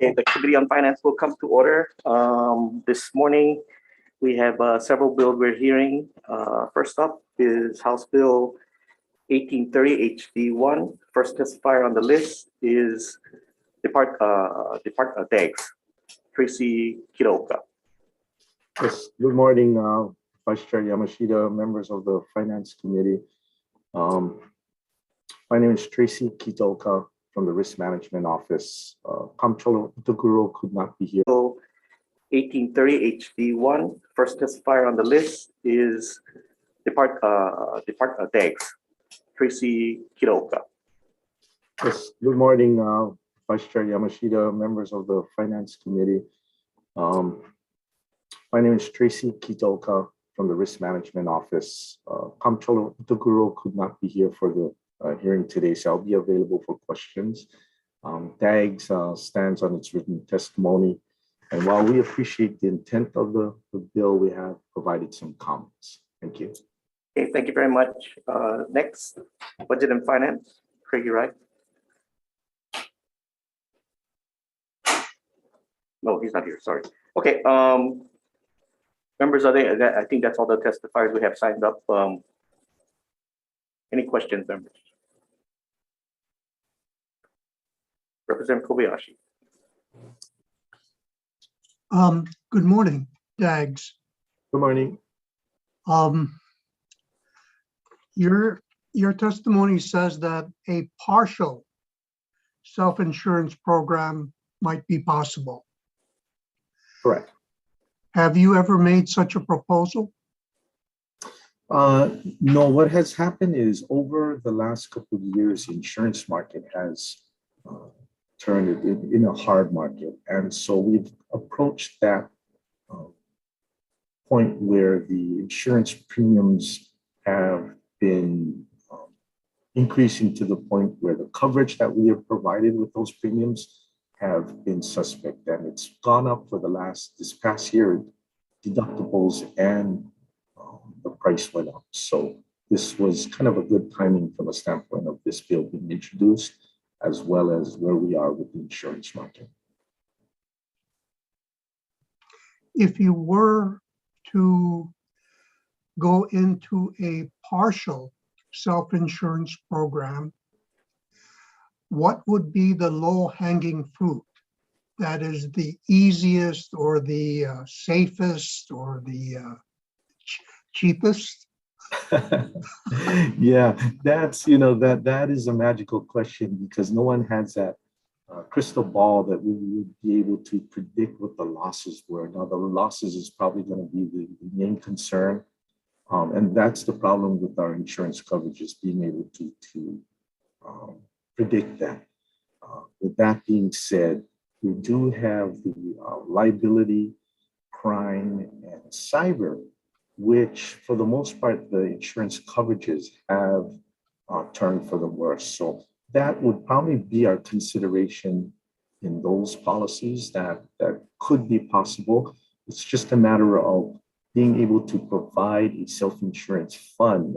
Okay, the Committee on Finance will come to order. This morning, we have several bills we're hearing. First up is House Bill 1830 HD1. First testifier on the list is Degs, Tracy Kiroka. Yes, good morning, Vice Chair Yamashita, members of the Finance Committee. My name is Tracy Kitoka from the Risk Management Office. Comptroller Utaguro could not be here. 1830 HD1. First testifier on the list is Degs, Tracy Kiroka. Yes, good morning, Vice Chair Yamashita, members of the Finance Committee. My name is Tracy Kitoka from the Risk Management Office. Comptroller Utaguro could not be here for the hearing today, so I'll be available for questions. DAGS stands on its written testimony, and while we appreciate the intent of the bill, we have provided some comments. Thank you. Okay, thank you very much. Next, Budget and Finance, Craigie Wright. No, he's not here, sorry. Okay, members, I think that's all the testifiers we have signed up. Any questions, members? Representative Kobayashi. Good morning, Dags. Good morning. Your testimony says that a partial self-insurance program might be possible. Correct. Have you ever made such a proposal? No, what has happened is over the last couple of years, the insurance market has turned it in a hard market. And so we've approached that point where the insurance premiums have been increasing to the point where the coverage that we have provided with those premiums have been suspect. And it's gone up for this past year, deductibles and the price went up. So this was kind of a good timing from a standpoint of this bill being introduced, as well as where we are with the insurance market. If you were to go into a partial self-insurance program, what would be the low-hanging fruit that is the easiest or the safest or the cheapest? Yeah, that is a magical question because no one has that crystal ball that we would be able to predict what the losses were. Now, the losses is probably going to be the main concern. And that's the problem with our insurance coverage, is being able to predict that. With that being said, we do have the liability, crime, and cyber, which for the most part, the insurance coverages have turned for the worse. So that would probably be our consideration in those policies that could be possible. It's just a matter of being able to provide a self-insurance fund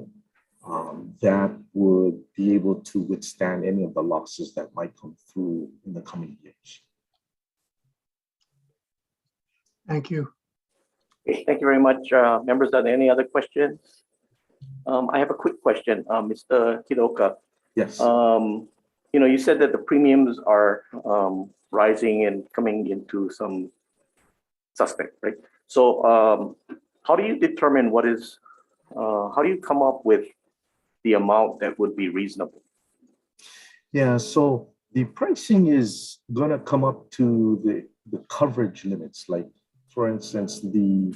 that would be able to withstand any of the losses that might come through in the coming years. Thank you. Okay, thank you very much. Members, are there any other questions? I have a quick question, Mr. Kidoka. Yes. You said that the premiums are rising and coming into some suspect, right? So how do you determine how do you come up with the amount that would be reasonable? Yeah, so the pricing is going to come up to the coverage limits. Like, for instance, the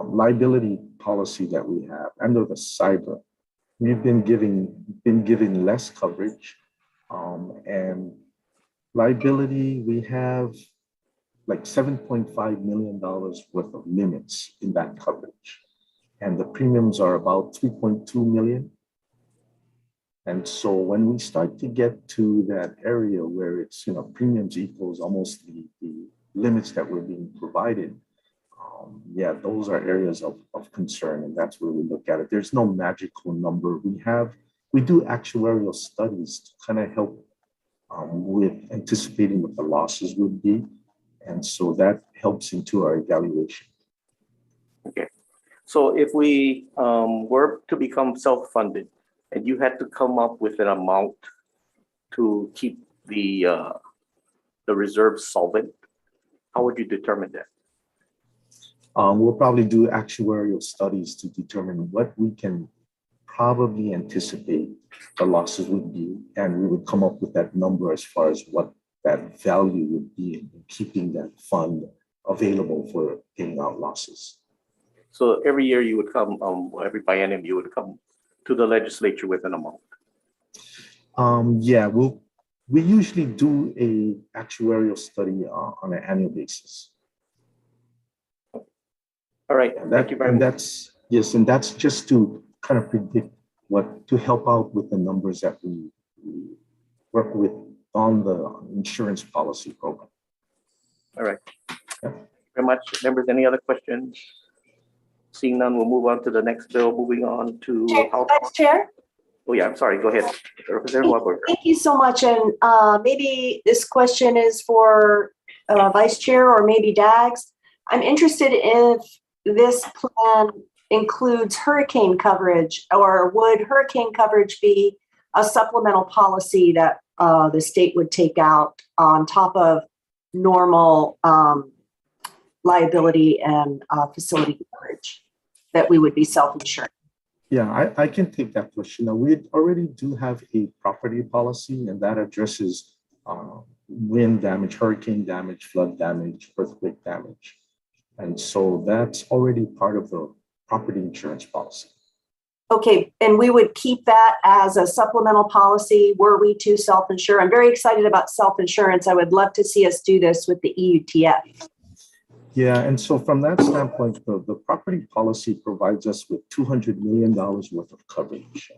liability policy that we have under the cyber, we've been given less coverage, and liability, we have like $7.5 million worth of limits in that coverage. And the premiums are about 3.2 million. And so when we start to get to that area where it's, premiums equals almost the limits that we're being provided, yeah, those are areas of concern, and that's where we look at it. There's no magical number. We do actuarial studies to kind of help with anticipating what the losses would be. And so that helps into our evaluation. Okay. So if we were to become self-funded and you had to come up with an amount to keep the reserves solvent, how would you determine that? We'll probably do actuarial studies to determine what we can probably anticipate the losses would be, and we would come up with that number as far as what that value would be in keeping that fund available for paying out losses. So every year you would come, every biennium you would come to the legislature with an amount. Yeah, we usually do a actuarial study on an annual basis. All right, thank you very much. And that's just to kind of predict to help out with the numbers that we work with on the insurance policy program. All right. Yeah. Very much. Members, any other questions? Seeing none, we'll move on to the next bill. Moving on to Vice Chair. Oh yeah, I'm sorry. Go ahead. Thank you so much. And maybe this question is for Vice Chair or maybe Dags. I'm interested if this plan includes hurricane coverage, or would hurricane coverage be a supplemental policy that the state would take out on top of normal liability and facility coverage that we would be self-insured? Yeah, I can take that question. Now, we already do have a property policy, and that addresses wind damage, hurricane damage, flood damage, earthquake damage. And so that's already part of the property insurance policy. Okay, and we would keep that as a supplemental policy were we to self-insure. I'm very excited about self-insurance. I would love to see us do this with the EUTF. Yeah, and so from that standpoint, the property policy provides us with $200 million worth of coverage,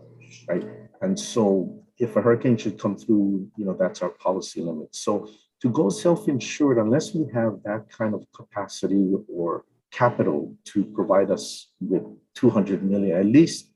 right? And so if a hurricane should come through, that's our policy limit. So to go self-insured, unless we have that kind of capacity or capital to provide us with 200 million, at least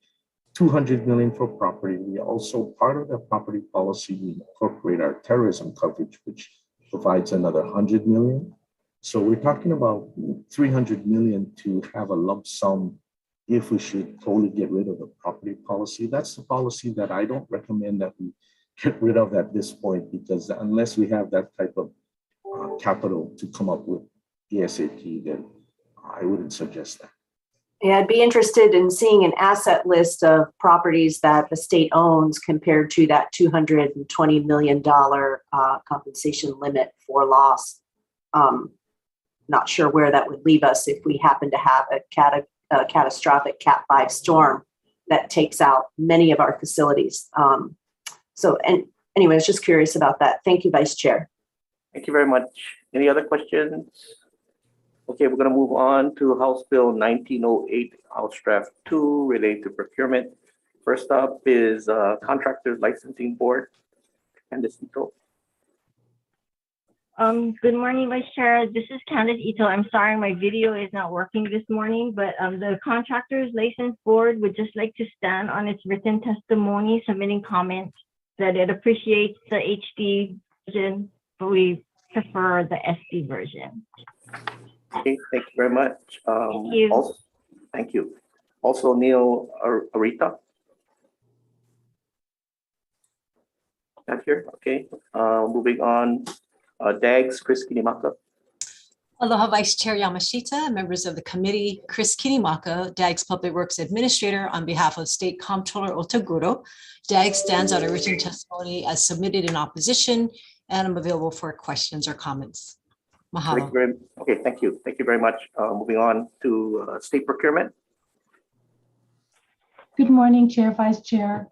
200 million for property. We also, part of the property policy, we incorporate our terrorism coverage, which provides another 100 million. So we're talking about 300 million to have a lump sum if we should totally get rid of the property policy. That's the policy that I don't recommend that we get rid of at this point, because unless we have that type of capital to come up with ASAP, then I wouldn't suggest that. Yeah, I'd be interested in seeing an asset list of properties that the state owns compared to that $220 million compensation limit for loss. Not sure where that would leave us if we happen to have a catastrophic Cat 5 storm that takes out many of our facilities. Anyway, I was just curious about that. Thank you, Vice Chair. Thank you very much. Any other questions? Okay, we're going to move on to House Bill 1908, House Draft 2, related to procurement. First up is Contractors Licensing Board. Candace Ito. Good morning, Vice Chair. This is Candace Ito. I'm sorry my video is not working this morning, but the Contractors License Board would just like to stand on its written testimony, submitting comments that it appreciates the HD version, but we prefer the SD version. Okay, thank you very much. Thank you. Also, thank you. Also, Neil Arita. Not here. Okay. Moving on. Dags, Chris Kinimaka. Aloha, Vice Chair Yamashita, members of the committee. Chris Kinimaka, DAG's Public Works Administrator, on behalf of State Comptroller Otaguro. DAG stands on a written testimony as submitted in opposition, and I'm available for questions or comments. Mahalo. Okay, thank you. Thank you very much. Moving on to State Procurement. Good morning, Chair, Vice Chair,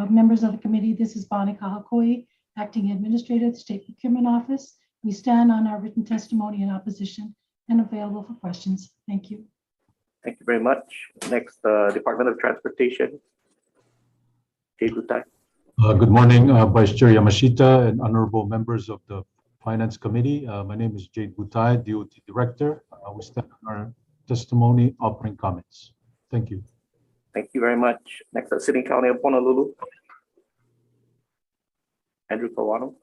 members of the committee. This is Bonnie Kahakoi, Acting Administrator of the State Procurement Office. We stand on our written testimony in opposition and available for questions. Thank you. Thank you very much. Next, Department of Transportation. Jay Gutai. Good morning, Vice Chair Yamashita and honorable members of the Finance Committee. My name is Jade Butai, DOT Director. We stand on our testimony offering comments. Thank you. Thank you very much. Next, City County of Honolulu. Andrew Kawano.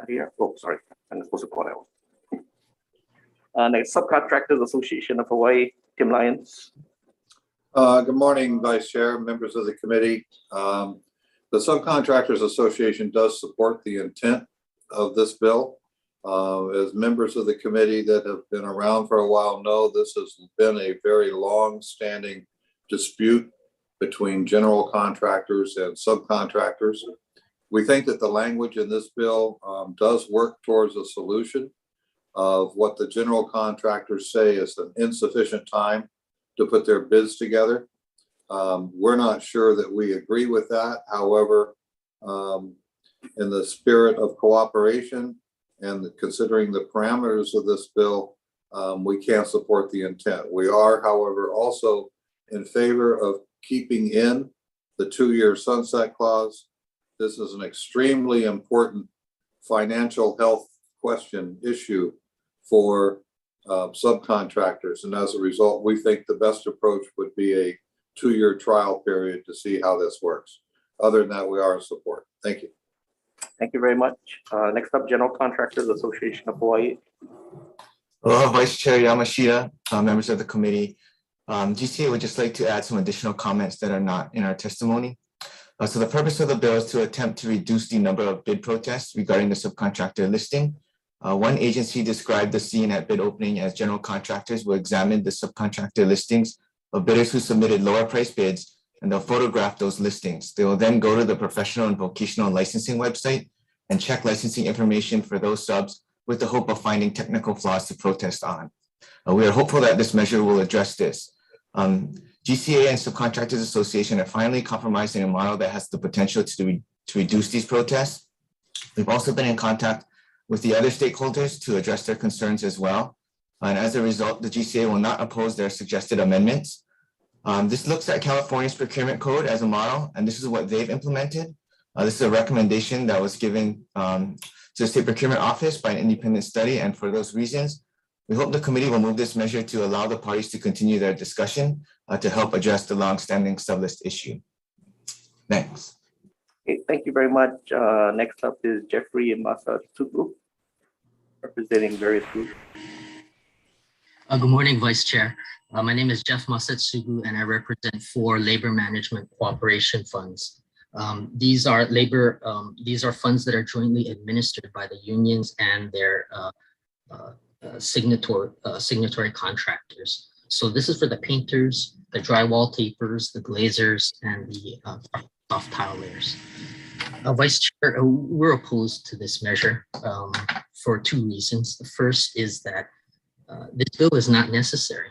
Here. Oh, sorry. I'm supposed to call out. Next, Subcontractors Association of Hawaii, Tim Lyons. Good morning, Vice Chair, members of the committee. The Subcontractors Association does support the intent of this bill. As members of the committee that have been around for a while know, this has been a very long-standing dispute between general contractors and subcontractors. We think that the language in this bill does work towards a solution of what the general contractors say is an insufficient time to put their bids together. We're not sure that we agree with that. However, in the spirit of cooperation and considering the parameters of this bill, we can't support the intent. We are, however, also in favor of keeping in the 2-year sunset clause. This is an extremely important financial health issue for subcontractors. And as a result, we think the best approach would be a 2-year trial period to see how this works. Other than that, we are in support. Thank you. Thank you very much. Next up, General Contractors Association of Hawaii. Hello, Vice Chair Yamashita, members of the committee. GCA would just like to add some additional comments that are not in our testimony. So the purpose of the bill is to attempt to reduce the number of bid protests regarding the subcontractor listing. One agency described the scene at bid opening as general contractors will examine the subcontractor listings of bidders who submitted lower price bids, and they'll photograph those listings. They will then go to the professional and vocational licensing website and check licensing information for those subs with the hope of finding technical flaws to protest on. We are hopeful that this measure will address this. GCA and Subcontractors Association are finally compromising a model that has the potential to reduce these protests. We've also been in contact with the other stakeholders to address their concerns as well. And as a result, the GCA will not oppose their suggested amendments. This looks at California's procurement code as a model, and this is what they've implemented. This is a recommendation that was given to the State Procurement Office by an independent study, and for those reasons, we hope the committee will move this measure to allow the parties to continue their discussion to help address the long-standing sublist issue. Thanks. Okay, thank you very much. Next up is Jeffrey Masatsugu, representing various groups. Good morning, Vice Chair. My name is Jeff Masatsugu, and I represent 4 labor management cooperation funds. These are funds that are jointly administered by the unions and their signatory contractors. So this is for the painters, the drywall tapers, the glazers, and the soft tile layers. Vice Chair, we're opposed to this measure for 2 reasons. The first is that this bill is not necessary.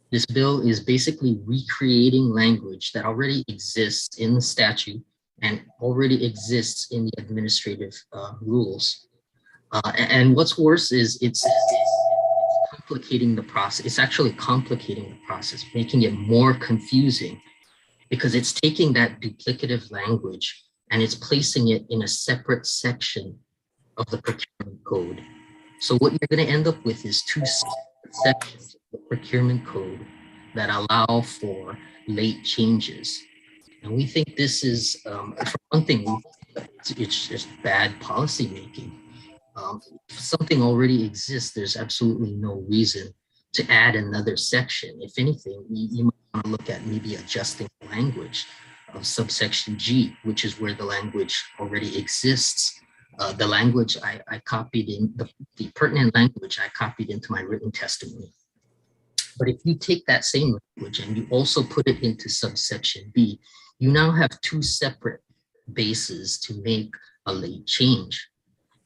This bill is basically recreating language that already exists in the statute and already exists in the administrative rules. And what's worse is it's complicating the process. It's actually complicating the process, making it more confusing because it's taking that duplicative language and it's placing it in a separate section of the procurement code. So what you're going to end up with is 2 separate sections of the procurement code that allow for late changes. And we think this is, for one thing, it's just bad policy making. If something already exists, there's absolutely no reason to add another section. If anything, you might want to look at maybe adjusting the language of subsection G, which is where the language already exists. The language I copied in, the pertinent language I copied into my written testimony. But if you take that same language and you also put it into subsection B, you now have 2 separate bases to make a late change.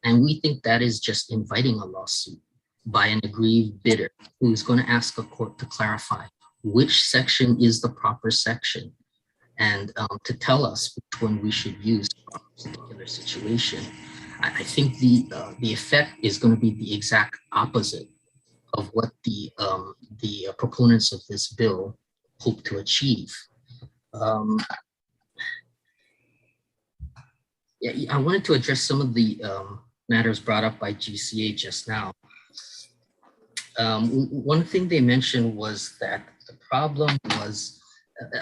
And we think that is just inviting a lawsuit by an aggrieved bidder who's going to ask a court to clarify which section is the proper section and to tell us which one we should use for a particular situation. I think the effect is going to be the exact opposite of what the proponents of this bill hope to achieve. I wanted to address some of the matters brought up by GCA just now. One thing they mentioned was that the problem was,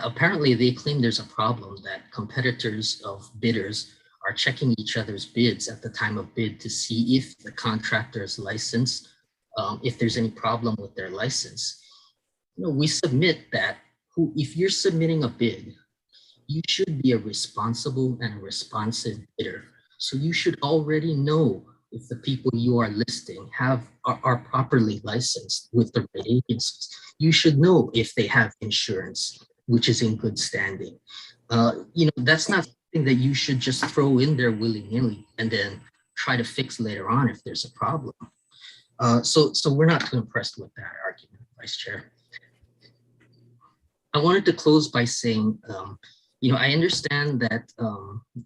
apparently they claim there's a problem that competitors of bidders are checking each other's bids at the time of bid to see if the contractor is licensed, if there's any problem with their license. We submit that if you're submitting a bid, you should be a responsible and responsive bidder. So you should already know if the people you are listing are properly licensed with the right agencies. You should know if they have insurance, which is in good standing. That's not something that you should just throw in there willy-nilly and then try to fix later on if there's a problem. So we're not too impressed with that argument, Vice Chair. I wanted to close by saying, I understand that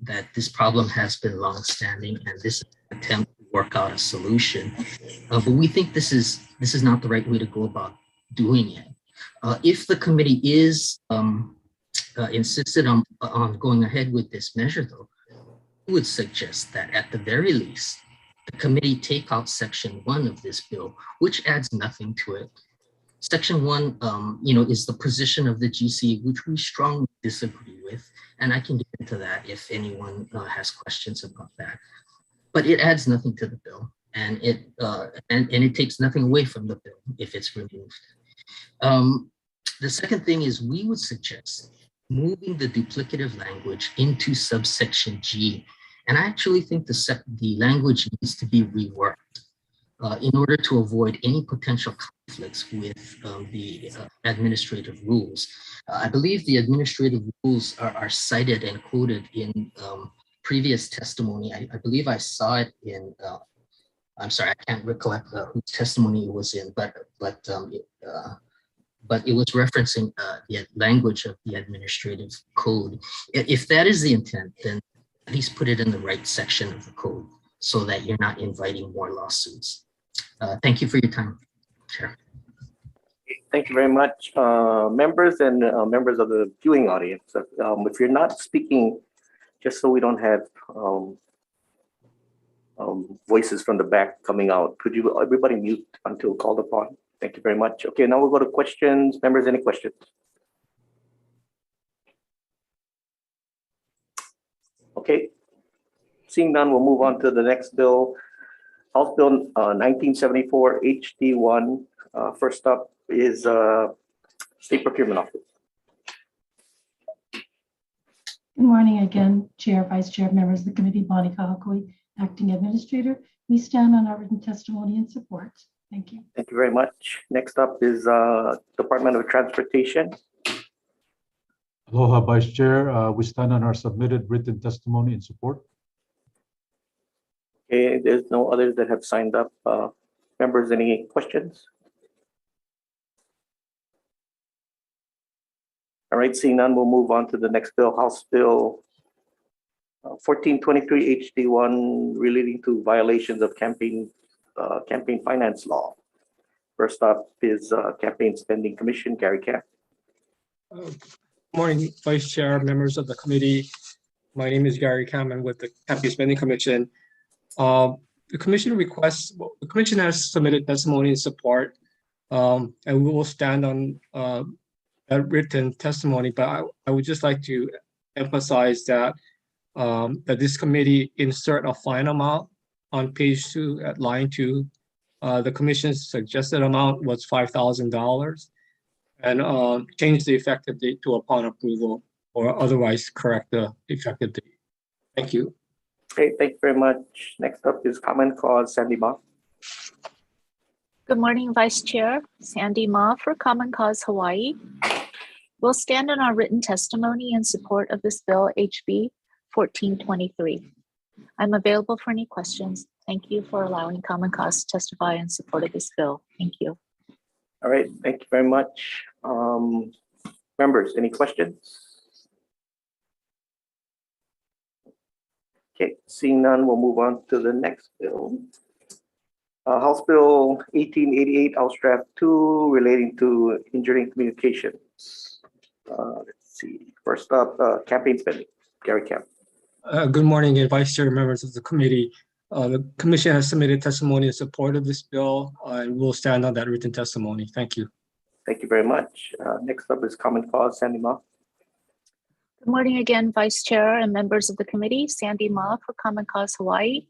that this problem has been long-standing, and this is an attempt to work out a solution. But we think this is not the right way to go about doing it. If the committee is insisted on going ahead with this measure, though, we would suggest that at the very least, the committee take out Section 1 of this bill, which adds nothing to it. Section 1, is the position of the GC, which we strongly disagree with, and I can get into that if anyone has questions about that. But it adds nothing to the bill, and it takes nothing away from the bill if it's removed. The second thing is we would suggest moving the duplicative language into subsection G, and I actually think the language needs to be reworked in order to avoid any potential conflicts with the administrative rules. I believe the administrative rules are cited and quoted in previous testimony. I believe I saw it in, I'm sorry, I can't recollect whose testimony it was in, but it was referencing the language of the administrative code. If that is the intent, then at least put it in the right section of the code so that you're not inviting more lawsuits. Thank you for your time, Chair. Thank you very much, members and members of the viewing audience. If you're not speaking, just so we don't have voices from the back coming out, could you everybody mute until called upon? Thank you very much. Okay, now we'll go to questions. Members, any questions? Okay, seeing none, we'll move on to the next bill. House Bill 1974 HD1. First up is State Procurement Office. Good morning again, Chair, Vice Chair, members of the committee, Bonnie Kahakoi, Acting Administrator. We stand on our written testimony and support. Thank you. Thank you very much. Next up is Department of Transportation. Aloha, Vice Chair. We stand on our submitted written testimony and support. Okay, there's no others that have signed up. Members, any questions? All right, seeing none, we'll move on to the next bill, House Bill 1423 HD1, relating to violations of campaign finance law. First up is Campaign Spending Commission, Gary Camp. Good morning, Vice Chair, members of the committee. My name is Gary Cameron with the Campaign Spending Commission. The commission has submitted testimony in support, and we will stand on that written testimony. But I would just like to emphasize that that this committee insert a fine amount on page 2 at line 2. The commission's suggested amount was $5,000, and change the effective date to upon approval, or otherwise correct the effective date. Thank you. Okay, thank you very much. Next up is Common Cause, Sandy Ma. Good morning, Vice Chair. Sandy Ma for Common Cause Hawaii. We'll stand on our written testimony in support of this bill, HB 1423. I'm available for any questions. Thank you for allowing Common Cause to testify in support of this bill. Thank you. All right, thank you very much. Members, any questions? Okay, seeing none, we'll move on to the next bill. House Bill 1888, House Draft 2, relating to engineering communications. Let's see. First up, campaign spending. Gary Camp. Good morning, Vice Chair, members of the committee. The commission has submitted testimony in support of this bill, and we'll stand on that written testimony. Thank you. Thank you very much. Next up is Common Cause, Sandy Ma. Good morning again, Vice Chair and members of the committee. Sandy Ma for Common Cause Hawaii.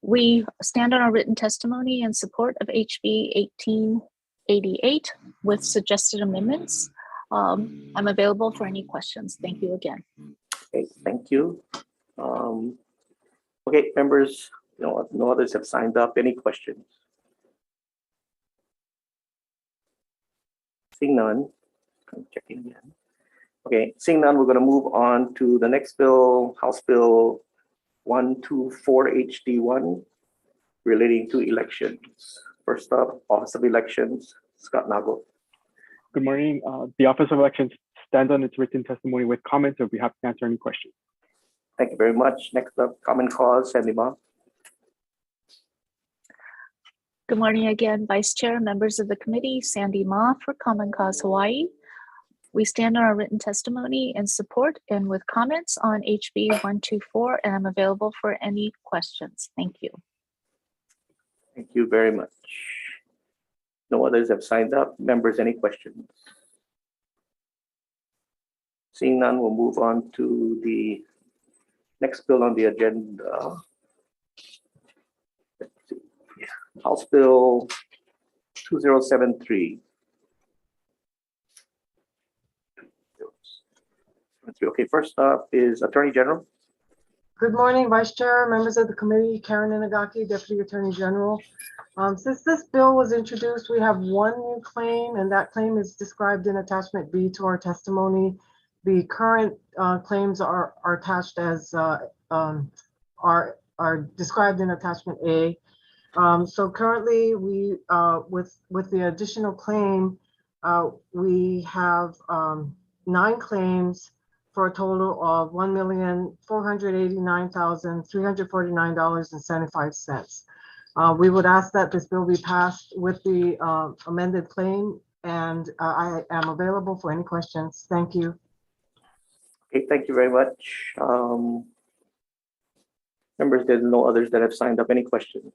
We stand on our written testimony in support of HB 1888 with suggested amendments. I'm available for any questions. Thank you again. Okay, thank you. Okay, members, no others have signed up. Any questions? Seeing none, I'm checking again. Okay, seeing none, we're going to move on to the next bill, House Bill 124 HD1, relating to elections. First up, Office of Elections, Scott Nago. Good morning. The Office of Elections stands on its written testimony with comments, so we have to answer any questions. Thank you very much. Next up, Common Cause, Sandy Ma. Good morning again, Vice Chair, members of the committee, Sandy Ma for Common Cause Hawaii. We stand on our written testimony in support and with comments on HB 124, and I'm available for any questions. Thank you. Thank you very much. No others have signed up. Members, any questions? Seeing none, we'll move on to the next bill on the agenda. Let's see. House Bill 2073. Okay, first up is Attorney General. Good morning, Vice Chair, members of the committee, Karen Inagaki, Deputy Attorney General. Since this bill was introduced, we have one new claim, and that claim is described in Attachment B to our testimony. The current claims are attached as are described in Attachment A. So currently, we with the additional claim, we have 9 claims for a total of $1,489,349.75. We would ask that this bill be passed with the amended claim, and I am available for any questions. Thank you. Okay, thank you very much. Members, there's no others that have signed up. Any questions?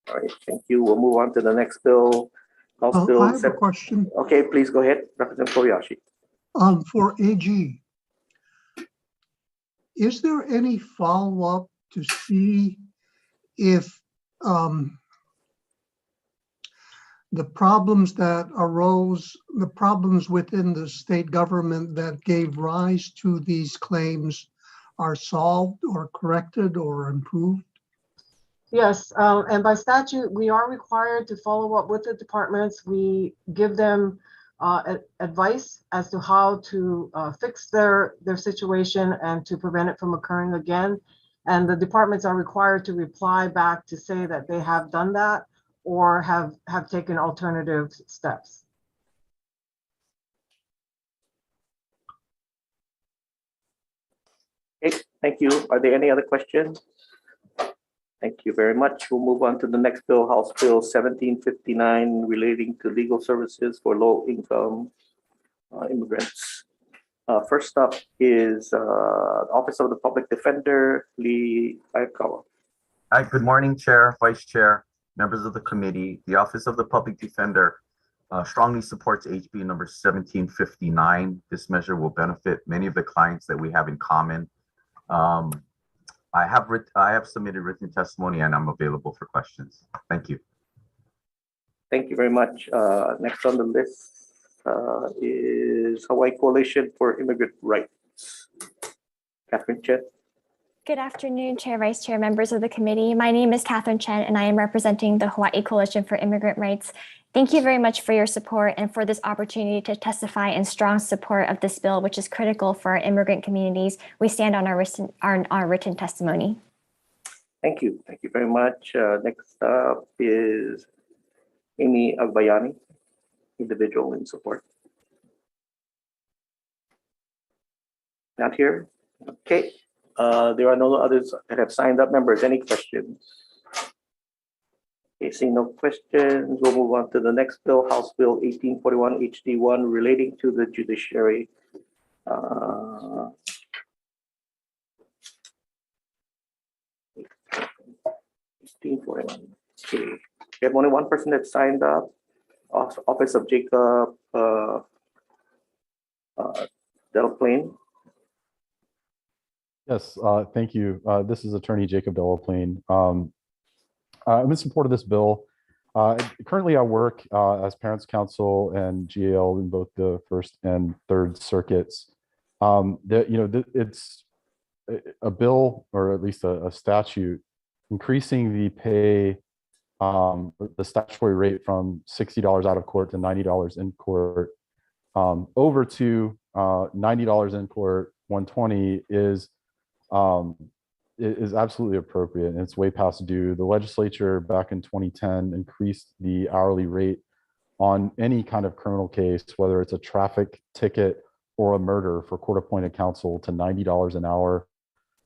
All right, thank you. We'll move on to the next bill. House Bill. I have a question. Okay, please go ahead, Representative Kobayashi. For AG, is there any follow-up to see if the problems that arose, the problems within the state government that gave rise to these claims are solved or corrected or improved? Yes, and by statute, we are required to follow up with the departments. We give them advice as to how to fix their situation and to prevent it from occurring again. And the departments are required to reply back to say that they have done that or have taken alternative steps. Okay, thank you. Are there any other questions? Thank you very much. We'll move on to the next bill, House Bill 1759, relating to legal services for low-income immigrants. First up is Office of the Public Defender, Lee Nakagawa. Hi, good morning, Chair, Vice Chair, members of the committee. The Office of the Public Defender strongly supports HB number 1759. This measure will benefit many of the clients that we have in common. I have submitted written testimony and I'm available for questions. Thank you. Thank you very much. Next on the list is Hawaii Coalition for Immigrant Rights. Catherine Chen. Good afternoon, Chair, Vice Chair, members of the committee. My name is Catherine Chen, and I am representing the Hawaii Coalition for Immigrant Rights. Thank you very much for your support and for this opportunity to testify in strong support of this bill, which is critical for our immigrant communities. We stand on our written testimony. Thank you. Thank you very much. Next up is Amy Agbayani, individual in support. Not here. Okay. There are no others that have signed up. Members, any questions? Okay, seeing no questions, we'll move on to the next bill, House Bill 1841 HD1, relating to the Judiciary. 1841. Okay. We have only one person that signed up. Office of Jacob Delaplane. Yes, thank you. This is Attorney Jacob Delaplane. I'm in support of this bill. Currently, I work as Parents Counsel and GAL in both the First and Third Circuits. It's a bill, or at least a statute, increasing the pay, the statutory rate from $60 out of court to $90 in court, over to $90 in court, $120 is absolutely appropriate, and it's way past due. The legislature back in 2010 increased the hourly rate on any kind of criminal case, whether it's a traffic ticket or a murder, for court-appointed counsel to $90 an hour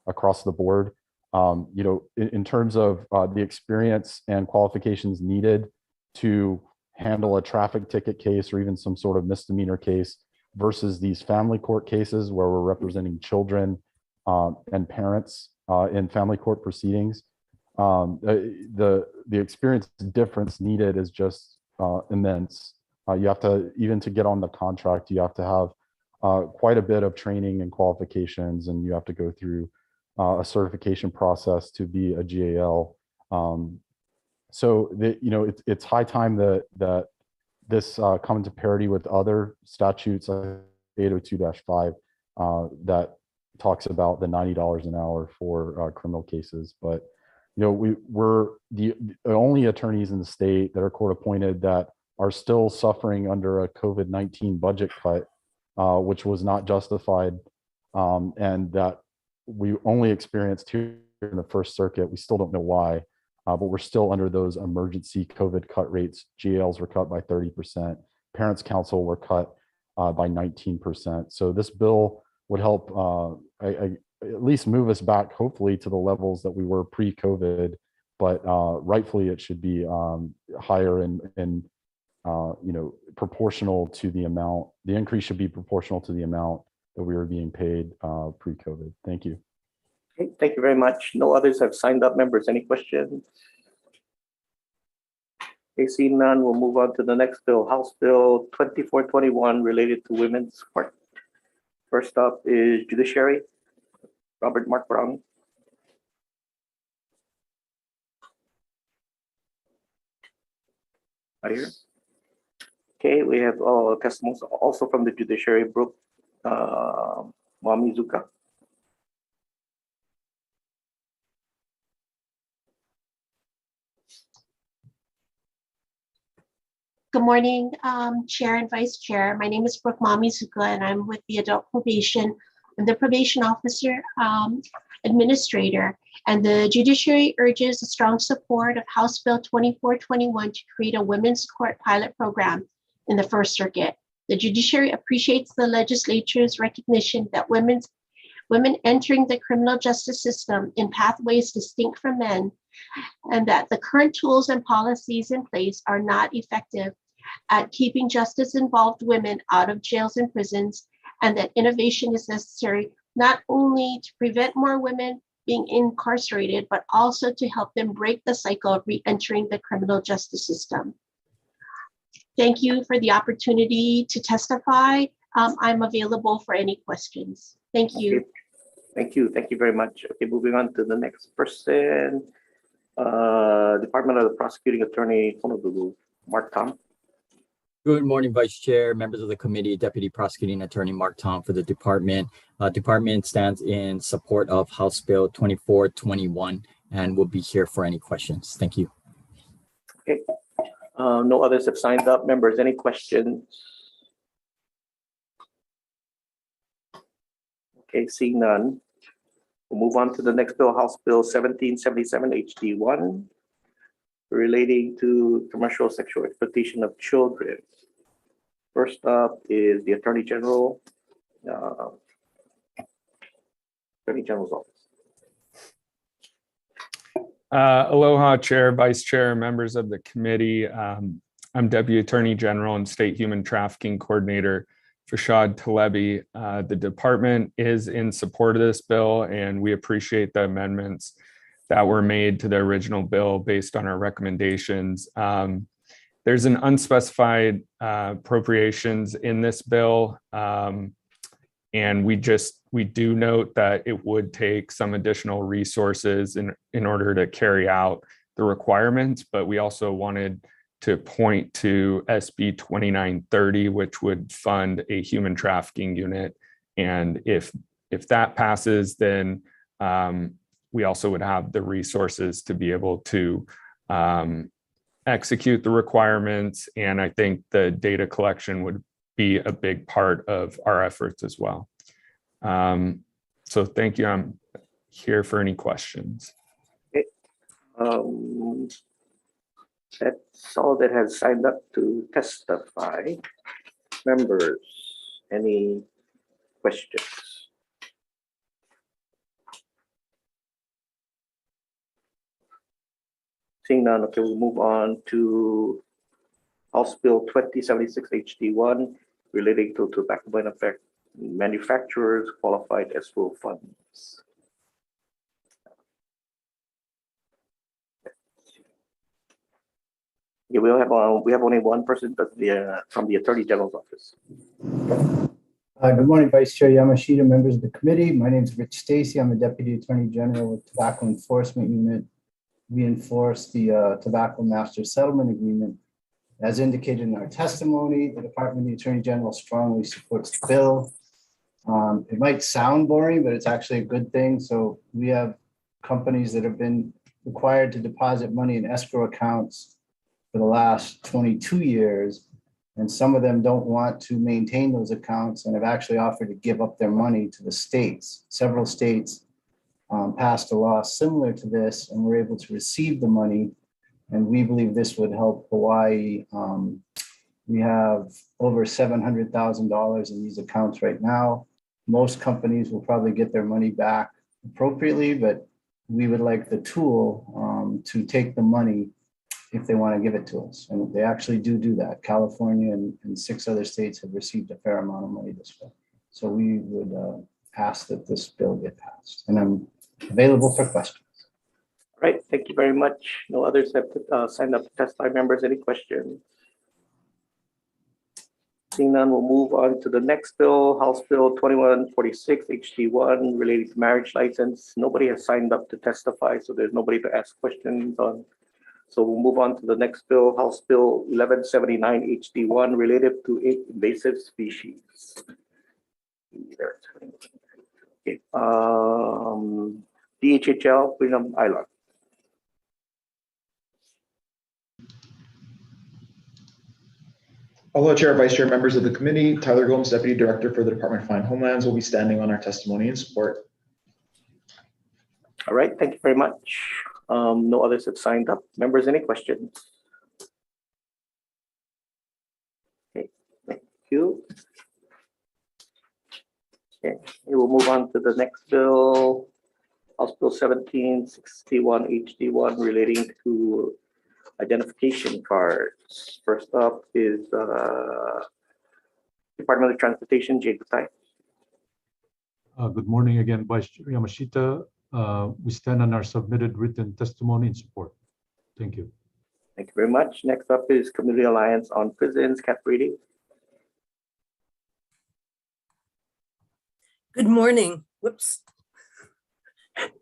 across the board. In terms of the experience and qualifications needed to handle a traffic ticket case or even some sort of misdemeanor case versus these family court cases where we're representing children and parents in family court proceedings, the experience difference needed is just immense. You have to, even to get on the contract, you have to have quite a bit of training and qualifications, and you have to go through a certification process to be a GAL. It's high time that this come into parity with other statutes, 802-5, that talks about the $90 an hour for criminal cases. But we're the only attorneys in the state that are court appointed that are still suffering under a COVID-19 budget cut, which was not justified, and that we only experienced here in the First Circuit. We still don't know why, but we're still under those emergency COVID cut rates. GALs were cut by 30%. Parents Counsel were cut by 19%. So this bill would help at least move us back, hopefully, to the levels that we were pre-COVID. But rightfully, it should be higher and proportional to the amount. The increase should be proportional to the amount that we were being paid pre-COVID. Thank you. Okay, thank you very much. No others have signed up. Members, any questions? Okay, seeing none, we'll move on to the next bill, House Bill 2421, related to women's court. First up is Judiciary. Robert Mark Brown. Right here. Okay, we have testimonies also from the Judiciary, Brooke Mamizuka. Good morning, Chair and Vice Chair. My name is Brooke Mamizuka, and I'm with the Adult Probation. I'm the Probation Officer Administrator, and the Judiciary urges the strong support of House Bill 2421 to create a women's court pilot program in the First Circuit. The Judiciary appreciates the legislature's recognition that women entering the criminal justice system in pathways distinct from men, and that the current tools and policies in place are not effective at keeping justice-involved women out of jails and prisons, and that innovation is necessary not only to prevent more women being incarcerated, but also to help them break the cycle of re-entering the criminal justice system. Thank you for the opportunity to testify. I'm available for any questions. Thank you. Okay. Thank you. Thank you very much. Okay, moving on to the next person. Department of the Prosecuting Attorney, Honolulu, Mark Tom. Good morning, Vice Chair, members of the committee, Deputy Prosecuting Attorney Mark Tom for the department. Department stands in support of House Bill 2421 and will be here for any questions. Thank you. Okay. No others have signed up. Members, any questions? Okay, seeing none. We'll move on to the next bill, House Bill 1777 HD1, relating to commercial sexual exploitation of children. First up is the Attorney General, Attorney General's office. Aloha, Chair, Vice Chair, members of the committee. I'm Deputy Attorney General and State Human Trafficking Coordinator Fashad Talebi. The department is in support of this bill, and we appreciate the amendments that were made to the original bill based on our recommendations. There's an unspecified appropriations in this bill. And we do note that it would take some additional resources in order to carry out the requirements, but we also wanted to point to SB 2930, which would fund a human trafficking unit. And if that passes, then we also would have the resources to be able to execute the requirements. And I think the data collection would be a big part of our efforts as well. So thank you. I'm here for any questions. Okay. That's all that has signed up to testify. Members, any questions? Seeing none, okay, we'll move on to House Bill 2076 HD1 relating to tobacco manufacturers qualified escrow funds. Yeah, we have only one person, but from the Attorney General's office. Good morning, Vice Chair Yamashita, members of the committee. My name is Rich Stacy. I'm the Deputy Attorney General with Tobacco Enforcement Unit. We enforce the Tobacco Master Settlement Agreement. As indicated in our testimony, the Department of the Attorney General strongly supports the bill. It might sound boring, but it's actually a good thing. So we have companies that have been required to deposit money in escrow accounts for the last 22 years, and some of them don't want to maintain those accounts and have actually offered to give up their money to the states. Several states passed a law similar to this and were able to receive the money, and we believe this would help Hawaii. We have over $700,000 in these accounts right now. Most companies will probably get their money back appropriately, but we would like the tool to take the money if they want to give it to us. And they actually do that. California and 6 other states have received a fair amount of money this way. So we would ask that this bill get passed. And I'm available for questions. All right, thank you very much. No others have signed up to testify. Members, any questions? Seeing none, we'll move on to the next bill, House Bill 2146 HD1 relating to marriage license. Nobody has signed up to testify, so there's nobody to ask questions on. So we'll move on to the next bill, House Bill 1179 HD1 related to invasive species. Okay. DHHL, Freedom Island. Hello, Chair, Vice Chair, members of the committee. Tyler Gomes, Deputy Director for the Department of Fine Homelands, will be standing on our testimony in support. All right, thank you very much. No others have signed up. Members, any questions? Okay, thank you. Okay, we will move on to the next bill, House Bill 1761 HD1 relating to identification cards. First up is Department of Transportation, Jay Butai. Good morning again, Vice Chair Yamashita. We stand on our submitted written testimony in support. Thank you. Thank you very much. Next up is Community Alliance on Prisons, Kat Brady. Good morning. Whoops.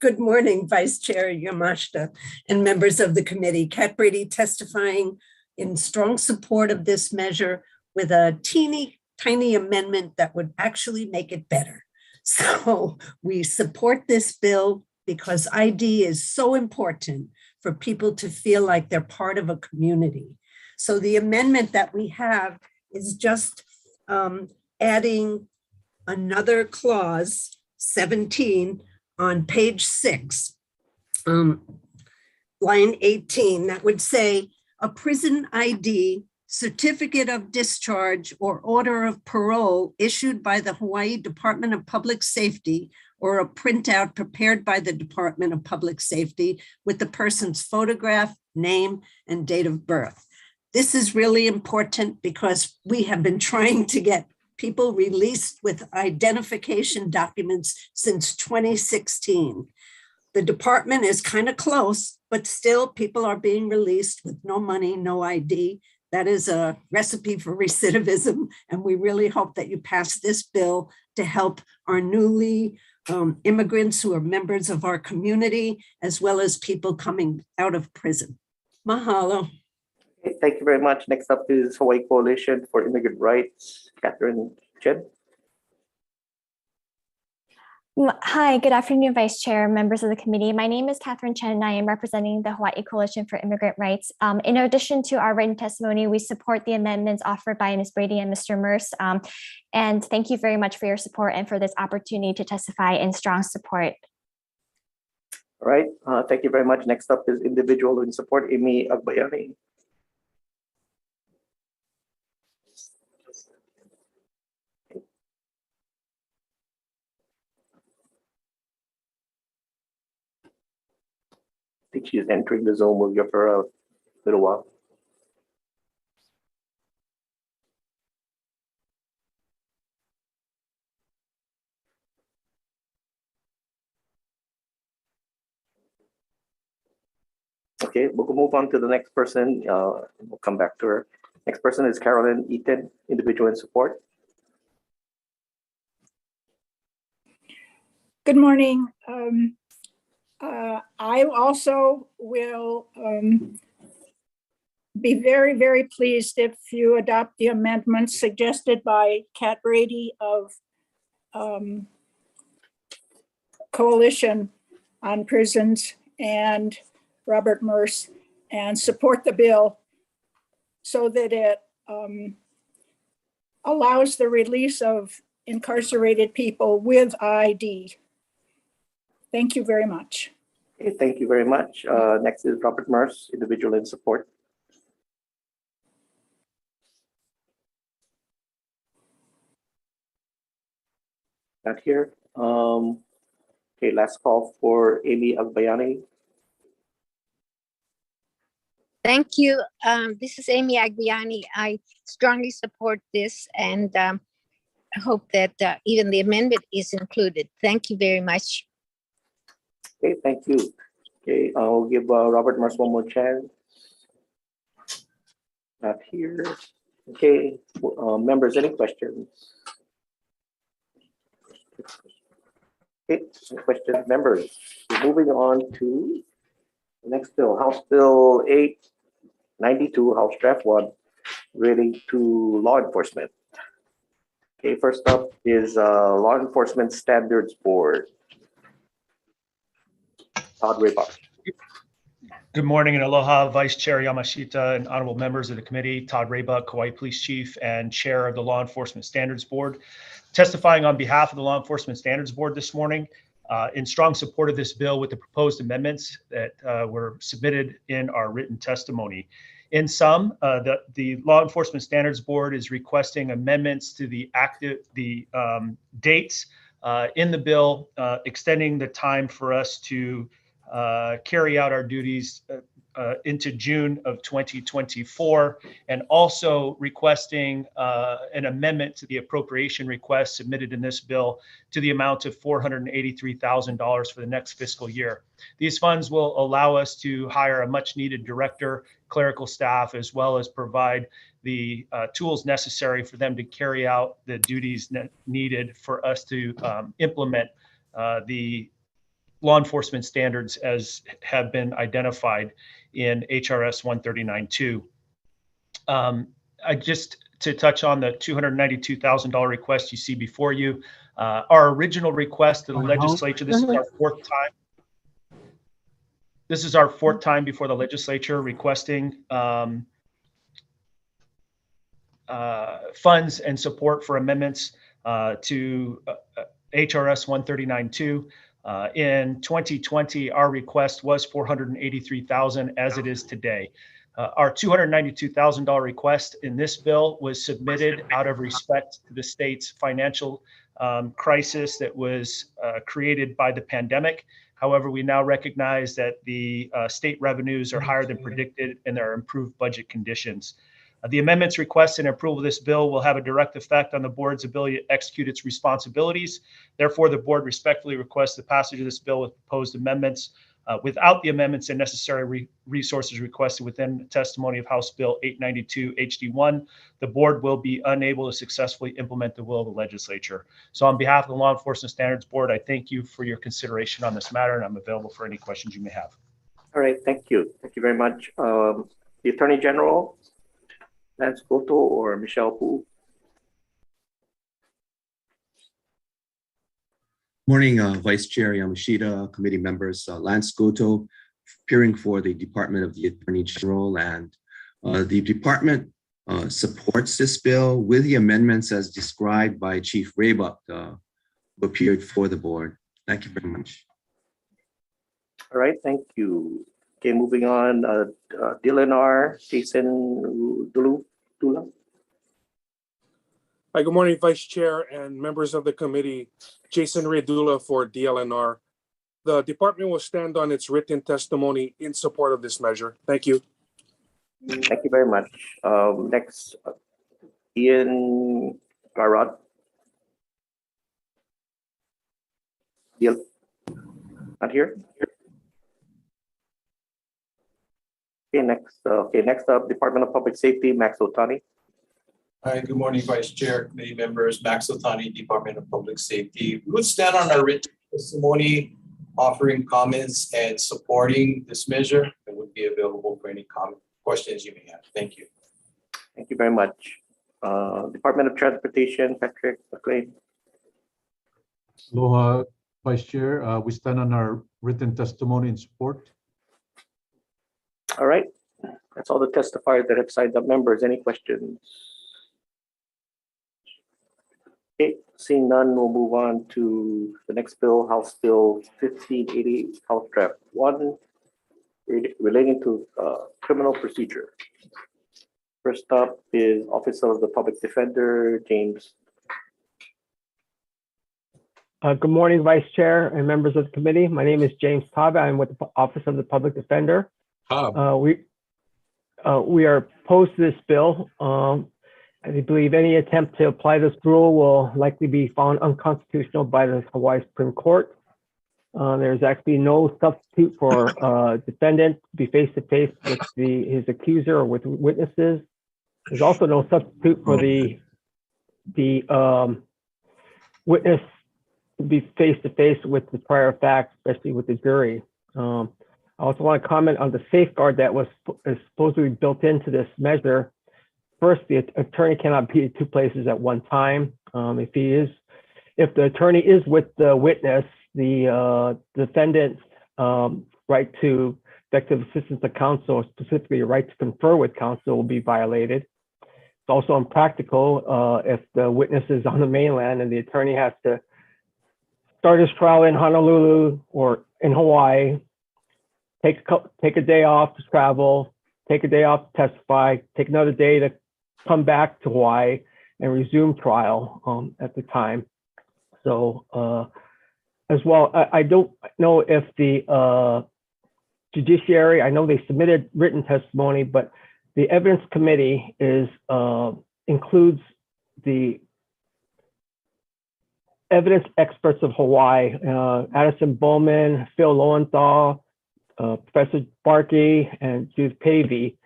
Good morning, Vice Chair Yamashita and members of the committee. Kat Brady testifying in strong support of this measure with a teeny tiny amendment that would actually make it better. So we support this bill because ID is so important for people to feel like they're part of a community. So the amendment that we have is just adding another clause, 17, on page 6, line 18, that would say a prison ID, certificate of discharge, or order of parole issued by the Hawaii Department of Public Safety, or a printout prepared by the Department of Public Safety with the person's photograph, name, and date of birth. This is really important because we have been trying to get people released with identification documents since 2016. The department is kind of close, but still people are being released with no money, no ID. That is a recipe for recidivism, and we really hope that you pass this bill to help our newly immigrants who are members of our community, as well as people coming out of prison. Mahalo. Okay, thank you very much. Next up is Hawaii Coalition for Immigrant Rights, Chen. Hi, good afternoon, Vice Chair, members of the committee. My name is Catherine Chen, and I am representing the Hawaii Coalition for Immigrant Rights. In addition to our written testimony, we support the amendments offered by Ms. Brady and Mr. Merce. And thank you very much for your support and for this opportunity to testify in strong support. All right, thank you very much. Next up is Individual in Support, Amy Agbayani. I think she's entering the Zoom. We'll give her a little while. Okay, we'll move on to the next person. We'll come back to her. Next person is Carolyn Eaton, Individual in Support. Good morning. I also will be very, very pleased if you adopt the amendments suggested by Kat Brady of Coalition on Prisons and Robert Merce, and support the bill so that it allows the release of incarcerated people with ID. Thank you very much. Okay, thank you very much. Next is Robert Merce, Individual in Support. Not here. Okay, last call for Amy Agbayani. Thank you. This is Amy Agbayani. I strongly support this, and I hope that even the amendment is included. Thank you very much. Okay, thank you. Okay, I'll give Robert Merce one more chance. Not here. Okay, members, any questions? Okay, no questions, members. We're moving on to the next bill, House Bill 892, House Draft 1, relating to law enforcement. Okay, first up is Law Enforcement Standards Board. Audrey. Good morning and aloha, Vice Chair Yamashita and honorable members of the committee, Todd Raybuck, Kauai Police Chief and Chair of the Law Enforcement Standards Board, testifying on behalf of the Law Enforcement Standards Board this morning in strong support of this bill with the proposed amendments that were submitted in our written testimony. In sum, the Law Enforcement Standards Board is requesting amendments to the dates in the bill, extending the time for us to carry out our duties into June of 2024, and also requesting an amendment to the appropriation request submitted in this bill to the amount of $483,000 for the next fiscal year. These funds will allow us to hire a much needed director, clerical staff, as well as provide the tools necessary for them to carry out the duties needed for us to implement the law enforcement standards as have been identified in HRS 139.2. Just to touch on the $292,000 request you see before you, our original request to the legislature, this is our fourth time. This is our fourth time before the legislature requesting funds and support for amendments to HRS 139.2. In 2020, our request was $483,000 as it is today. Our $292,000 request in this bill was submitted out of respect to the state's financial crisis that was created by the pandemic. However, we now recognize that the state revenues are higher than predicted and there are improved budget conditions. The amendments requested and approval of this bill will have a direct effect on the board's ability to execute its responsibilities. Therefore, the board respectfully requests the passage of this bill with proposed amendments without the amendments and necessary resources requested within testimony of House Bill 892 HD1, the board will be unable to successfully implement the will of the legislature. So on behalf of the Law Enforcement Standards Board, I thank you for your consideration on this matter, and I'm available for any questions you may have. All right, thank you. Thank you very much. The Attorney General, Lance Goto or Michelle Pu. Morning, Vice Chair Yamashita, committee members, Lance Goto, appearing for the Department of the Attorney General, and the department supports this bill with the amendments as described by Chief Raybuck, who appeared for the board. Thank you very much. All right, thank you. Okay, moving on, Dylan R. Jason Dula. Hi, good morning, Vice Chair and members of the committee. Jason Redula for DLNR. The department will stand on its written testimony in support of this measure. Thank you. Thank you very much. Next, Ian Garrod. Not here. Okay, next up, Department of Public Safety, Max Otani. Hi, good morning, Vice Chair, committee members, Max Otani, Department of Public Safety. We would stand on our written testimony, offering comments and supporting this measure, and would be available for any questions you may have. Thank you. Thank you very much. Department of Transportation, Patrick McLean. Aloha, Vice Chair. We stand on our written testimony in support. All right, that's all the testifiers that have signed up. Members, any questions? Okay, seeing none, we'll move on to the next bill, House Bill 1580, House Draft 1, relating to criminal procedure. First up is Office of the Public Defender, James. Good morning, Vice Chair and members of the committee. My name is James Taba. I'm with the Office of the Public Defender. We are opposed to this bill. I believe any attempt to apply this rule will likely be found unconstitutional by the Hawaii Supreme Court. There's actually no substitute for defendant to be face-to-face with his accuser or with witnesses. There's also no substitute for the witness to be face-to-face with the prior facts, especially with the jury. I also want to comment on the safeguard that is supposedly built into this measure. First, the attorney cannot be at two places at one time. If the attorney is with the witness, the defendant's right to effective assistance of counsel, specifically a right to confer with counsel, will be violated. It's also impractical if the witness is on the mainland and the attorney has to start his trial in Honolulu or in Hawaii, take a day off to travel, take a day off to testify, take another day to come back to Hawaii and resume trial at the time. So as well, I don't know if the Judiciary, I know they submitted written testimony, but the evidence committee includes the evidence experts of Hawaii, Addison Bowman, Phil Lowenthal, Professor Barkey, and Judith Pavey.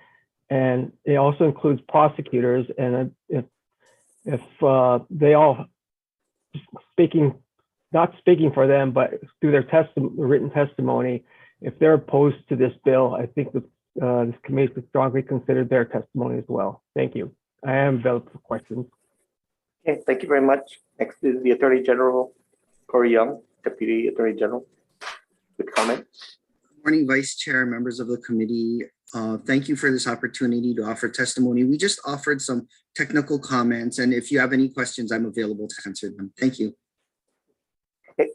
And it also includes prosecutors. And if they all not speaking for them, but through their written testimony, if they're opposed to this bill, I think this committee should strongly consider their testimony as well. Thank you. I am available for questions. Okay, thank you very much. Next is the Attorney General, Corey Young, Deputy Attorney General, with comments. Good morning, Vice Chair, members of the committee. Thank you for this opportunity to offer testimony. We just offered some technical comments, and if you have any questions, I'm available to answer them. Thank you. Okay,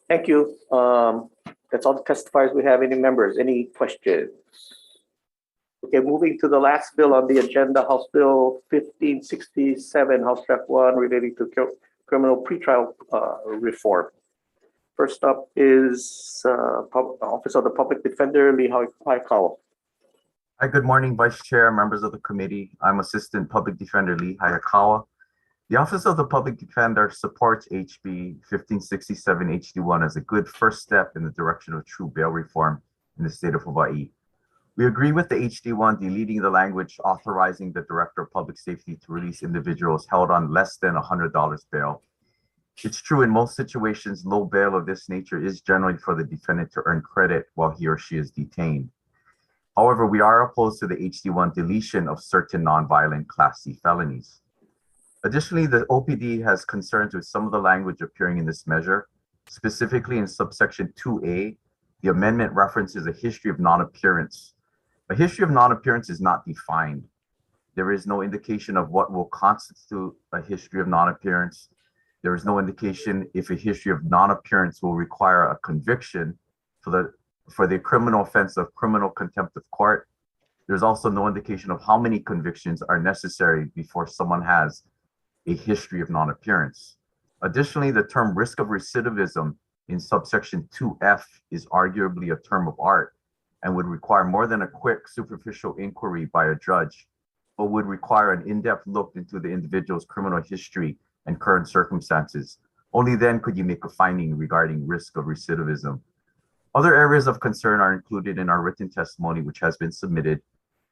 thank you. That's all the testifiers we have. Any members, any questions? Okay, moving to the last bill on the agenda, House Bill 1567, House Draft 1, relating to criminal pretrial reform. First up is Office of the Public Defender, Lee Hayakawa. Hi, good morning, Vice Chair, members of the committee. I'm Assistant Public Defender Lee Hayakawa. The Office of the Public Defender supports HB 1567 HD1 as a good first step in the direction of true bail reform in the state of Hawaii. We agree with the HD1 deleting the language authorizing the Director of Public Safety to release individuals held on less than $100 bail. It's true in most situations, low bail of this nature is generally for the defendant to earn credit while he or she is detained. However, we are opposed to the HD1 deletion of certain nonviolent Class C felonies. Additionally, the OPD has concerns with some of the language appearing in this measure. Specifically in subsection 2A, the amendment references a history of non-appearance. A history of non-appearance is not defined. There is no indication of what will constitute a history of non-appearance. There is no indication if a history of non-appearance will require a conviction for the criminal offense of criminal contempt of court. There's also no indication of how many convictions are necessary before someone has a history of non-appearance. Additionally, the term risk of recidivism in subsection 2F is arguably a term of art and would require more than a quick superficial inquiry by a judge, but would require an in-depth look into the individual's criminal history and current circumstances. Only then could you make a finding regarding risk of recidivism. Other areas of concern are included in our written testimony, which has been submitted.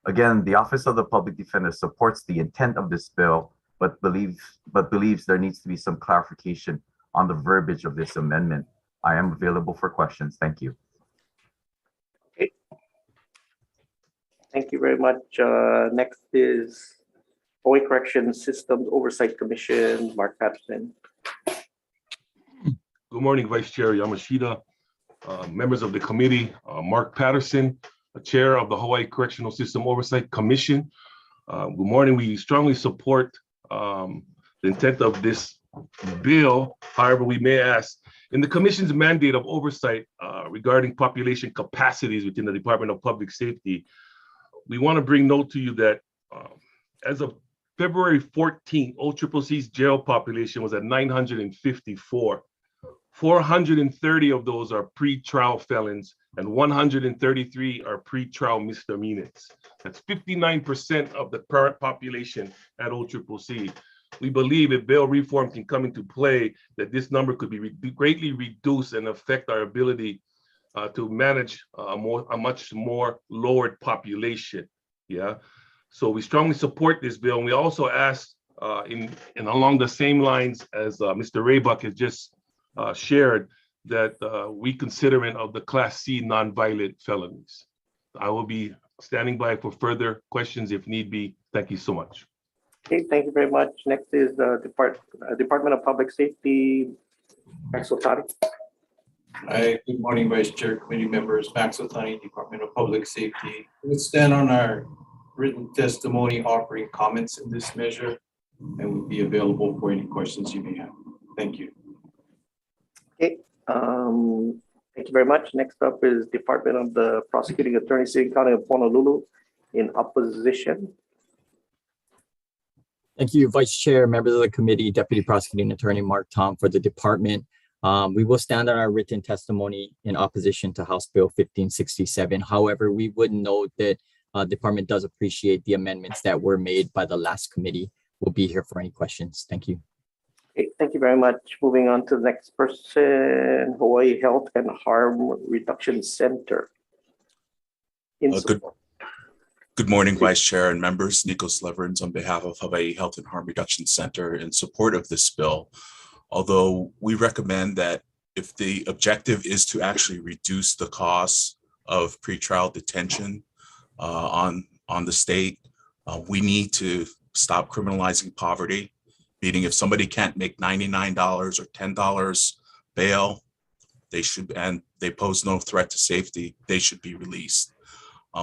Again, the Office of the Public Defender supports the intent of this bill, but believes there needs to be some clarification on the verbiage of this amendment. I am available for questions. Thank you. Okay. Thank you very much. Next is Hawaii Corrections Systems Oversight Commission, Mark Patterson. Good morning, Vice Chair Yamashita, members of the committee, Mark Patterson, Chair of the Hawaii Correctional System Oversight Commission. Good morning. We strongly support the intent of this bill. However, we may ask, in the Commission's mandate of oversight regarding population capacities within the Department of Public Safety, we want to bring note to you that as of February 14th, OCCC's jail population was at 954. 430 of those are pre-trial felons and 133 are pre-trial misdemeanors. That's 59% of the current population at OCCC. We believe if bail reform can come into play, that this number could be greatly reduced and affect our ability to manage a much more lowered population. Yeah. So we strongly support this bill. And we also ask in along the same lines as Mr. Raybuck has just shared, that we considerment of the Class C nonviolent felonies. I will be standing by for further questions if need be. Thank you so much. Okay, thank you very much. Next is the Department of Public Safety, Max Otani. Hi, good morning, Vice Chair, committee members, Max Otani, Department of Public Safety. We'll stand on our written testimony offering comments in this measure and will be available for any questions you may have. Thank you. Okay, thank you very much. Next up is Department of the Prosecuting Attorney, City County of Honolulu, in opposition. Thank you, Vice Chair, members of the committee, Deputy Prosecuting Attorney Mark Tom for the department. We will stand on our written testimony in opposition to House Bill 1567. However, we would note that department does appreciate the amendments that were made by the last committee. We'll be here for any questions. Thank you. Okay, thank you very much. Moving on to the next person, Hawaii Health and Harm Reduction Center. Good morning, Vice Chair and members. Nikos Leverins on behalf of Hawaii Health and Harm Reduction Center in support of this bill. Although we recommend that if the objective is to actually reduce the costs of pretrial detention on the state, we need to stop criminalizing poverty. Meaning if somebody can't make $99 or $10 bail, they should, and they pose no threat to safety, they should be released.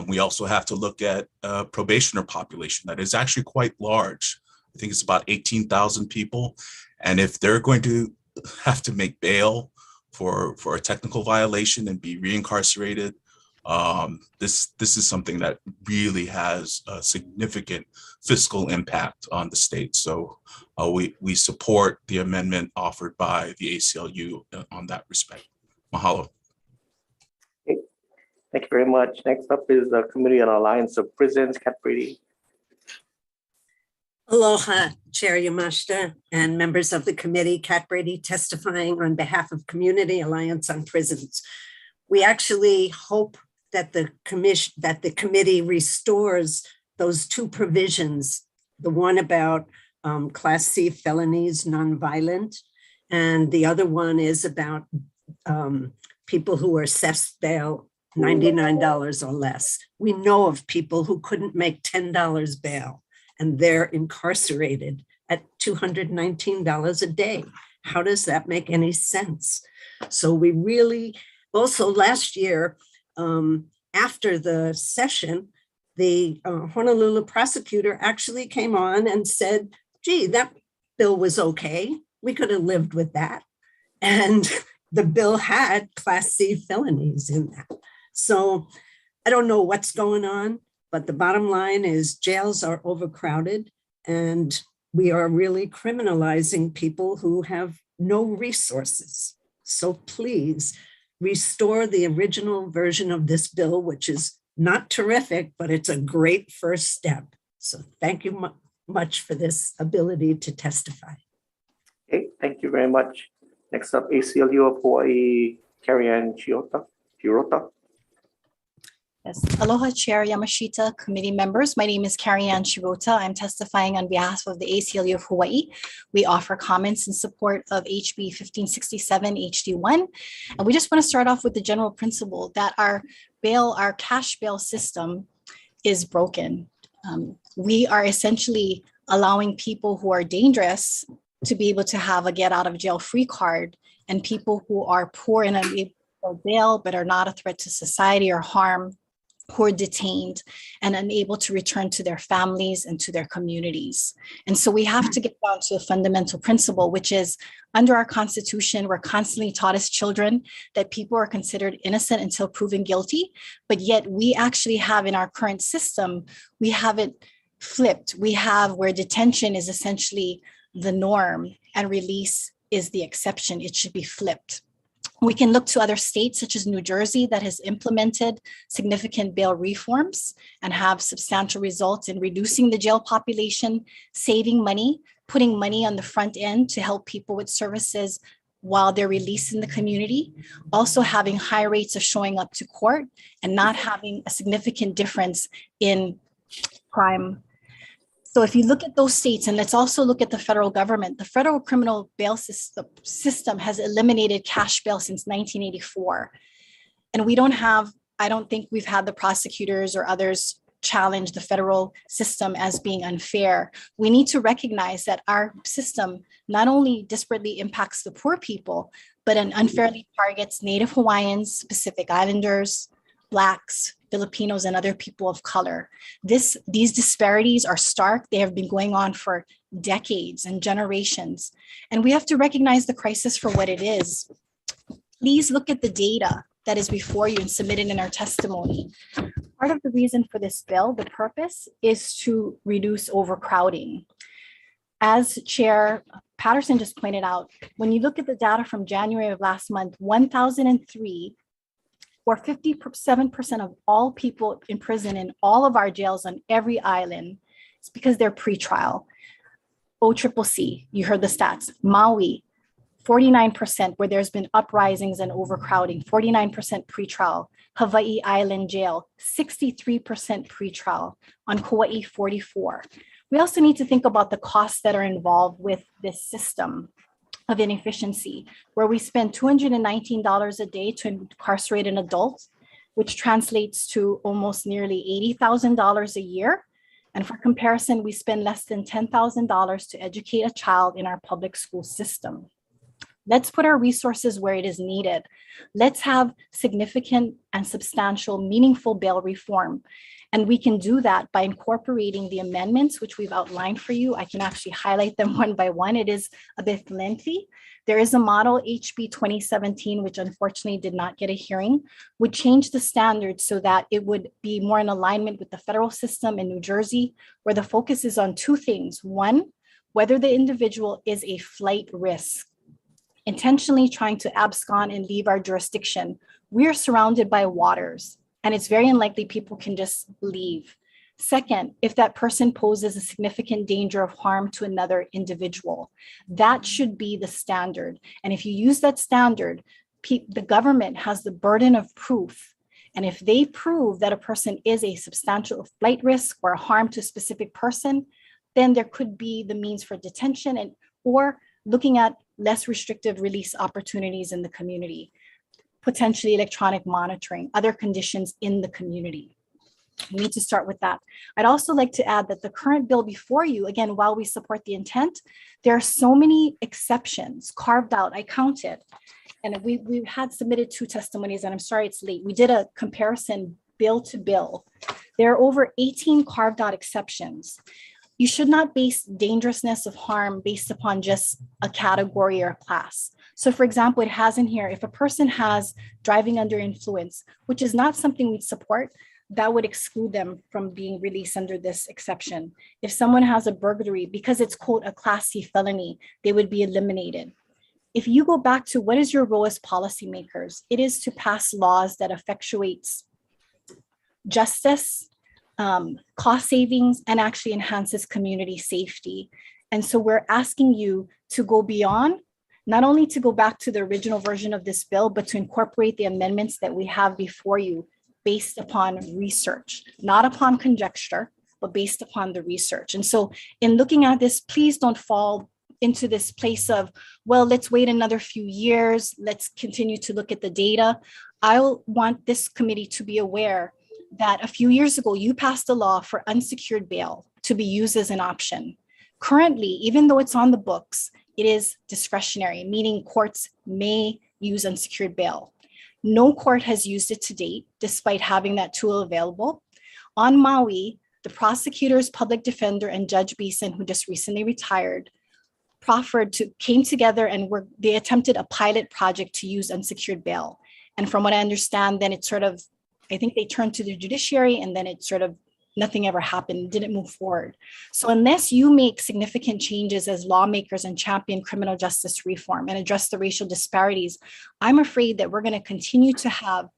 We also have to look at probationer population that is actually quite large. I think it's about 18,000 people. And if they're going to have to make bail for a technical violation and be reincarcerated, this is something that really has a significant fiscal impact on the state. So we support the amendment offered by the ACLU on that respect. Mahalo. Okay. Thank you very much. Next up is the Committee on Alliance of Prisons, Kat Brady. Aloha, Chair Yamashita and members of the committee, Kat Brady testifying on behalf of Community Alliance on Prisons. We actually hope that the committee restores those two provisions, the one about Class C felonies, nonviolent, and the other one is about people who are assessed bail $99 or less. We know of people who couldn't make $10 bail, and they're incarcerated at $219 a day. How does that make any sense? So we really, also last year, after the session, the Honolulu prosecutor actually came on and said, gee, that bill was okay. We could have lived with that. And the bill had Class C felonies in that. So I don't know what's going on, but the bottom line is jails are overcrowded and we are really criminalizing people who have no resources. So please restore the original version of this bill, which is not terrific, but it's a great first step. So thank you much for this ability to testify. Okay, thank you very much. Next up, ACLU of Hawaii, Carrie-Ann Chirota. Yes. Aloha, Chair Yamashita, committee members. My name is Carrie-Ann Chirota. I'm testifying on behalf of the ACLU of Hawaii. We offer comments in support of HB 1567 HD1. And we just want to start off with the general principle that our cash bail system is broken. We are essentially allowing people who are dangerous to be able to have a get out of jail free card, and people who are poor and unable to bail but are not a threat to society or harm, who are detained and unable to return to their families and to their communities. And so we have to get down to a fundamental principle, which is under our Constitution, we're constantly taught as children that people are considered innocent until proven guilty, but yet we actually have in our current system, we have it flipped. We have where detention is essentially the norm and release is the exception. It should be flipped. We can look to other states such as New Jersey that has implemented significant bail reforms and have substantial results in reducing the jail population, saving money, putting money on the front end to help people with services while they're released in the community, also having high rates of showing up to court and not having a significant difference in crime. So if you look at those states, and let's also look at the federal government, the federal criminal bail system has eliminated cash bail since 1984. And we don't have, I don't think we've had the prosecutors or others challenge the federal system as being unfair. We need to recognize that our system not only disparately impacts the poor people, but unfairly targets Native Hawaiians, Pacific Islanders, Blacks, Filipinos, and other people of color. These disparities are stark. They have been going on for decades and generations. And we have to recognize the crisis for what it is. Please look at the data that is before you and submitted in our testimony. Part of the reason for this bill, the purpose, is to reduce overcrowding. As Chair Patterson just pointed out, when you look at the data from January of last month, 1,003 or 57% of all people in prison in all of our jails on every island, it's because they're pretrial. OCCC, you heard the stats. Maui, 49% where there's been uprisings and overcrowding, 49% pretrial. Hawaii Island Jail, 63% pretrial. On Kauai, 44. We also need to think about the costs that are involved with this system of inefficiency, where we spend $219 a day to incarcerate an adult, which translates to almost nearly $80,000 a year. And for comparison, we spend less than $10,000 to educate a child in our public school system. Let's put our resources where it is needed. Let's have significant and substantial, meaningful bail reform. And we can do that by incorporating the amendments, which we've outlined for you. I can actually highlight them one by one. It is a bit lengthy. There is a model, HB 2017, which unfortunately did not get a hearing, would change the standards so that it would be more in alignment with the federal system in New Jersey, where the focus is on two things. One, whether the individual is a flight risk, intentionally trying to abscond and leave our jurisdiction. We are surrounded by waters, and it's very unlikely people can just leave. Second, if that person poses a significant danger of harm to another individual, that should be the standard. And if you use that standard, the government has the burden of proof And if they prove that a person is a substantial flight risk or a harm to a specific person, then there could be the means for detention and or looking at less restrictive release opportunities in the community, potentially electronic monitoring, other conditions in the community. We need to start with that. I'd also like to add that the current bill before you, again, while we support the intent, there are so many exceptions carved out. I counted, and we had submitted 2 testimonies, and I'm sorry it's late. We did a comparison bill to bill. There are over 18 carved out exceptions. You should not base dangerousness of harm based upon just a category or a class. So for example, it has in here, if a person has driving under influence, which is not something we'd support, that would exclude them from being released under this exception. If someone has a burglary, because it's quote a class C felony, they would be eliminated. If you go back to what is your role as policymakers, it is to pass laws that effectuates justice, cost savings, and actually enhances community safety. And so we're asking you to go beyond, not only to go back to the original version of this bill, but to incorporate the amendments that we have before you based upon research, not upon conjecture, but based upon the research. And so in looking at this, please don't fall into this place of, well, let's wait another few years. Let's continue to look at the data. I want this committee to be aware that a few years ago, you passed a law for unsecured bail to be used as an option. Currently, even though it's on the books, it is discretionary, meaning courts may use unsecured bail. No court has used it to date, despite having that tool available. On Maui, the prosecutors, public defender, and Judge Beeson, who just recently retired, came together and they attempted a pilot project to use unsecured bail. And from what I understand, then it sort of, I think they turned to the judiciary, and then it sort of, nothing ever happened, didn't move forward. So unless you make significant changes as lawmakers and champion criminal justice reform and address the racial disparities, I'm afraid that we're going to continue to have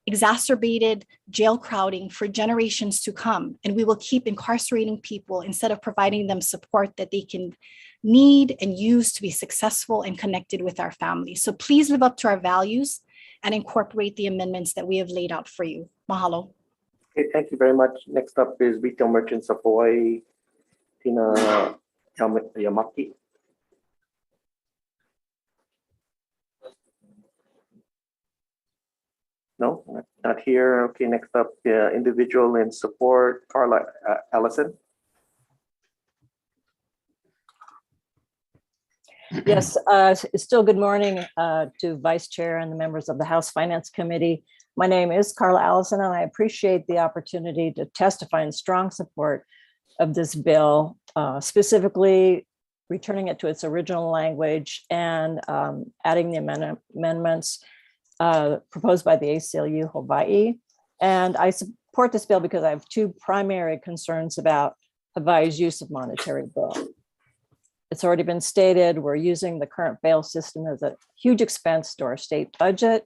exacerbated jail crowding for generations to come. And we will keep incarcerating people instead of providing them support that they can need and use to be successful and connected with our families. So please live up to our values and incorporate the amendments that we have laid out for you. Mahalo. Okay, thank you very much. Next up is Retail Merchants of Hawaii, Tina Yamaki. No, not here. Okay, next up, Individual in Support, Carla Allison. Yes, still good morning to Vice Chair and the members of the House Finance Committee. My name is Carla Allison, and I appreciate the opportunity to testify in strong support of this bill, specifically returning it to its original language and adding the amendments proposed by the ACLU Hawaii. And I support this bill because I have 2 primary concerns about Hawaii's use of monetary bail. It's already been stated, we're using the current bail system as a huge expense to our state budget,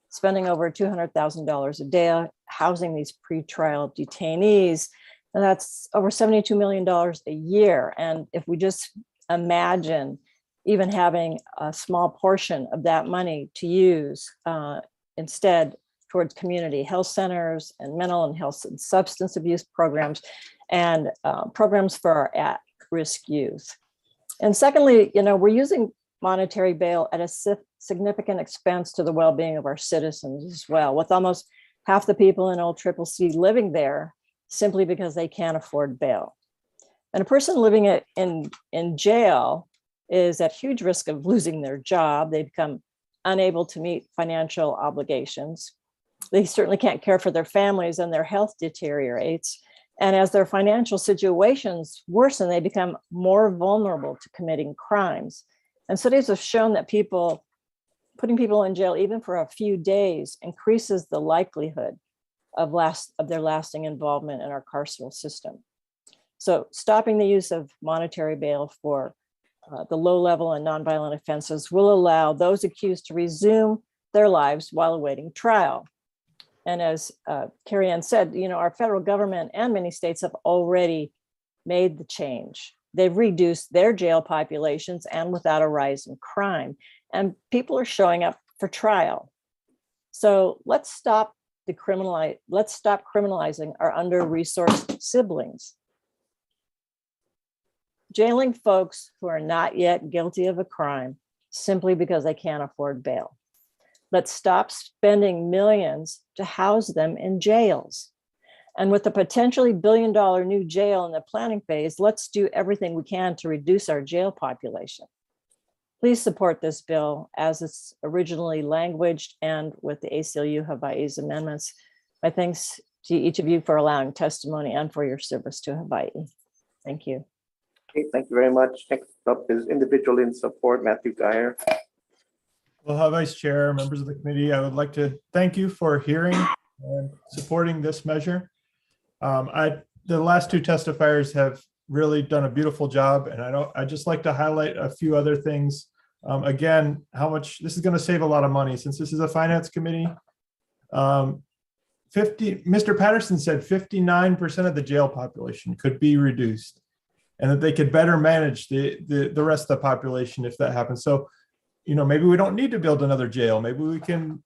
spending over $200,000 a day housing these pretrial detainees. And that's over $72 million a year. And if we just imagine even having a small portion of that money to use instead towards community health centers and mental and health and substance abuse programs and programs for our at-risk youth. And secondly, we're using monetary bail at a significant expense to the well-being of our citizens as well, with almost half the people in Old Triple C living there simply because they can't afford bail. And a person living in jail is at huge risk of losing their job. They become unable to meet financial obligations. They certainly can't care for their families, and their health deteriorates. And as their financial situations worsen, they become more vulnerable to committing crimes. And studies have shown that putting people in jail even for a few days increases the likelihood of their lasting involvement in our carceral system. So stopping the use of monetary bail for the low-level and nonviolent offenses will allow those accused to resume their lives while awaiting trial. And as Carrie Ann said, our federal government and many states have already made the change. They've reduced their jail populations and without a rise in crime. And people are showing up for trial. So let's stop let's stop criminalizing our under-resourced siblings. Jailing folks who are not yet guilty of a crime simply because they can't afford bail. Let's stop spending millions to house them in jails. And with the potentially billion-dollar new jail in the planning phase, let's do everything we can to reduce our jail population. Please support this bill as it's originally languaged and with the ACLU Hawaii's amendments. My thanks to each of you for allowing testimony and for your service to Hawaii. Thank you. Okay, thank you very much. Next up is individual in support, Matthew Geyer. Aloha, Vice Chair, members of the committee. I would like to thank you for hearing and supporting this measure. The last two testifiers have really done a beautiful job, and I just like to highlight a few other things. Again, how much this is going to save a lot of money since this is a finance committee. Mr. Patterson said 59% of the jail population could be reduced, and that they could better manage the rest of the population if that happens. So, maybe we don't need to build another jail. Maybe we can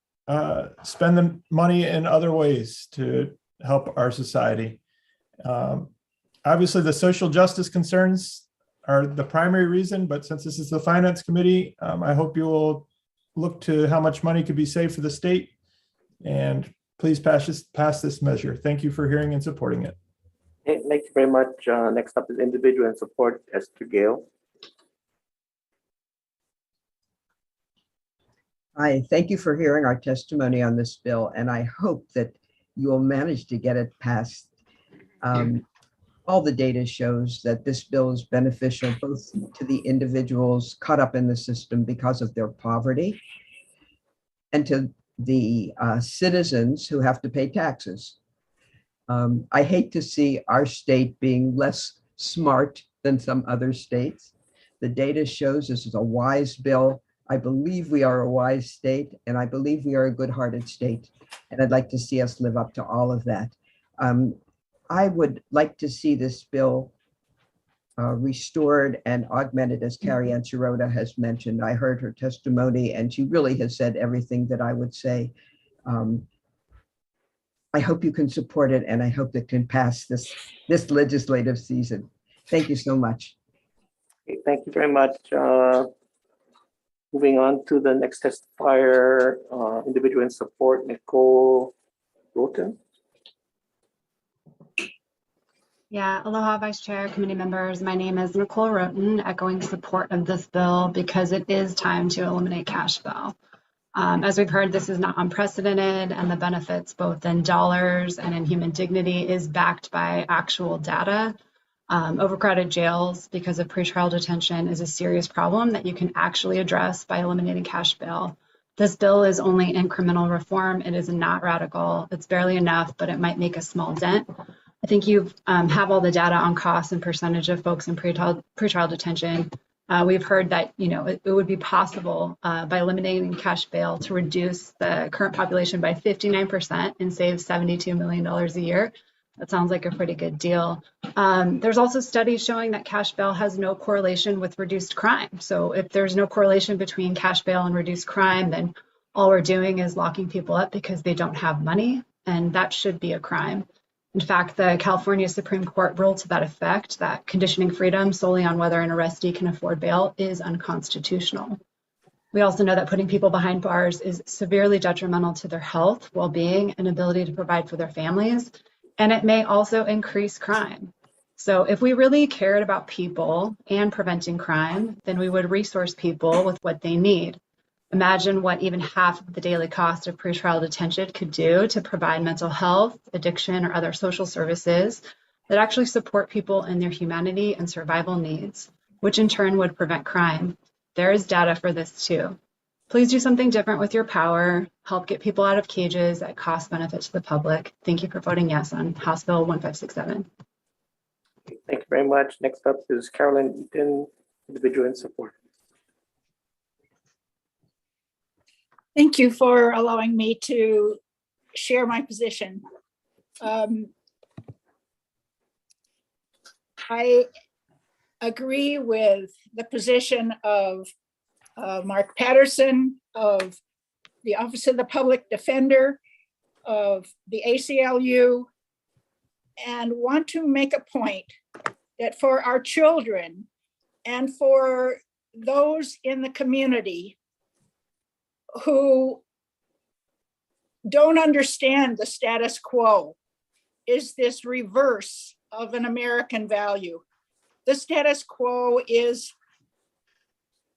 spend the money in other ways to help our society. Obviously, the social justice concerns are the primary reason, but since this is the finance committee, I hope you will look to how much money could be saved for the state, and please pass this measure. Thank you for hearing and supporting it. Okay, thank you very much. Next up is individual in support, Esther Gale. Hi, thank you for hearing our testimony on this bill, and I hope that you will manage to get it passed. All the data shows that this bill is beneficial both to the individuals caught up in the system because of their poverty and to the citizens who have to pay taxes. I hate to see our state being less smart than some other states. The data shows this is a wise bill. I believe we are a wise state, and I believe we are a good-hearted state, and I'd like to see us live up to all of that. I would like to see this bill restored and augmented, as Carrie Ann Shirota has mentioned. I heard her testimony, and she really has said everything that I would say. I hope you can support it, and I hope it can pass this legislative season. Thank you so much. Okay, thank you very much. Moving on to the next testifier, individual in support, Nicole Roten. Yeah, aloha, Vice Chair, committee members. My name is Nicole Roten, echoing support of this bill because it is time to eliminate cash bail. As we've heard, this is not unprecedented, and the benefits both in dollars and in human dignity is backed by actual data. Overcrowded jails because of pretrial detention is a serious problem that you can actually address by eliminating cash bail. This bill is only incremental reform. It is not radical. It's barely enough, but it might make a small dent. I think you have all the data on costs and percentage of folks in pretrial detention. We've heard that it would be possible by eliminating cash bail to reduce the current population by 59% and save $72 million a year. That sounds like a pretty good deal. There's also studies showing that cash bail has no correlation with reduced crime. So if there's no correlation between cash bail and reduced crime, then all we're doing is locking people up because they don't have money, and that should be a crime. In fact, the California Supreme Court ruled to that effect that conditioning freedom solely on whether an arrestee can afford bail is unconstitutional. We also know that putting people behind bars is severely detrimental to their health, well-being, and ability to provide for their families, and it may also increase crime. So if we really cared about people and preventing crime, then we would resource people with what they need. Imagine what even half of the daily cost of pretrial detention could do to provide mental health, addiction, or other social services that actually support people in their humanity and survival needs, which in turn would prevent crime. There is data for this too. Please do something different with your power. Help get people out of cages at cost benefit to the public. Thank you for voting yes on House Bill 1567. Thank you very much. Next up is Carolyn Eaton, individual in support. Thank you for allowing me to share my position. I agree with the position of Mark Patterson, of the Office of the Public Defender, of the ACLU and want to make a point that for our children and for those in the community who don't understand the status quo is this reverse of an American value. The status quo is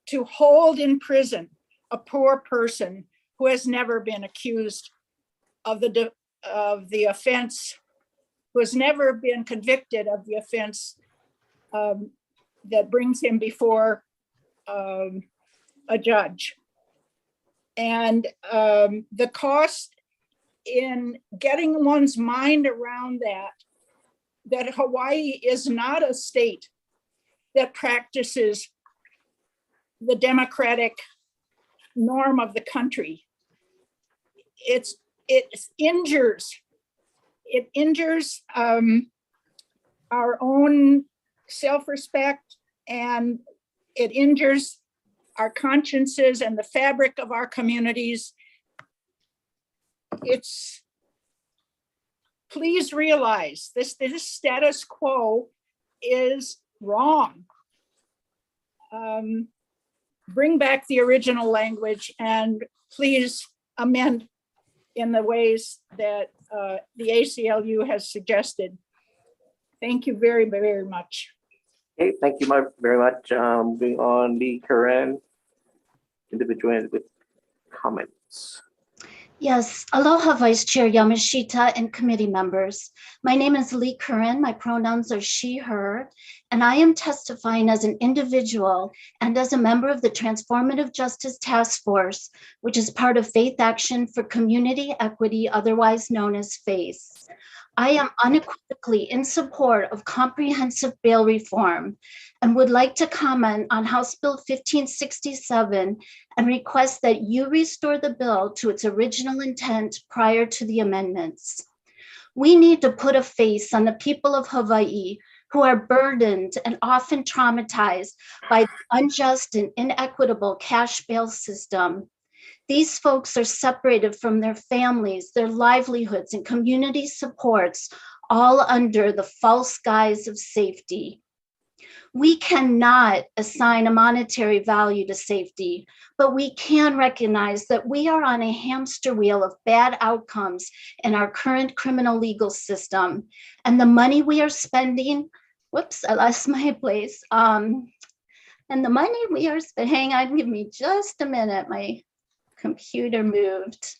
to hold in prison a poor person who has never been accused of the offense, who has never been convicted of the offense that brings him before a judge. And the cost in getting one's mind around that Hawaii is not a state that practices the democratic norm of the country. It injures our own self-respect, and it injures our consciences and the fabric of our communities. Please realize this status quo is wrong. Bring back the original language and please amend in the ways that the ACLU has suggested. Thank you very, very much. Okay, thank you very much. Moving on, Lee Curran, individual with comments. Yes, aloha Vice Chair Yamashita and committee members. My name is Lee Curran, my pronouns are she, her, and I am testifying as an individual and as a member of the Transformative Justice Task Force, which is part of Faith Action for Community Equity, otherwise known as FACE. I am unequivocally in support of comprehensive bail reform and would like to comment on House Bill 1567 and request that you restore the bill to its original intent prior to the amendments. We need to put a face on the people of Hawaii who are burdened and often traumatized by the unjust and inequitable cash bail system. These folks are separated from their families, their livelihoods, and community supports, all under the false guise of safety. We cannot assign a monetary value to safety, but we can recognize that we are on a hamster wheel of bad outcomes in our current criminal legal system. And the money we are spending, whoops, I lost my place. And the money we are spending, hang on, give me just a minute, my computer moved.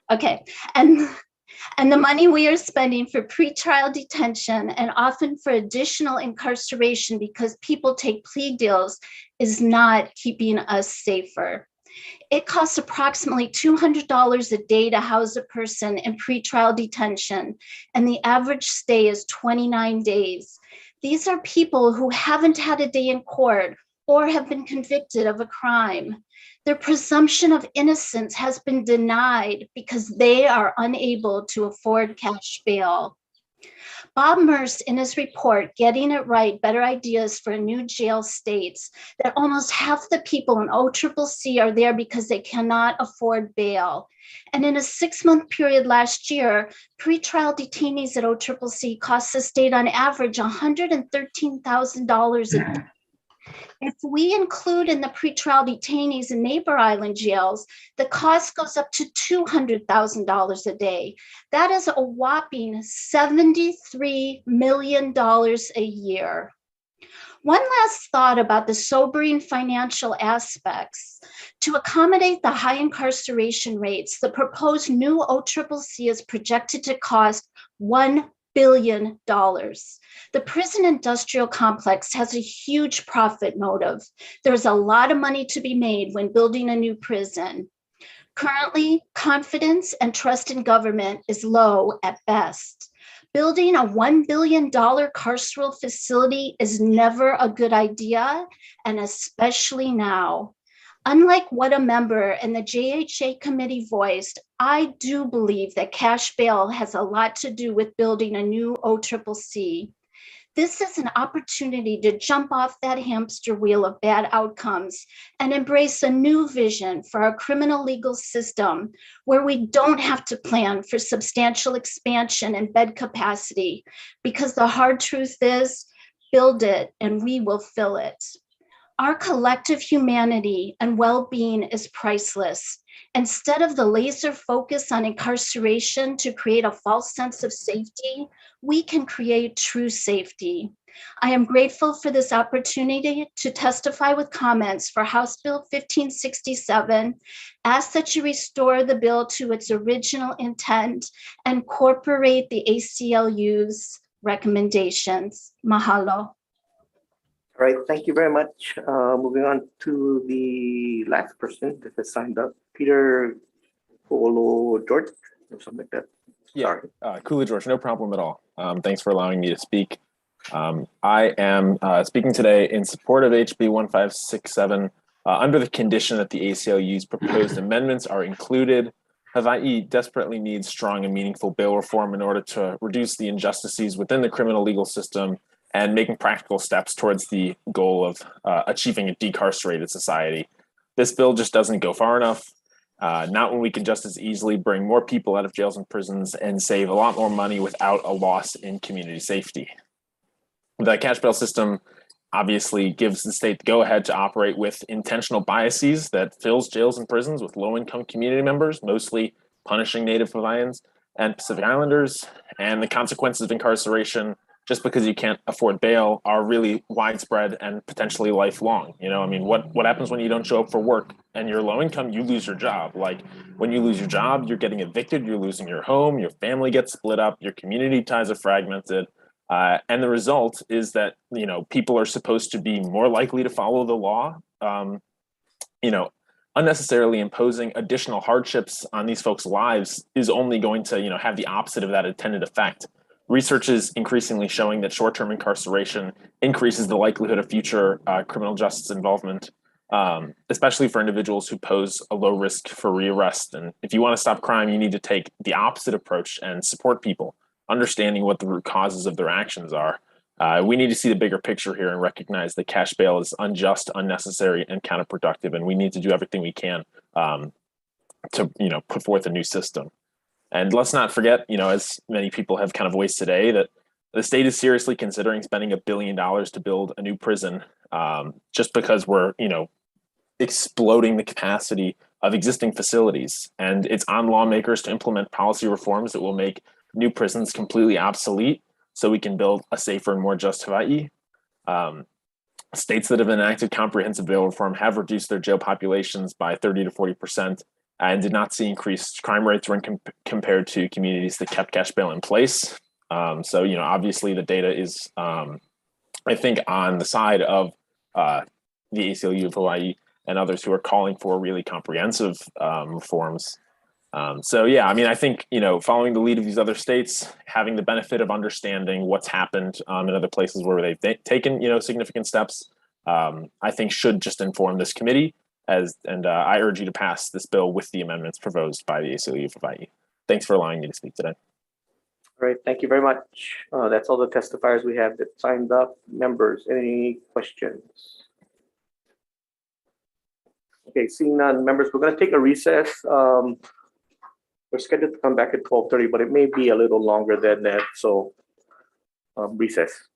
Okay, and the money we are spending for pretrial detention and often for additional incarceration because people take plea deals is not keeping us safer. It costs approximately $200 a day to house a person in pretrial detention, and the average stay is 29 days. These are people who haven't had a day in court or have been convicted of a crime. Their presumption of innocence has been denied because they are unable to afford cash bail. Bob Merce, in his report, Getting It Right, Better Ideas for a New Jail, states that almost half the people in OCCC are there because they cannot afford bail. And in a 6-month period last year, pretrial detainees at OCCC cost the state on average $113,000 a day. If we include in the pretrial detainees in neighbor island jails, the cost goes up to $200,000 a day. That is a whopping $73 million a year. One last thought about the sobering financial aspects. To accommodate the high incarceration rates, the proposed new OCCC is projected to cost $1 billion. The prison industrial complex has a huge profit motive. There's a lot of money to be made when building a new prison. Currently, confidence and trust in government is low at best. Building a $1 billion carceral facility is never a good idea, and especially now. Unlike what a member in the JHA committee voiced, I do believe that cash bail has a lot to do with building a new OCCC. This is an opportunity to jump off that hamster wheel of bad outcomes and embrace a new vision for our criminal legal system where we don't have to plan for substantial expansion and bed capacity, because the hard truth is, build it and we will fill it. Our collective humanity and well-being is priceless. Instead of the laser focus on incarceration to create a false sense of safety, we can create true safety. I am grateful for this opportunity to testify with comments for House Bill 1567. Ask that you restore the bill to its original intent and incorporate the ACLU's recommendations. Mahalo. All right, thank you very much. Moving on to the last person that has signed up, Peter Polo George, or something like that. Yeah, Kula George, no problem at all. Thanks for allowing me to speak. I am speaking today in support of HB 1567 under the condition that the ACLU's proposed amendments are included. Hawaii desperately needs strong and meaningful bail reform in order to reduce the injustices within the criminal legal system and making practical steps towards the goal of achieving a decarcerated society. This bill just doesn't go far enough, not when we can just as easily bring more people out of jails and prisons and save a lot more money without a loss in community safety. The cash bail system obviously gives the state the go-ahead to operate with intentional biases that fills jails and prisons with low-income community members, mostly punishing Native Hawaiians and Pacific Islanders, and the consequences of incarceration just because you can't afford bail are really widespread and potentially lifelong. You know, I mean, what happens when you don't show up for work and you're low income? You lose your job. Like when you lose your job, you're getting evicted, you're losing your home, your family gets split up, your community ties are fragmented. And the result is that, you know, people are supposed to be more likely to follow the law. You know, unnecessarily imposing additional hardships on these folks' lives is only going to, you know, have the opposite of that intended effect. Research is increasingly showing that short-term incarceration increases the likelihood of future criminal justice involvement, especially for individuals who pose a low risk for rearrest. And if you want to stop crime, you need to take the opposite approach and support people, understanding what the root causes of their actions are. We need to see the bigger picture here and recognize that cash bail is unjust, unnecessary, and counterproductive, and we need to do everything we can to, you know, put forth a new system. And let's not forget, you know, as many people have kind of voiced today, that the state is seriously considering spending $1 billion to build a new prison just because we're, you know, exploding the capacity of existing facilities. And it's on lawmakers to implement policy reforms that will make new prisons completely obsolete so we can build a safer and more just Hawaii. States that have enacted comprehensive bail reform have reduced their jail populations by 30 to 40%. And did not see increased crime rates when compared to communities that kept cash bail in place. So, you know, obviously the data is, I think, on the side of the ACLU of Hawaii and others who are calling for really comprehensive reforms. So, yeah, I mean, I think, you know, following the lead of these other states, having the benefit of understanding what's happened in other places where they've taken, you know, significant steps, I think should just inform this committee. I urge you to pass this bill with the amendments proposed by the ACLU of Hawaii. Thanks for allowing me to speak today. All right, thank you very much. That's all the testifiers we have that signed up. Members, any questions? Okay, seeing none, members, we're going to take a recess. We're scheduled to come back at 12:30, but it may be a little longer than that. So recess.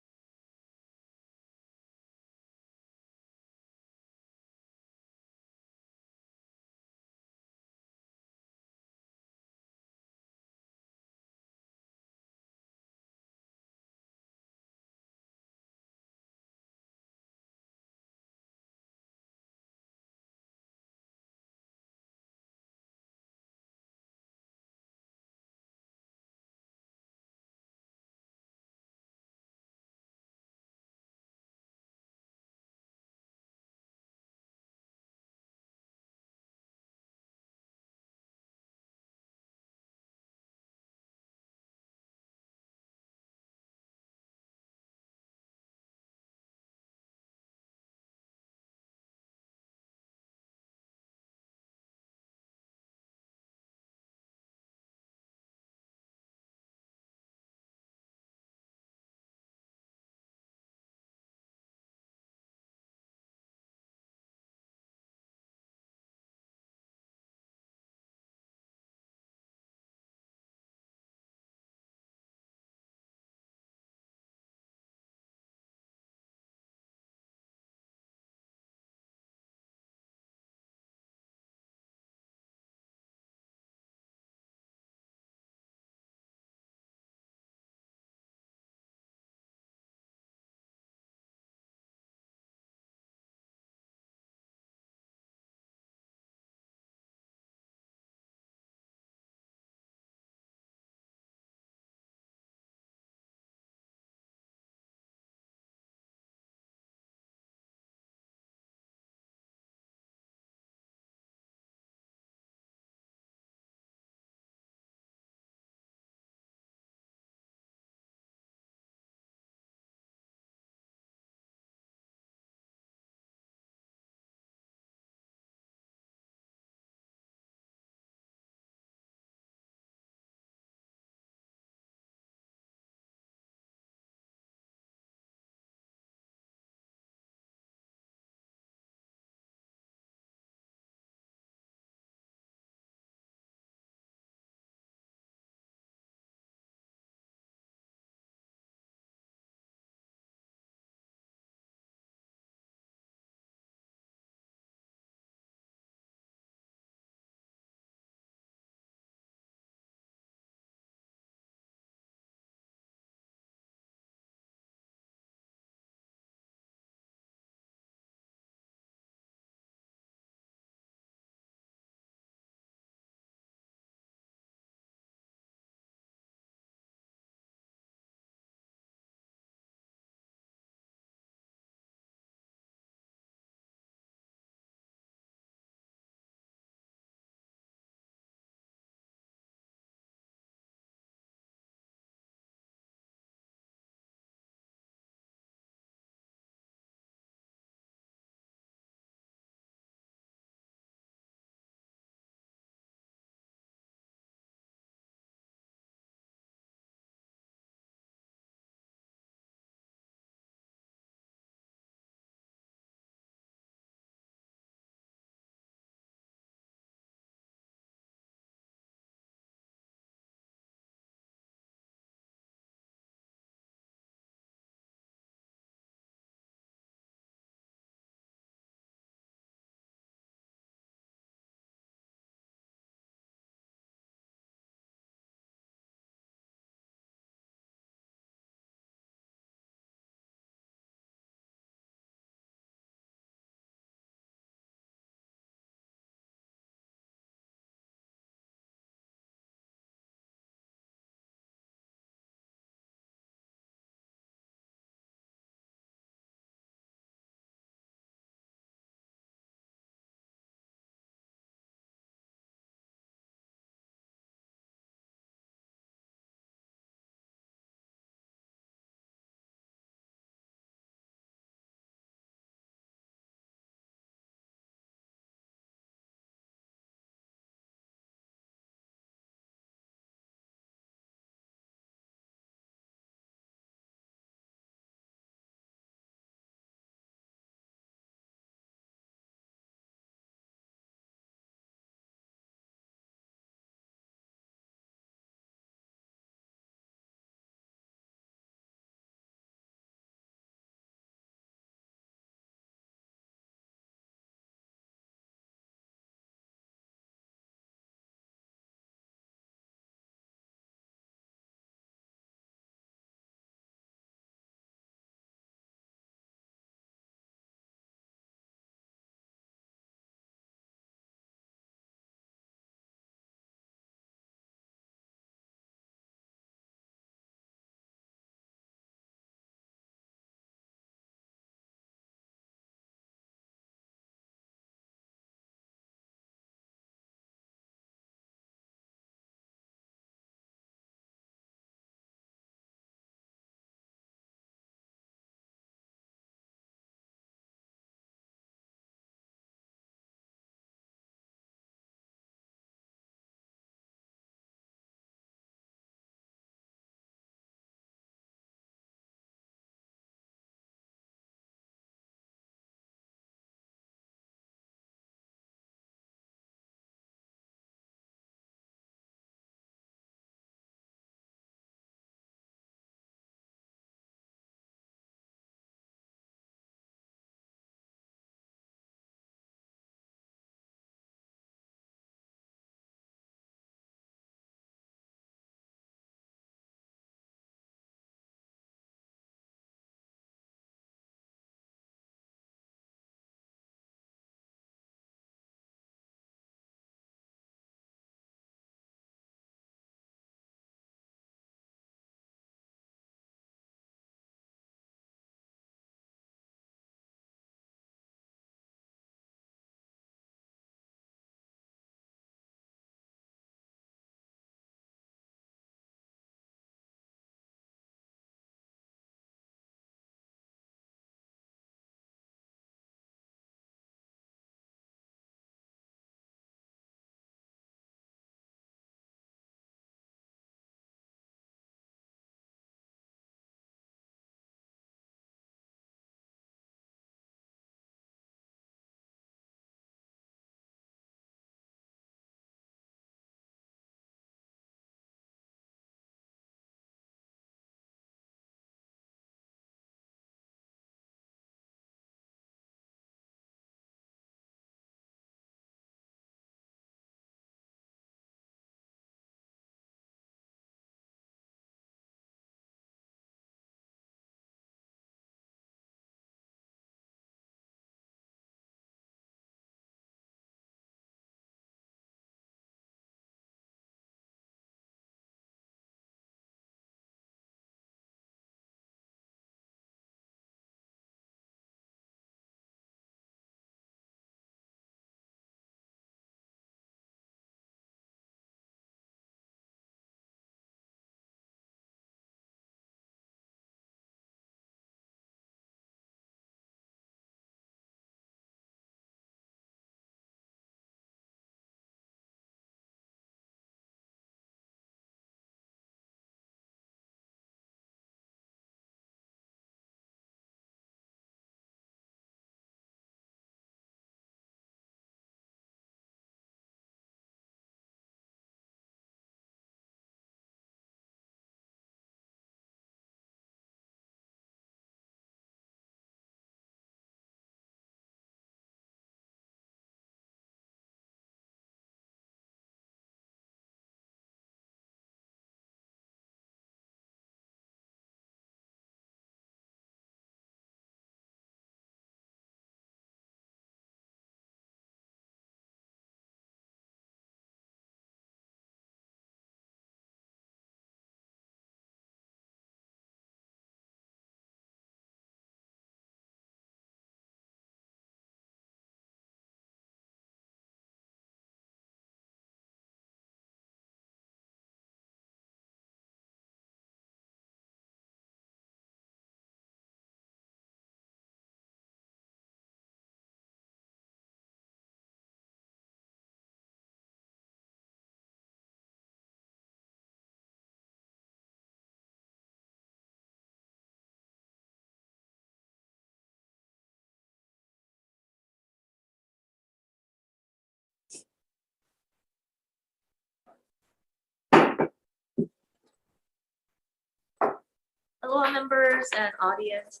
Aloha members and audience.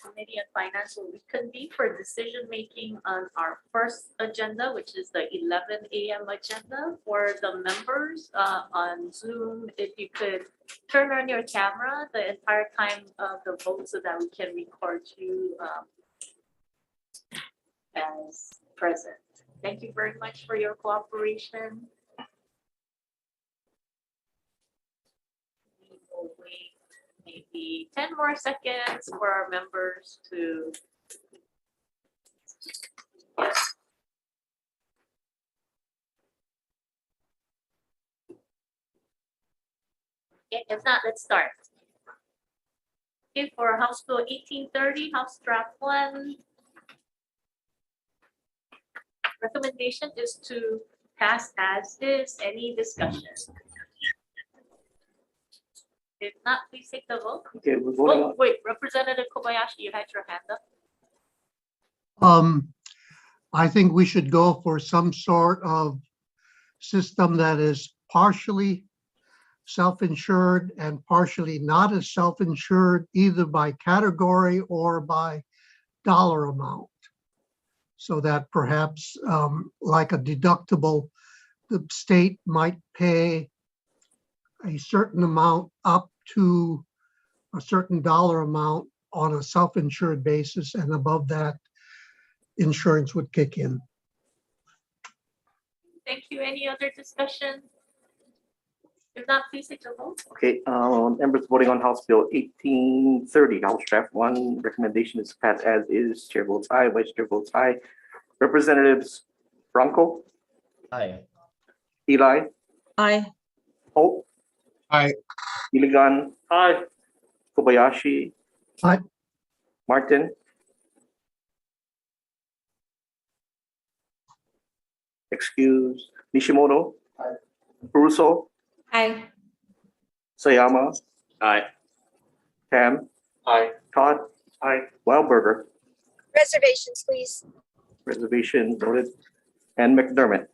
Committee on Finance will reconvene for decision-making on our first agenda, which is the 11 a.m. agenda. For the members on Zoom, if you could turn on your camera the entire time of the vote so that we can record you as present. Thank you very much for your cooperation. We will wait maybe 10 more seconds for our members to okay, if not, let's start. Okay, for House Bill 1830, House Draft 1. Recommendation is to pass as is. Any discussion? If not, please take the vote. Okay, we're voting on. Wait, Representative Kobayashi, you had your hand up. I think we should go for some sort of system that is partially self-insured and partially not as self-insured, either by category or by dollar amount. So that perhaps like a deductible, the state might pay a certain amount up to a certain dollar amount on a self-insured basis, and above that, insurance would kick in. Thank you. Any other discussion? If not, please take the vote. Okay, members voting on House Bill 1830, House Draft 1, recommendation is passed as is. Chair votes aye, Vice Chair votes aye. Representatives Franco? Aye. Eli? Aye. Holt? Aye. Iligan? Aye. Kobayashi? Aye. Martin? Excuse. Nishimoto? Aye. Caruso? Aye. Sayama? Aye. Tam? Aye. Todd? Aye. Wildberger? Reservations, please. Reservation noted. And McDermott?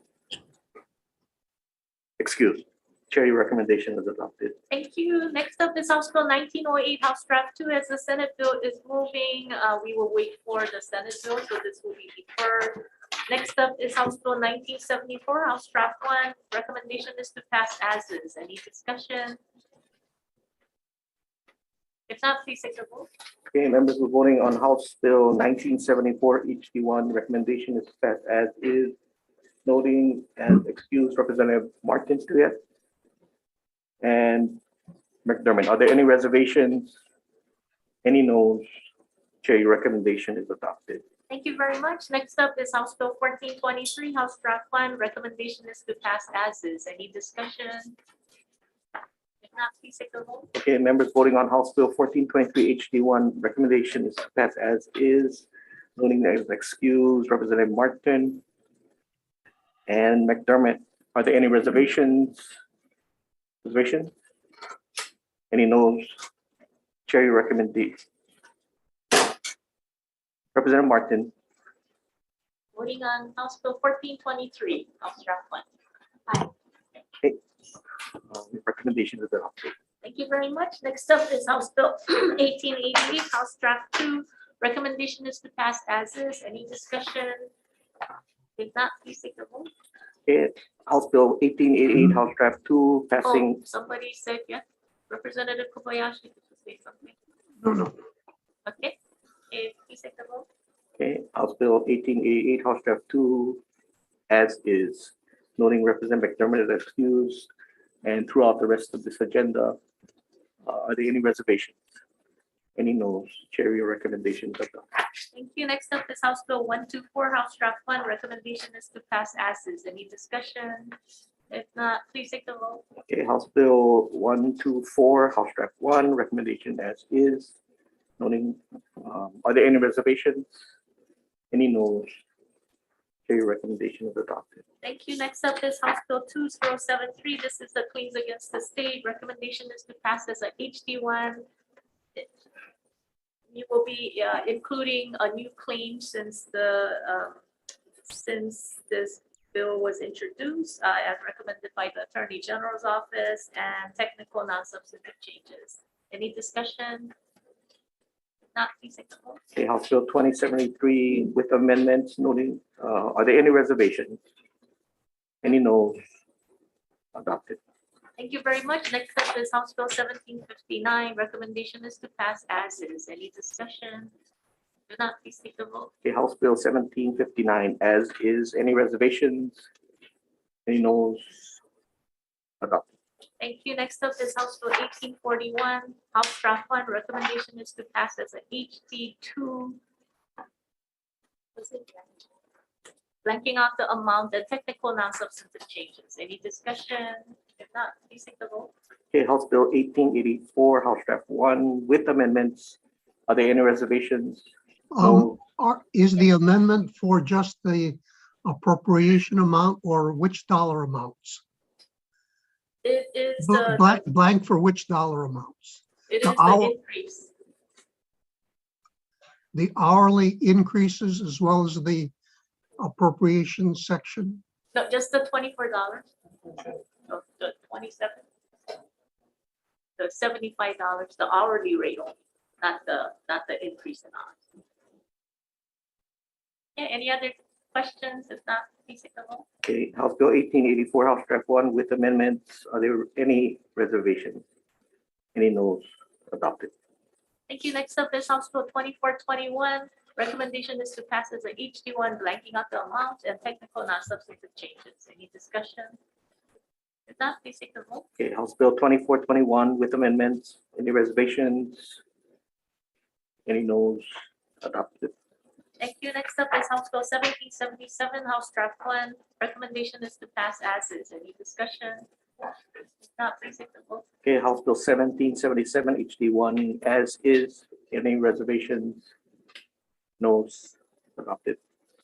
Excuse. Chair, your recommendation is adopted. Thank you. Next up is House Bill 1908, House Draft 2. As the Senate bill is moving, we will wait for the Senate bill, so this will be deferred. Next up is House Bill 1974, House Draft 1. Recommendation is to pass as is. Any discussion? If not, please take the vote. Okay, members, we're voting on House Bill 1974 HD1. Recommendation is passed as is, noting and excuse Representative Martin Tuyet and McDermott. Are there any reservations? Any no's? Chair, your recommendation is adopted. Thank you very much. Next up is House Bill 1423, House Draft 1. Recommendation is to pass as is. Any discussion? If not, please take the vote. Okay, members voting on House Bill 1423 HD1. Recommendation is to pass as is, noting as excuse Representative Martin and McDermott. Are there any reservations? Reservations? Any no's? Chair, your recommendation. Representative Martin. Voting on House Bill 1423, House Draft 1. Aye. Okay. Recommendation is adopted. Thank you very much. Next up is House Bill 1888, House Draft 2. Recommendation is to pass as is. Any discussion? If not, please take the vote. Okay. House Bill 1888, House Draft 2, passing. Oh, somebody said yes. Representative Kobayashi, did you say something? No. Okay. Please take the vote. Okay, House Bill 1888, House Draft 2, as is, noting Representative McDermott is excused, and throughout the rest of this agenda, are there any reservations? Any no's? Chair, your recommendation is adopted. Thank you. Next up is House Bill 124, House Draft 1. Recommendation is to pass as is. Any discussion? If not, please take the vote. Okay, House Bill 124, House Draft 1, recommendation as is, noting, are there any reservations? Any no's? Chair, your recommendation is adopted. Thank you. Next up is House Bill 2073. This is the Claims Against the State. Recommendation is to pass as a HD1. You will be including a new claim since this bill was introduced, as recommended by the Attorney General's office, and technical non-substantive changes. Any discussion? Not, please take the vote. Okay, House Bill 2073 with amendments noting, are there any reservations? Any noes? Adopted. Thank you very much. Next up is House Bill 1759. Recommendation is to pass as is. Any discussion? Do not, please take the vote. Okay, House Bill 1759 as is. Any reservations? Any noes? Adopted. Thank you. Next up is House Bill 1841. House Draft 1. Recommendation is to pass as a HT2. Blanking out the amount and technical non-substantive changes. Any discussion? If not, please take the vote. Okay, House Bill 1884, House Draft 1 with amendments. Are there any reservations? No. Is the amendment for just the appropriation amount or which dollar amounts? It is the Blank for which dollar amounts? it the is the hour- increase. The hourly increases as well as the appropriation section? No, just the $24. No, the 27. The $75, the hourly rate only, not the increase in hours. Yeah, any other questions? If not, please take the vote. Okay, House Bill 1884, House Draft 1 with amendments. Are there any reservations? Any noes? Adopted. Thank you. Next up is House Bill 2421. Recommendation is to pass as a HT1, blanking out the amount and technical non-substantive changes. Any discussion? If not, please take the vote. Okay, House Bill 2421 with amendments. Any reservations? Any noes? Adopted. Thank you. Next up is House Bill 1777, House Draft 1. Recommendation is to pass as is. Any discussion? If not, please take the vote. Okay, House Bill 1777 HD1 as is. Any reservations? Noes? Adopted.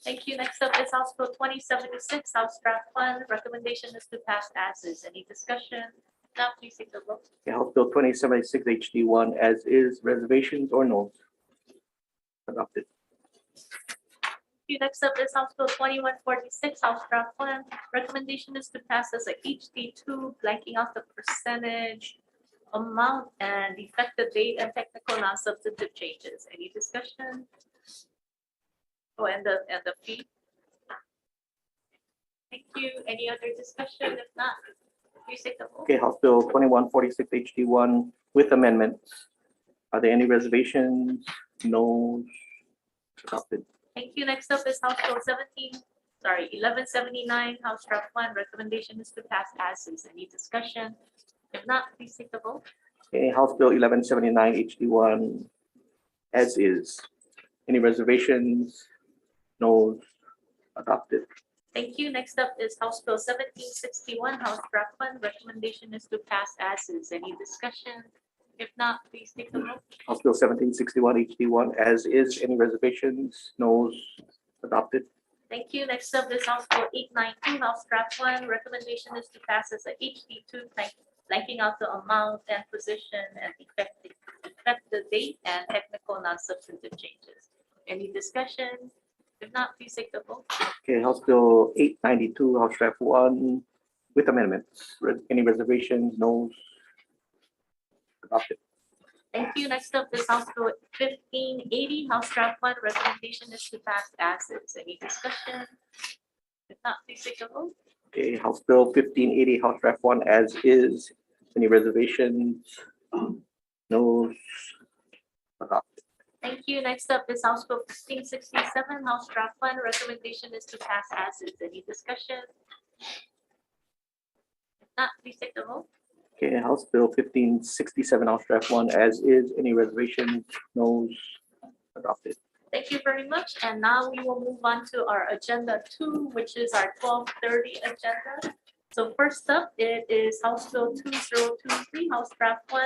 Thank you. Next up is House Bill 2076, House Draft 1. Recommendation is to pass as is. Any discussion? If not, please take the vote. Okay, House Bill 2076 HD1 as is. Reservations or noes? Adopted. Thank you. Next up is House Bill 2146, House Draft 1. Recommendation is to pass as a HD2, blanking out the percentage, amount, and effective date and technical non-substantive changes. Any discussion? Oh, and the fee. Thank you. Any other discussion? If not, please take the vote. Okay, House Bill 2146 HD1 with amendments. Are there any reservations? Noes? Adopted. Thank you. Next up is House Bill 1179, House Draft 1. Recommendation is to pass as is. Any discussion? If not, please take the vote. Okay, House Bill 1179 HD1 as is. Any reservations? Noes? Adopted. Thank you. Next up is House Bill 1761, House Draft 1. Recommendation is to pass as is. Any discussion? If not, please take the vote. House Bill 1761 HD1 as is. Any reservations? Noes? Adopted. Thank you. Next up is House Bill 892, House Draft 1. Recommendation is to pass as a HD2, blanking out the amount and position and effective date and technical non-substantive changes. Any discussion? If not, please take the vote. Okay, House Bill 892, House Draft 1 with amendments. Any reservations? Noes? Adopted. Thank you. Next up is House Bill 1580, House Draft 1. Recommendation is to pass as is. Any discussion? If not, please take a vote. Okay, House Bill 1580, House Draft 1 as is. Any reservations? Noes? Adopted. Thank you. Next up is House Bill 1567, House Draft 1. Recommendation is to pass as is. Any discussion? If not, please take the vote. Okay, House Bill 1567, House Draft 1 as is. Any reservations? Noes? Adopted. Thank you very much. And now we will move on to our agenda 2, which is our 12:30 agenda. So first up, it is House Bill 2023, House Draft 1.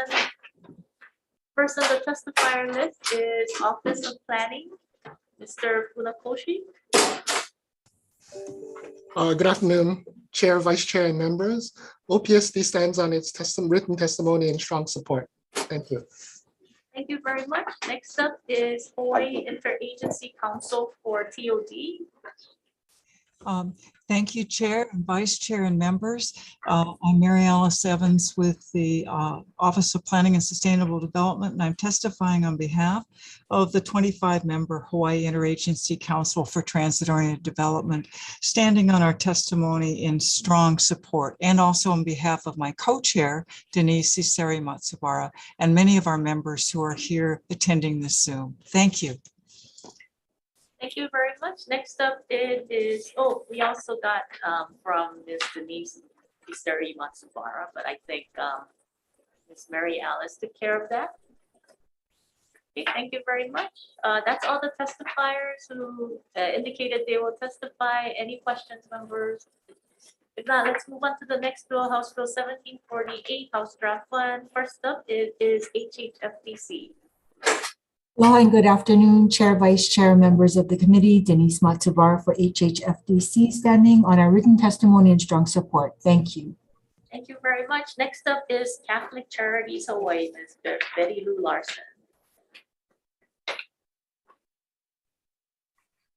First on the testifier list is Office of Planning, Mr. Funakoshi. Good afternoon, Chair, Vice Chair, and members. OPSD stands on its written testimony and strong support. Thank you. Thank you very much. Next up is Hawaii Interagency Council for TOD. Thank you, Chair and Vice Chair and members. I'm Mary Alice Evans with the Office of Planning and Sustainable Development, and I'm testifying on behalf of the 25-member Hawaii Interagency Council for Transit-Oriented Development, standing on our testimony in strong support, and also on behalf of my co-chair, Denise Iseri Matsubara, and many of our members who are here attending this Zoom. Thank you. Thank you very much. Next up it is, we also got from Ms. Denise Iseri Matsubara, but I think Ms. Mary Alice took care of that. Okay, thank you very much. That's all the testifiers who indicated they will testify. Any questions, members? If not, let's move on to the next bill, House Bill 1748, House Draft 1. First up it is HHFDC. Aloha and good afternoon, Chair, Vice Chair, members of the committee. Denise Matsubara for HHFDC, standing on our written testimony and strong support. Thank you. Thank you very much. Next up is Catholic Charities Hawaii, Ms. Betty Lou Larson.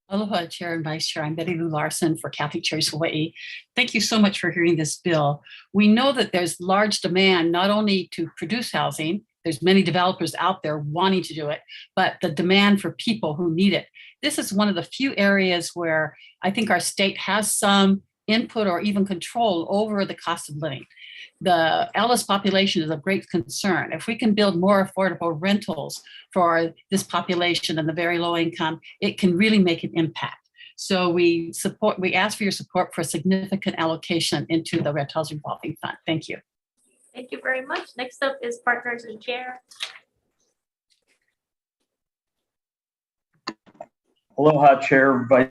Aloha, Chair and Vice Chair. I'm Betty Lou Larson for Catholic Charities Hawaii. Thank you so much for hearing this bill. We know that there's large demand not only to produce housing, there's many developers out there wanting to do it, but the demand for people who need it. This is one of the few areas where I think our state has some input or even control over the cost of living. The Ellis population is of great concern. If we can build more affordable rentals for this population and the very low income, it can really make an impact. So we ask for your support for a significant allocation into the Rent Housing Revolving Fund. Thank you. Thank you very much. Next up is Partners in Care. Aloha, Chair, Vice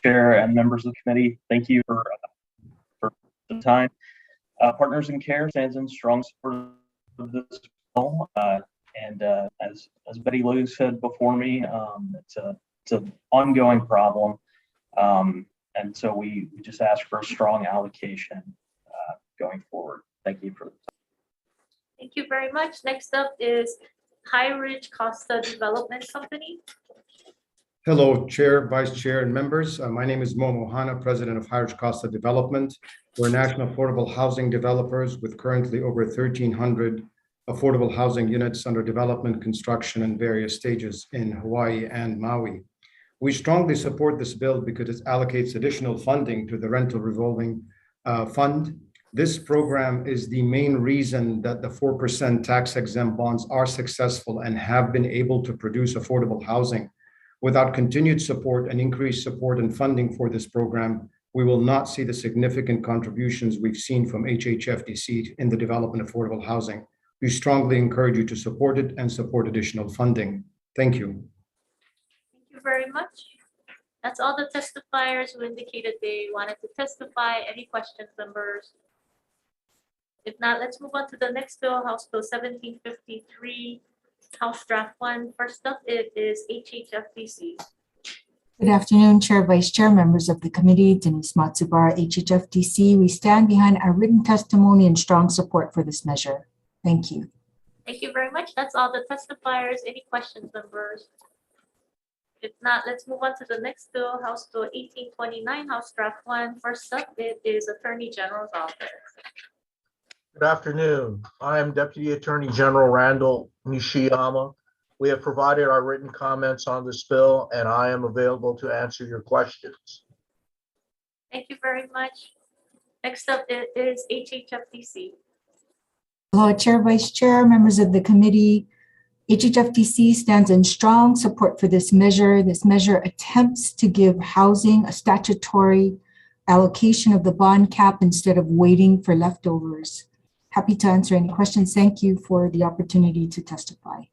Chair, and members of the committee. Thank you for the time. Partners in Care stands in strong support of this bill. As Betty Lou said before me, it's an ongoing problem. And so we just ask for a strong allocation going forward. Thank you for the time. Thank you very much. Next up is High Ridge Costa Development Company. Hello, Chair, Vice Chair, and members. My name is Momo Hana, President of High Ridge Costa Development. We're national affordable housing developers with currently over 1,300 affordable housing units under development, construction, and various stages in Hawaii and Maui. We strongly support this bill because it allocates additional funding to the rental revolving fund. This program is the main reason that the 4% tax exempt bonds are successful and have been able to produce affordable housing. Without continued support and increased support and funding for this program, we will not see the significant contributions we've seen from HHFDC in the development of affordable housing. We strongly encourage you to support it and support additional funding. Thank you. Thank you very much. That's all the testifiers who indicated they wanted to testify. Any questions, members? If not, let's move on to the next bill, House Bill 1753, House Draft 1. First up, it is HHFDC. Good afternoon, Chair, Vice Chair, members of the committee. Denise Matsubara, HHFDC. We stand behind our written testimony and strong support for this measure. Thank you. Thank you very much. That's all the testifiers. Any questions, members? If not, let's move on to the next bill, House Bill 1829, House Draft 1. First up, it is Attorney General's Office. Good afternoon. I am Deputy Attorney General Randall Nishiyama. We have provided our written comments on this bill, and I am available to answer your questions. Thank you very much. Next up, it is HHFDC. Hello, Chair, Vice Chair, members of the committee. HHFDC stands in strong support for this measure. This measure attempts to give housing a statutory allocation of the bond cap instead of waiting for leftovers. Happy to answer any questions. Thank you for the opportunity to testify.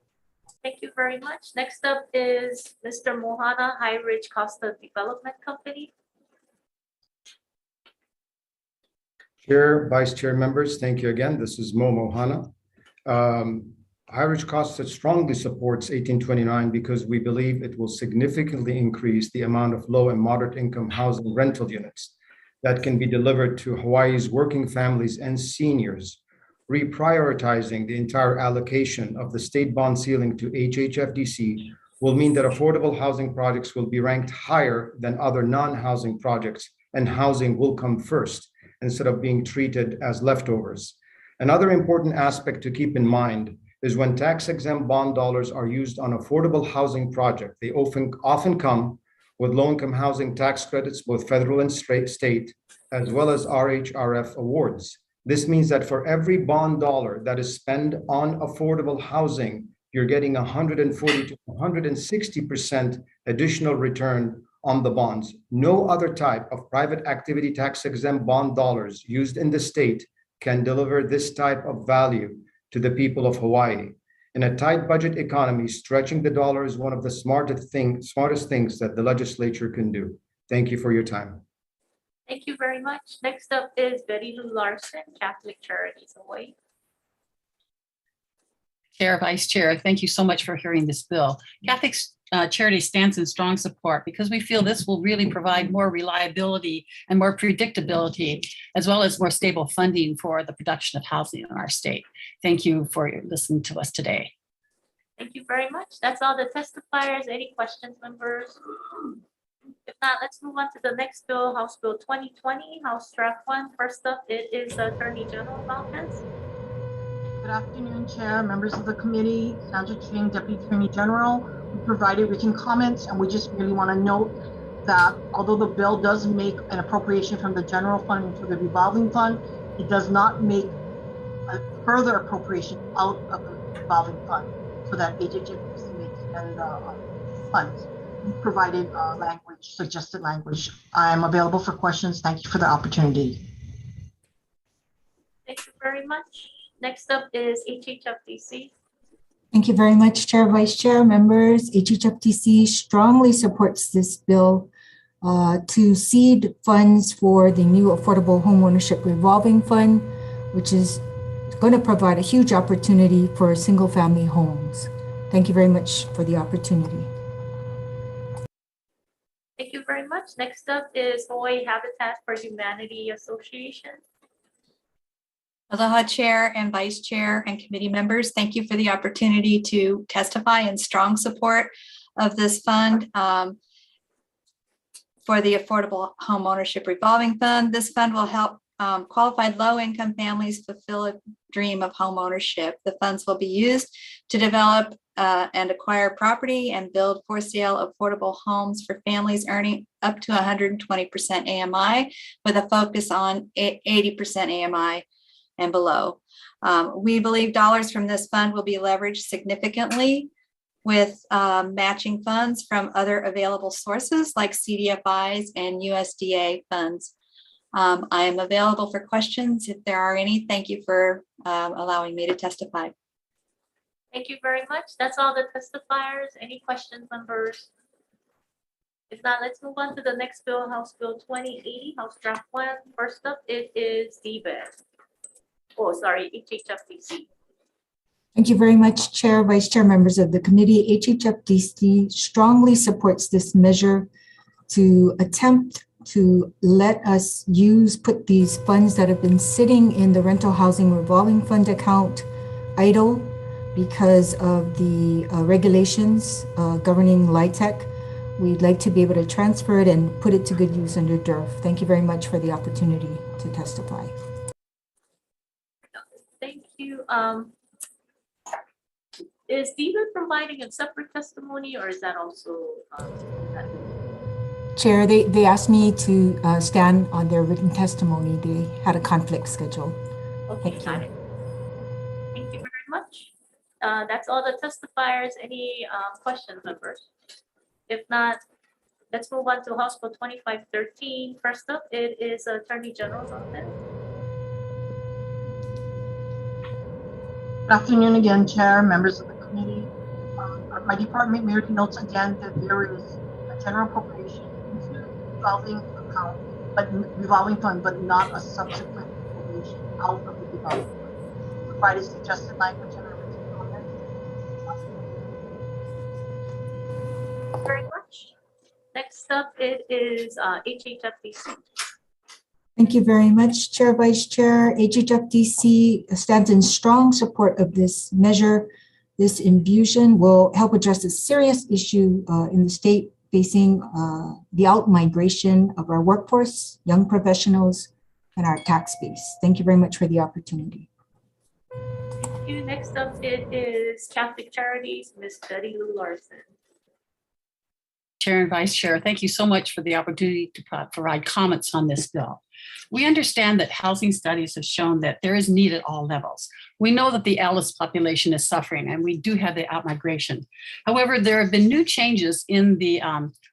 Thank you very much. Next up is Mr. Mohana, High Ridge Costa Development Company. Chair, Vice Chair, members, thank you again. This is Momo Hana. High Ridge Costa strongly supports 1829 because we believe it will significantly increase the amount of low and moderate income housing rental units that can be delivered to Hawaii's working families and seniors, reprioritizing the entire allocation of the state bond ceiling to HHFDC will mean that affordable housing projects will be ranked higher than other non-housing projects, and housing will come first instead of being treated as leftovers. Another important aspect to keep in mind is when tax-exempt bond dollars are used on affordable housing projects, they often come with low-income housing tax credits, both federal and state, as well as RHRF awards. This means that for every bond dollar that is spent on affordable housing, you're getting 140 to 160% additional return on the bonds. No other type of private activity tax-exempt bond dollars used in the state can deliver this type of value to the people of Hawaii. In a tight budget economy, stretching the dollar is one of the smartest things that the legislature can do. Thank you for your time. Thank you very much. Next up is Betty Lou Larson, Catholic Charities, Hawaii. Chair, Vice Chair, thank you so much for hearing this bill. Catholic Charities stands in strong support because we feel this will really provide more reliability and more predictability, as well as more stable funding for the production of housing in our state. Thank you for listening to us today. Thank you very much. That's all the testifiers. Any questions, members? If not, let's move on to the next bill, House Bill 2020, House Draft 1. First up, it is the Attorney General's Office. Good afternoon, Chair, members of the committee, Sandra Ching, Deputy Attorney General. We provided written comments, and we just really want to note that although the bill does make an appropriation from the general fund into the revolving fund, it does not make a further appropriation out of the revolving fund so that HHS may spend funds. We provided suggested language. I'm available for questions. Thank you for the opportunity. Thank you very much. Next up is HHFDC. Thank you very much, Chair, Vice Chair, members. HHFDC strongly supports this bill to seed funds for the new Affordable Homeownership Revolving Fund, which is going to provide a huge opportunity for single-family homes. Thank you very much for the opportunity. Thank you very much. Next up is Hawaii Habitat for Humanity Association. Aloha, Chair and Vice Chair and committee members. Thank you for the opportunity to testify in strong support of this fund for the Affordable Homeownership Revolving Fund. This fund will help qualified low-income families fulfill a dream of homeownership. The funds will be used to develop and acquire property and build for sale affordable homes for families earning up to 120% AMI with a focus on 80% AMI and below. We believe dollars from this fund will be leveraged significantly with matching funds from other available sources like CDFIs and USDA funds. I am available for questions if there are any. Thank you for allowing me to testify. Thank you very much. That's all the testifiers. Any questions, members? If not, let's move on to the next bill, House Bill 2080, House Draft 1. First up, it is DBED. Oh, sorry, HHFDC. Thank you very much, Chair, Vice Chair, members of the committee. HHFDC strongly supports this measure to attempt to let us put these funds that have been sitting in the rental housing revolving fund account idle because of the regulations governing LIHTC. We'd like to be able to transfer it and put it to good use under DERF. Thank you very much for the opportunity to testify. Thank you. Is DBED providing a separate testimony, or is that also? Chair, they asked me to stand on their written testimony. They had a conflict scheduled. Okay, got it. Thank you very much. That's all the testifiers. Any questions, members? If not, let's move on to House Bill 2513. First up, it is Attorney General's Office. Good afternoon again, Chair, members of the committee. My department merely notes again that there is a general appropriation into the revolving account, revolving fund, but not a subsequent appropriation out of the revolving fund. Provided suggested language and written comments. Thank you very much. Next up, it is HHFDC. Thank you very much, Chair, Vice Chair. HHFDC stands in strong support of this measure This infusion will help address a serious issue in the state facing the out-migration of our workforce, young professionals, and our tax base. Thank you very much for the opportunity. Thank you. Next up, it is Catholic Charities, Ms. Betty Lou Larson. Chair and Vice Chair, thank you so much for the opportunity to provide comments on this bill. We understand that housing studies have shown that there is need at all levels. We know that the Alice population is suffering, and we do have the outmigration. However, there have been new changes in the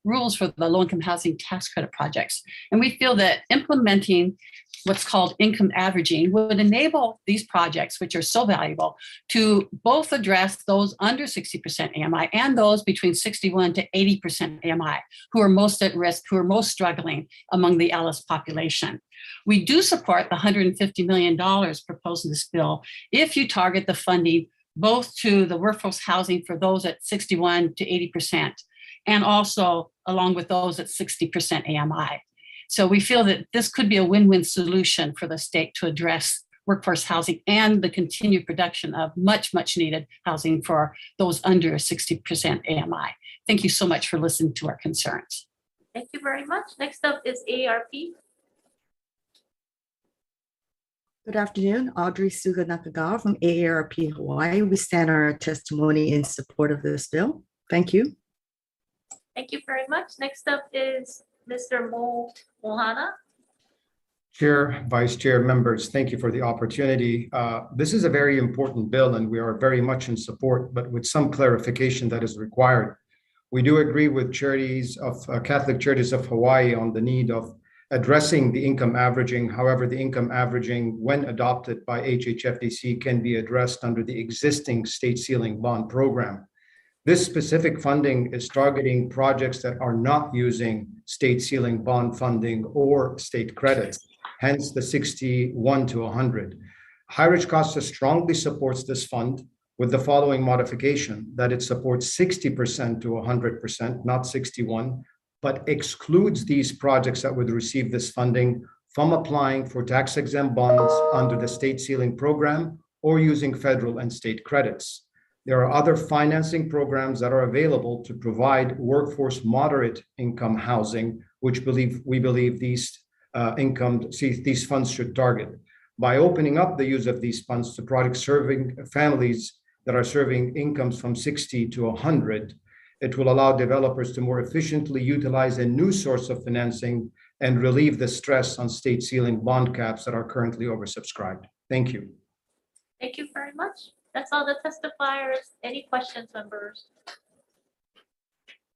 rules for the low-income housing tax credit projects, and we feel that implementing what's called income averaging would enable these projects, which are so valuable, to both address those under 60% AMI and those between 61 to 80% AMI who are most at risk, who are most struggling among the Alice population. We do support the $150 million proposed in this bill if you target the funding both to the workforce housing for those at 61 to 80% and also along with those at 60% AMI. So we feel that this could be a win-win solution for the state to address workforce housing and the continued production of much, much needed housing for those under 60% AMI. Thank you so much for listening to our concerns. Thank you very much. Next up is AARP. Good afternoon, Audrey Suga Nakagawa from AARP Hawaii. We stand our testimony in support of this bill. Thank you. Thank you very much. Next up is Mr. Mohana. Chair, Vice Chair, members, thank you for the opportunity. This is a very important bill and we are very much in support, but with some clarification that is required. We do agree with Charities of Catholic Charities of Hawaii on the need of addressing the income averaging. However, the income averaging, when adopted by HHFDC, can be addressed under the existing state ceiling bond program. This specific funding is targeting projects that are not using state ceiling bond funding or state credits, hence the 61 to 100. High-Ridge Costa strongly supports this fund with the following modification, that it supports 60% to 100%, not 61, but excludes these projects that would receive this funding from applying for tax-exempt bonds under the state ceiling program or using federal and state credits. There are other financing programs that are available to provide workforce moderate income housing, which we believe these funds should target. By opening up the use of these funds to projects serving families that are serving incomes from 60 to 100, it will allow developers to more efficiently utilize a new source of financing and relieve the stress on state ceiling bond caps that are currently oversubscribed. Thank you. Thank you very much. That's all the testifiers. Any questions, members?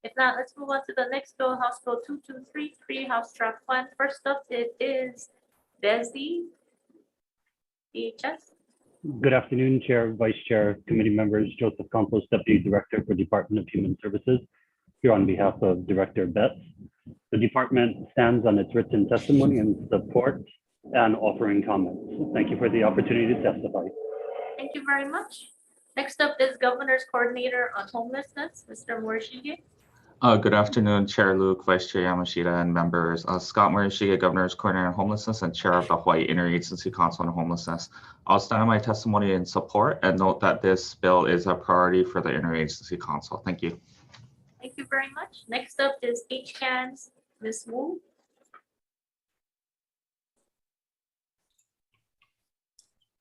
If not, let's move on to the next bill, House Bill 2233, House Draft Plan. First up, it is Desi, DHS. Good afternoon, Chair, Vice Chair, committee members. Joseph Campos, Deputy Director for Department of Human Services, here on behalf of Director Betts. The department stands on its written testimony and support and offering comments. Thank you for the opportunity to testify. Thank you very much. Next up is Governor's Coordinator on Homelessness, Mr. Morishige. Good afternoon, Chair Luke, Vice Chair Yamashita, and members. Scott Morishige, Governor's Coordinator on Homelessness and Chair of the Hawaii Interagency Council on Homelessness. I'll stand on my testimony in support and note that this bill is a priority for the Interagency Council. Thank you. Thank you very much. Next up is HCAN's Ms. Wu.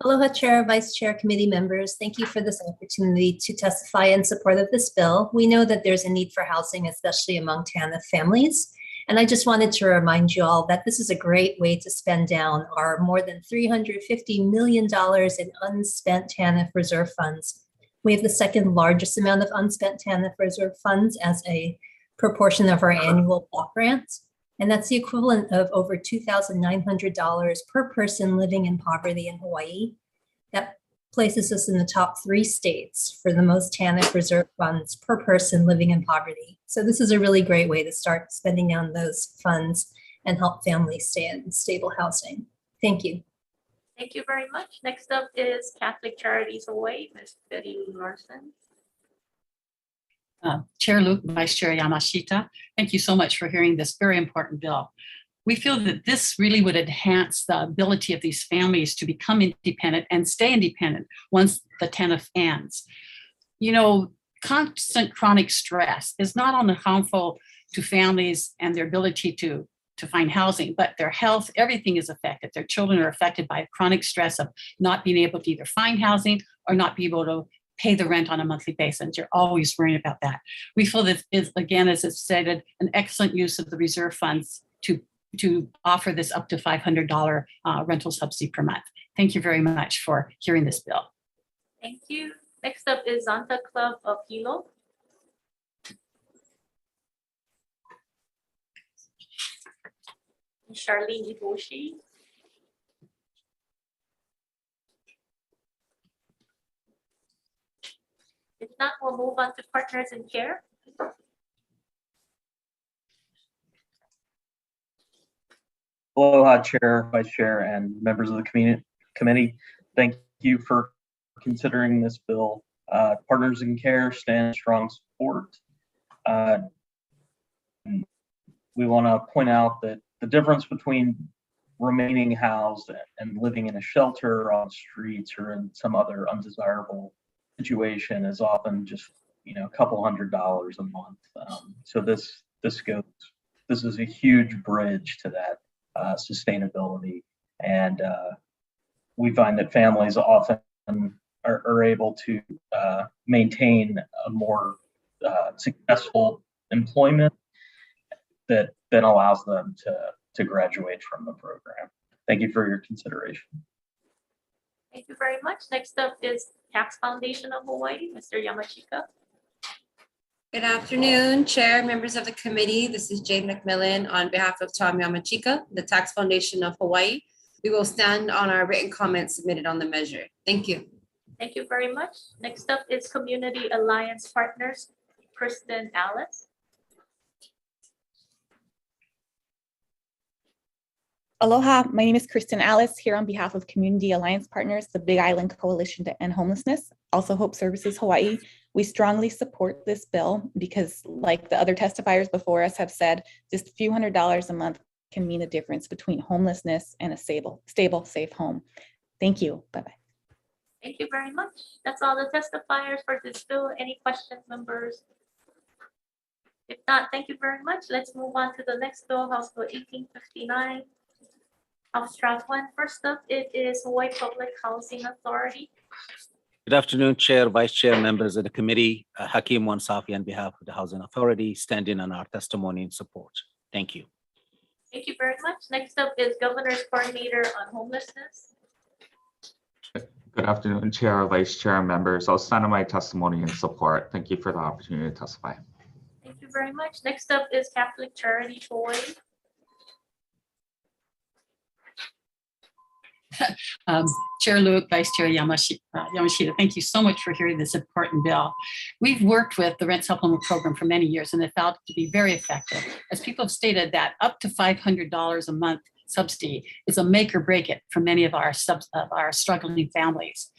Aloha, Chair, Vice Chair, committee members. Thank you for this opportunity to testify in support of this bill. We know that there's a need for housing, especially among TANF families. And I just wanted to remind you all that this is a great way to spend down our more than $350 million in unspent TANF reserve funds. We have the second largest amount of unspent TANF reserve funds as a proportion of our annual block grants. And that's the equivalent of over $2,900 per person living in poverty in Hawaii. That places us in the top 3 states for the most TANF reserve funds per person living in poverty. So this is a really great way to start spending down those funds and help families stay in stable housing. Thank you. Thank you very much. Next up is Catholic Charities Hawaii, Ms. Betty Larson. Chair Luke, Vice Chair Yamashita, thank you so much for hearing this very important bill. We feel that this really would enhance the ability of these families to become independent and stay independent once the TANF ends. constant chronic stress is not only harmful to families and their ability to find housing, but their health, everything is affected. Their children are affected by chronic stress of not being able to either find housing or not be able to pay the rent on a monthly basis. You're always worrying about that. We feel this is, again, as it's stated, an excellent use of the reserve funds to offer this up to $500 rental subsidy per month. Thank you very much for hearing this bill. Thank you. Next up is Zanta Club of Hilo. Charlene Iboshi. If not, we'll move on to Partners in Care. Aloha, Chair, Vice Chair, and members of the committee. Thank you for considering this bill. Partners in Care stand strong support. We want to point out that the difference between remaining housed and living in a shelter or on streets or in some other undesirable situation is often just a couple $100s a month. So this is a huge bridge to that sustainability, and we find that families often are able to maintain a more successful employment that then allows them to graduate from the program. Thank you for your consideration. Thank you very much. Next up is Tax Foundation of Hawaii, Mr. Yamashika. Good afternoon, Chair, members of the committee. This is Jane McMillan on behalf of Tom Yamachika, the Tax Foundation of Hawaii. We will stand on our written comments submitted on the measure. Thank you. Thank you very much. Next up is Community Alliance Partners, Kristen Alice. Aloha, my name is Kristen Alice here on behalf of Community Alliance Partners, the Big Island Coalition to End Homelessness, also Hope Services Hawaii. We strongly support this bill because, like the other testifiers before us have said, just a few $100s a month can mean the difference between homelessness and a stable, safe home. Thank you. Bye-bye. Thank you very much. That's all the testifiers for this bill. Any questions, members? If not, thank you very much. Let's move on to the next bill, House Bill 1859. House Draft 1. First up, it is Hawaii Public Housing Authority. Good afternoon, Chair, Vice Chair, members of the committee. Hakeem Wansafi on behalf of the Housing Authority, standing on our testimony and support. Thank you. Thank you very much. Next up is Governor's Coordinator on Homelessness. Good afternoon, Chair, Vice Chair, and members. I'll stand on my testimony and support. Thank you for the opportunity to testify. Thank you very much. Next up is Catholic Charities Hawaii. Chair Luke, Vice Chair Yamashita, thank you so much for hearing this important bill. We've worked with the Rent Supplement Program for many years and have found it to be very effective. As people have stated, that up to $500 a month subsidy is a make or break it for many of our struggling families.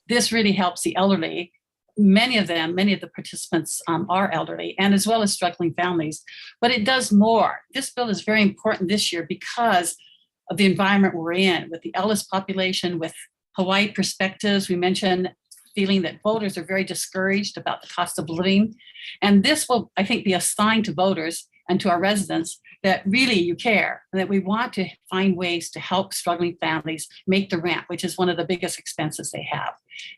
This really helps the elderly. Many of the participants are elderly and as well as struggling families, but it does more. This bill is very important this year because of the environment we're in with the eldest population, with Hawaii perspectives. We mentioned feeling that voters are very discouraged about the cost of living. And this will, I think, be a sign to voters and to our residents that really you care and that we want to find ways to help struggling families make the rent, which is one of the biggest expenses they have.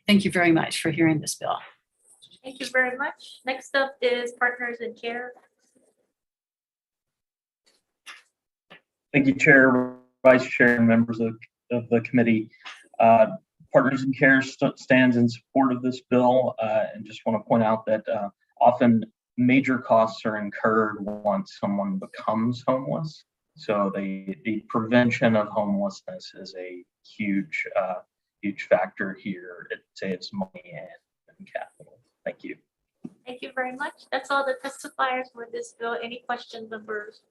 Thank you very much for hearing this bill. Thank you very much. Next up is Partners in Care. Thank you, Chair, Vice Chair, and members of the committee. Partners in Care stands in support of this bill, and just want to point out that often major costs are incurred once someone becomes homeless. So the prevention of homelessness is a huge factor here. It saves money and capital. Thank you. Thank you very much. That's all the testifiers for this bill. Any questions, members?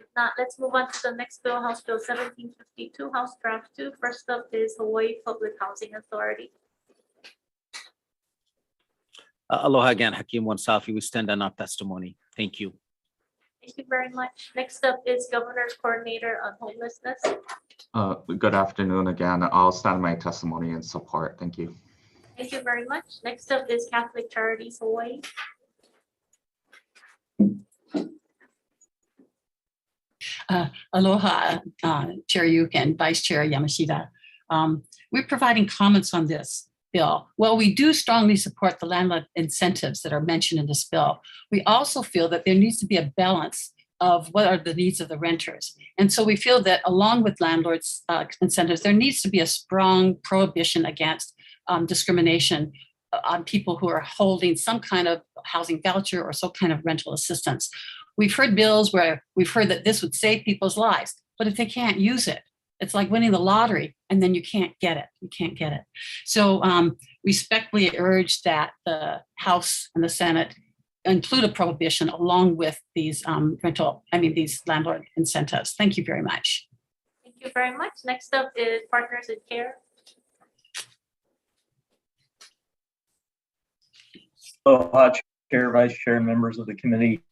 If not, let's move on to the next bill, House Bill 1752, House Draft 2. First up is Hawaii Public Housing Authority. Aloha again, Hakeem Wansafi. We stand on our testimony. Thank you. Thank you very much. Next up is Governor's Coordinator on Homelessness. Good afternoon again. I'll stand on my testimony and support. Thank you. Thank you very much. Next up is Catholic Charities Hawaii. Aloha, Chair Yuke and Vice Chair Yamashita. We're providing comments on this bill. Well, we do strongly support the landlord incentives that are mentioned in this bill. We also feel that there needs to be a balance of what are the needs of the renters. And so we feel that along with landlords' incentives, there needs to be a strong prohibition against discrimination on people who are holding some kind of housing voucher or some kind of rental assistance. We've heard bills where we've heard that this would save people's lives, but if they can't use it, it's like winning the lottery and then you can't get it. You can't get it. So we respectfully urge that the House and the Senate include a prohibition along with these these landlord incentives. Thank you very much. Thank you very much. Next up is Partners in Care. Aloha, Chair, Vice Chair, and members of the committee.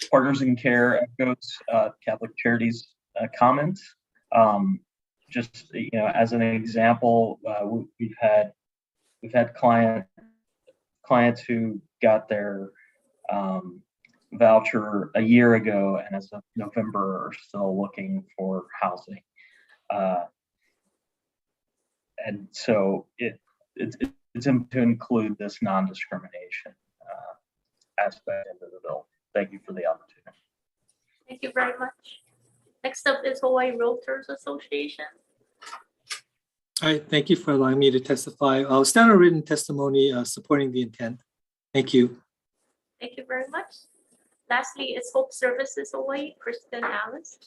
Partners in Care echoes Catholic Charities comment. Just as an example, we've had clients who got their voucher a year ago, and as of November are still looking for housing. And so it's to include this non-discrimination aspect into the bill. Thank you for the opportunity. Thank you very much. Next up is Hawaii Realtors Association. Hi, thank you for allowing me to testify. I'll stand on written testimony supporting the intent. Thank you. Thank you very much. Lastly is Hope Services Hawaii, Kristen Alice.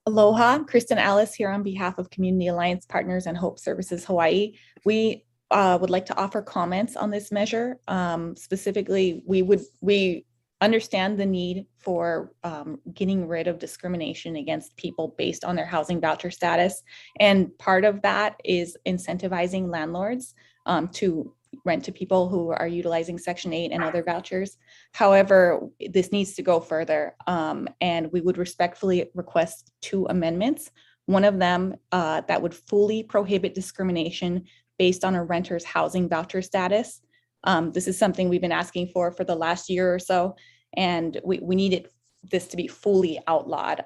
Aloha, Kristen Alice here on behalf of Community Alliance Partners and Hope Services Hawaii. We would like to offer comments on this measure. Specifically, we understand the need for getting rid of discrimination against people based on their housing voucher status. And part of that is incentivizing landlords to rent to people who are utilizing Section 8 and other vouchers. However, this needs to go further, and we would respectfully request 2 amendments. One of them that would fully prohibit discrimination based on a renter's housing voucher status. This is something we've been asking for the last year or so, and we needed this to be fully outlawed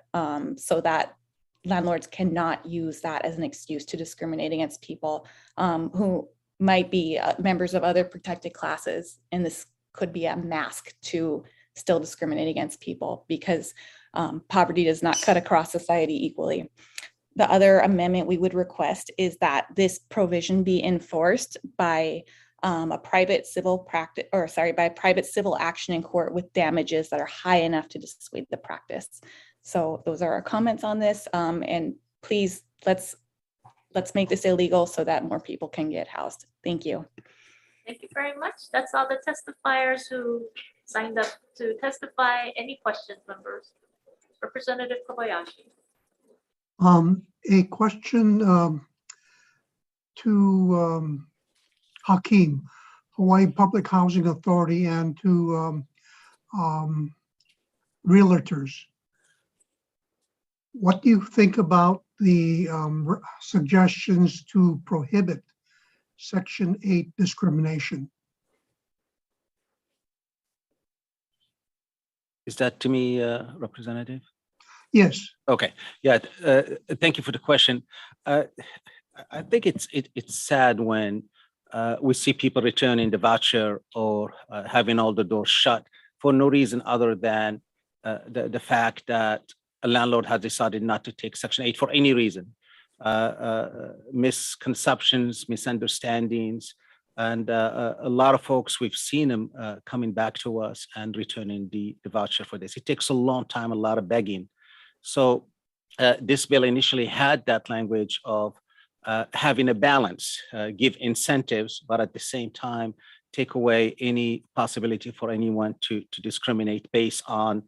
so that landlords cannot use that as an excuse to discriminate against people who might be members of other protected classes. And this could be a mask to still discriminate against people because poverty does not cut across society equally. The other amendment we would request is that this provision be enforced by private civil action in court with damages that are high enough to dissuade the practice. So those are our comments on this. And please, let's make this illegal so that more people can get housed. Thank you. Thank you very much. That's all the testifiers who signed up to testify. Any questions, members? Representative Kobayashi. A question to Hakeem, Hawaii Public Housing Authority, and to realtors. What do you think about the suggestions to prohibit Section 8 discrimination? Is that to me, Representative? Yes. Okay. Yeah. Thank you for the question. I think it's sad when we see people returning the voucher or having all the doors shut for no reason other than the fact that a landlord has decided not to take Section 8 for any reason. Misconceptions, misunderstandings, and a lot of folks, we've seen them coming back to us and returning the voucher for this. It takes a long time, a lot of begging. So this bill initially had that language of having a balance, give incentives, but at the same time, take away any possibility for anyone to discriminate based on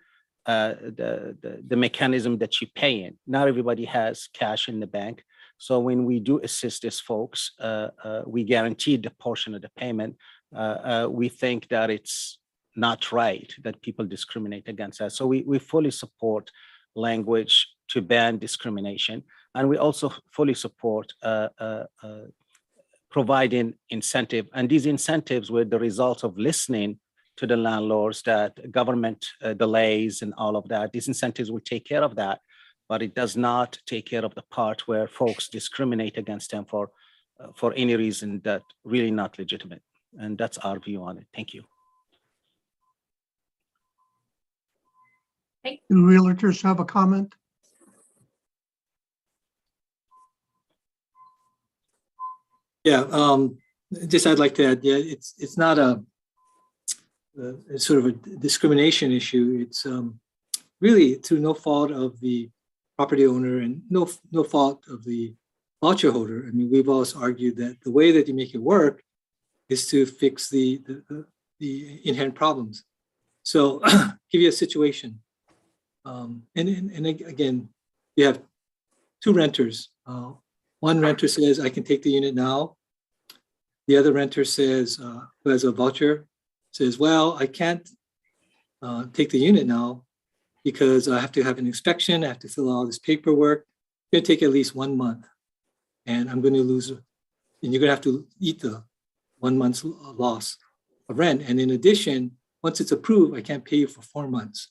the mechanism that you pay in. Not everybody has cash in the bank. So when we do assist these folks, we guarantee the portion of the payment. We think that it's not right that people discriminate against us. So we fully support language to ban discrimination. And we also fully support providing incentive. And these incentives were the result of listening to the landlords, that government delays and all of that. These incentives will take care of that, but it does not take care of the part where folks discriminate against them for any reason that really not legitimate. And that's our view on it. Thank you. Do realtors have a comment? Yeah, just I'd like to add, yeah, it's not a sort of a discrimination issue. It's really through no fault of the property owner and no fault of the voucher holder. I mean, we've always argued that the way that you make it work is to fix the inherent problems. So give you a situation. And again, you have two renters. One renter says, I can take the unit now. The other renter says, who has a voucher, says, well, I can't take the unit now because I have to have an inspection. I have to fill out all this paperwork. It's going to take at least 1 month. And I'm going to lose, and you're going to have to eat the 1 month's loss of rent. And in addition, once it's approved, I can't pay you for 4 months.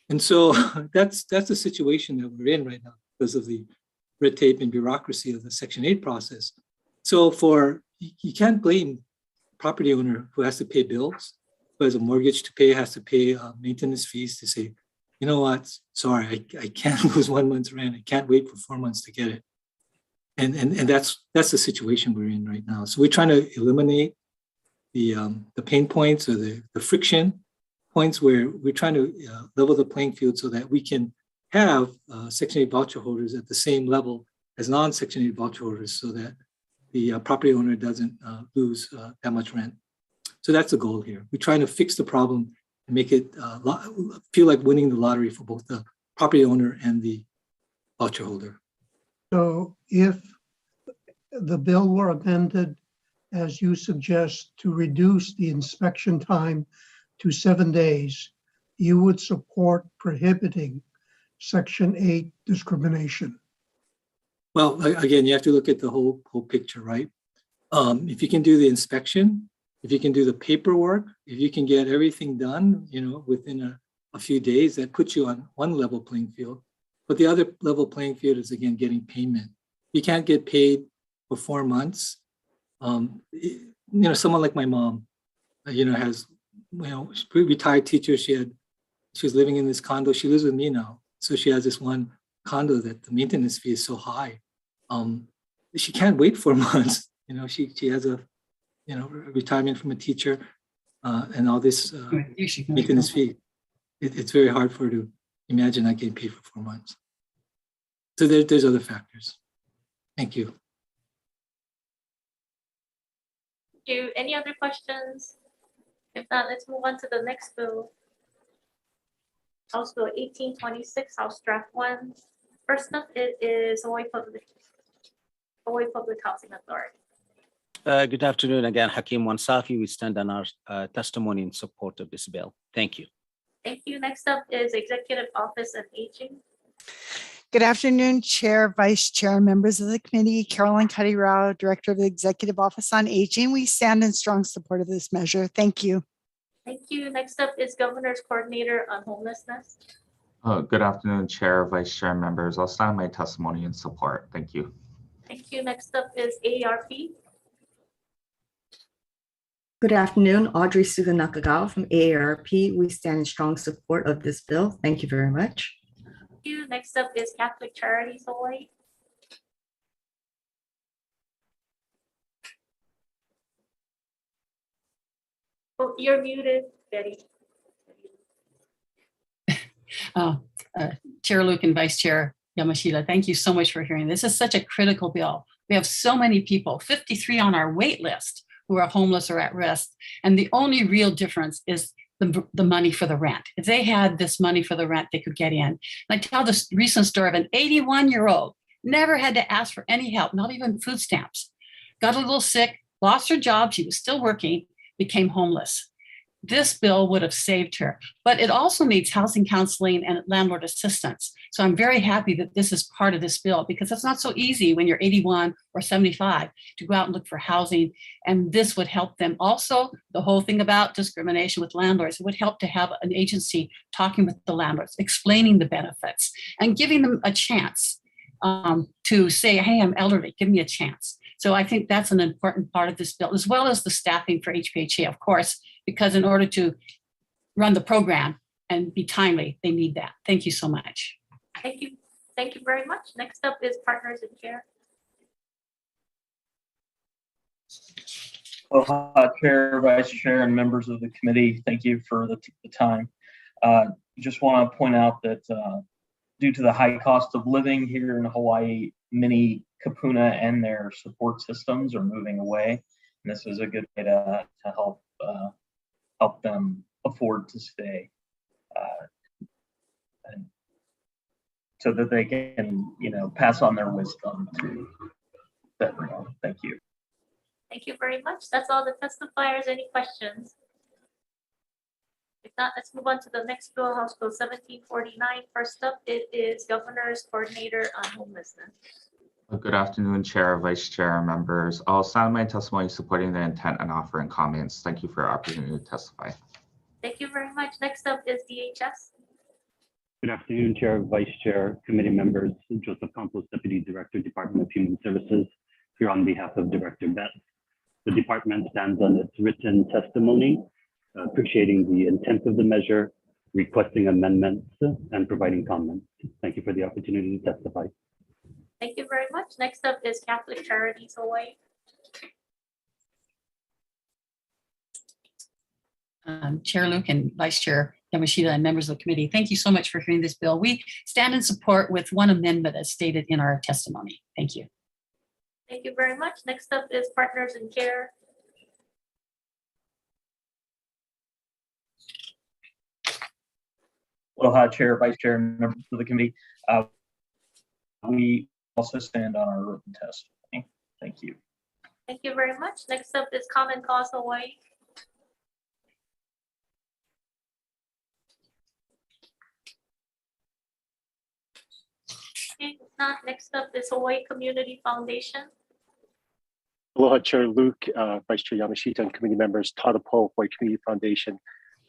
And so that's the situation that we're in right now because of the red tape and bureaucracy of the Section 8 process. So you can't blame property owner who has to pay bills, who has a mortgage to pay, has to pay maintenance fees to say, you know what, sorry, I can't lose 1 month's rent. I can't wait for 4 months to get it. And that's the situation we're in right now. So we're trying to eliminate the pain points or the friction points where we're trying to level the playing field so that we can have Section 8 voucher holders at the same level as non-Section 8 voucher holders so that the property owner doesn't lose that much rent. So that's the goal here. We're trying to fix the problem and make it feel like winning the lottery for both the property owner and the voucher holder. So if the bill were amended, as you suggest, to reduce the inspection time to 7 days, you would support prohibiting Section 8 discrimination? Well, again, you have to look at the whole picture, right? If you can do the inspection, if you can do the paperwork, if you can get everything done, within a few days, that puts you on one level playing field. But the other level playing field is, again, getting payment. You can't get paid for 4 months. Someone like my mom, has, retired teacher. She was living in this condo. She lives with me now. So she has this one condo that the maintenance fee is so high. She can't wait 4 months. She has a, retirement from a teacher and all this maintenance fee. It's very hard for her to imagine not getting paid for 4 months. So there's other factors. Thank you. Thank you. Any other questions? If not, let's move on to the next bill. House Bill 1826, House Draft 1. First up, it is Hawaii Public Housing Authority. Good afternoon again, Hakeem Wansafi. We stand on our testimony in support of this bill. Thank you. Thank you. Next up is Executive Office on Aging. Good afternoon, Chair, Vice Chair, members of the committee. Caroline Cuddy-Rao, Director of the Executive Office on Aging. We stand in strong support of this measure. Thank you. Thank you. Next up is Governor's Coordinator on Homelessness. Good afternoon, Chair, Vice Chair, members. I'll stand my testimony in support. Thank you. Thank you. Next up is AARP. Good afternoon, Audrey Suga Nakagawa from AARP. We stand in strong support of this bill. Thank you very much. Thank you. Next up is Catholic Charities Hawaii. Oh, you're muted, Betty. Chair Luke and Vice Chair Yamashita, thank you so much for hearing. This is such a critical bill. We have so many people, 53 on our wait list, who are homeless or at risk. And the only real difference is the money for the rent. If they had this money for the rent, they could get in. And I tell this recent story of an 81-year-old, never had to ask for any help, not even food stamps. Got a little sick, lost her job, she was still working, became homeless. This bill would have saved her, but it also needs housing counseling and landlord assistance. So I'm very happy that this is part of this bill, because it's not so easy when you're 81 or 75 to go out and look for housing. And this would help them. Also, the whole thing about discrimination with landlords, it would help to have an agency talking with the landlords, explaining the benefits and giving them a chance to say, hey, I'm elderly, give me a chance. So I think that's an important part of this bill, as well as the staffing for HPHA, of course, because in order to run the program and be timely, they need that. Thank you so much. Thank you. Thank you very much. Next up is Partners in Care. Chair, Vice Chair, and members of the committee, thank you for the time. Just want to point out that due to the high cost of living here in Hawaii, many kapuna and their support systems are moving away. And this is a good way to help them afford to stay, and so that they can, pass on their wisdom to everyone. Thank you. Thank you very much. That's all the testifiers. Any questions? If not, let's move on to the next bill, House Bill 1749. First up, it is Governor's Coordinator on Homelessness. Good afternoon, Chair, Vice Chair, members. I'll sign my testimony supporting the intent and offering comments. Thank you for the opportunity to testify. Thank you very much. Next up is DHS. Good afternoon, Chair, Vice Chair, committee members. Joseph Campos, Deputy Director, Department of Human Services, here on behalf of Director Betts. The department stands on its written testimony, appreciating the intent of the measure, requesting amendments, and providing comments. Thank you for the opportunity to testify. Thank you very much. Next up is Catholic Charities Hawaii. Chair Luke and Vice Chair Yamashita and members of the committee, thank you so much for hearing this bill. We stand in support with one amendment as stated in our testimony. Thank you. Thank you very much. Next up is Partners in Care. Aloha, Chair, Vice Chair, and members of the committee. We also stand on our written testimony. Thank you. Thank you very much. Next up is Common Cause Hawaii. Okay, if not, next up is Hawaii Community Foundation. Aloha, Chair Luke, Vice Chair Yamashita, and committee members, Tadapo, Hawaii Community Foundation,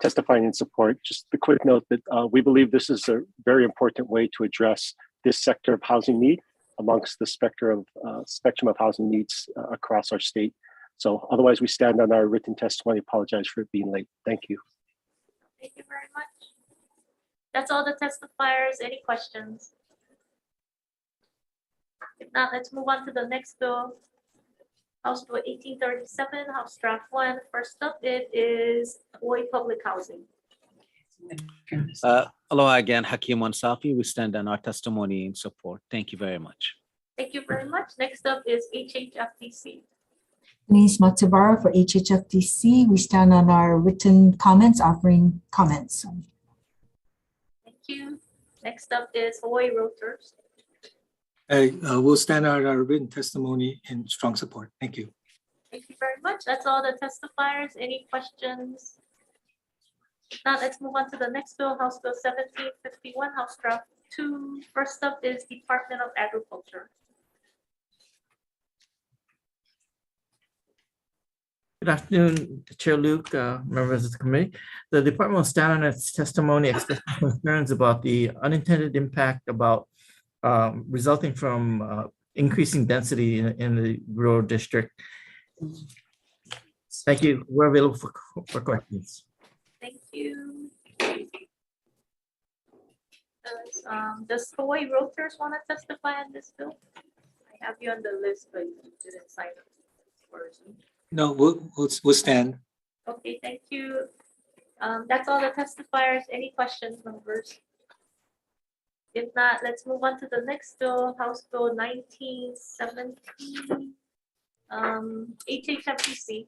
testifying in support. Just a quick note that we believe this is a very important way to address this sector of housing need amongst the spectrum of housing needs across our state. So otherwise, we stand on our written testimony. Apologize for it being late. Thank you. Thank you very much. That's all the testifiers. Any questions? If not, let's move on to the next bill. House Bill 1837, House Draft 1. First up, it is Hawaii Public Housing. Aloha again, Hakeem Wansafi. We stand on our testimony in support. Thank you very much. Thank you very much. Next up is HHFDC. Denise Matsubara for HHFDC. We stand on our written comments, offering comments. Thank you. Next up is Hawaii Realtors. We'll stand on our written testimony in strong support. Thank you. Thank you very much. That's all the testifiers. Any questions? Now let's move on to the next bill, House Bill 1751, House Draft 2. First up is Department of Agriculture. Good afternoon, Chair Luke, members of the committee. The department will stand on its testimony expressing concerns about the unintended impact about resulting from increasing density in the rural district. Thank you. We're available for questions. Thank you. Does Hawaii Realtors want to testify on this bill? I have you on the list, but you didn't sign up for Zoom. No, we'll stand. Okay, thank you. That's all the testifiers. Any questions, members? If not, let's move on to the next bill, House Bill 1917, HHFDC.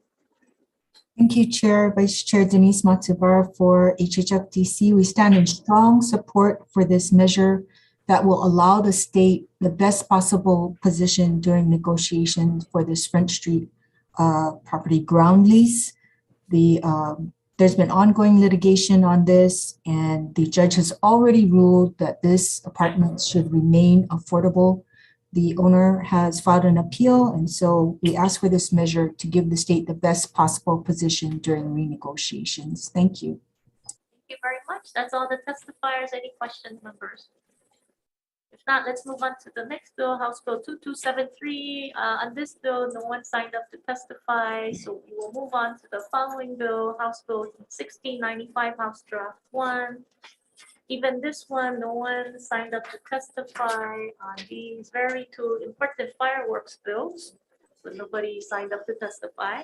Thank you, Chair, Vice Chair Denise Matsubara for HHFDC. We stand in strong support for this measure that will allow the state the best possible position during negotiations for this Front Street property ground lease. The There's been ongoing litigation on this, and the judge has already ruled that this apartment should remain affordable. The owner has filed an appeal, and so we ask for this measure to give the state the best possible position during renegotiations. Thank you. Thank you very much. That's all the testifiers. Any questions, members? If not, let's move on to the next bill, House Bill 2273. On this bill, no one signed up to testify, so we will move on to the following bill, House Bill 1695, House Draft 1. Even this one, no one signed up to testify on these very two important fireworks bills, so nobody signed up to testify.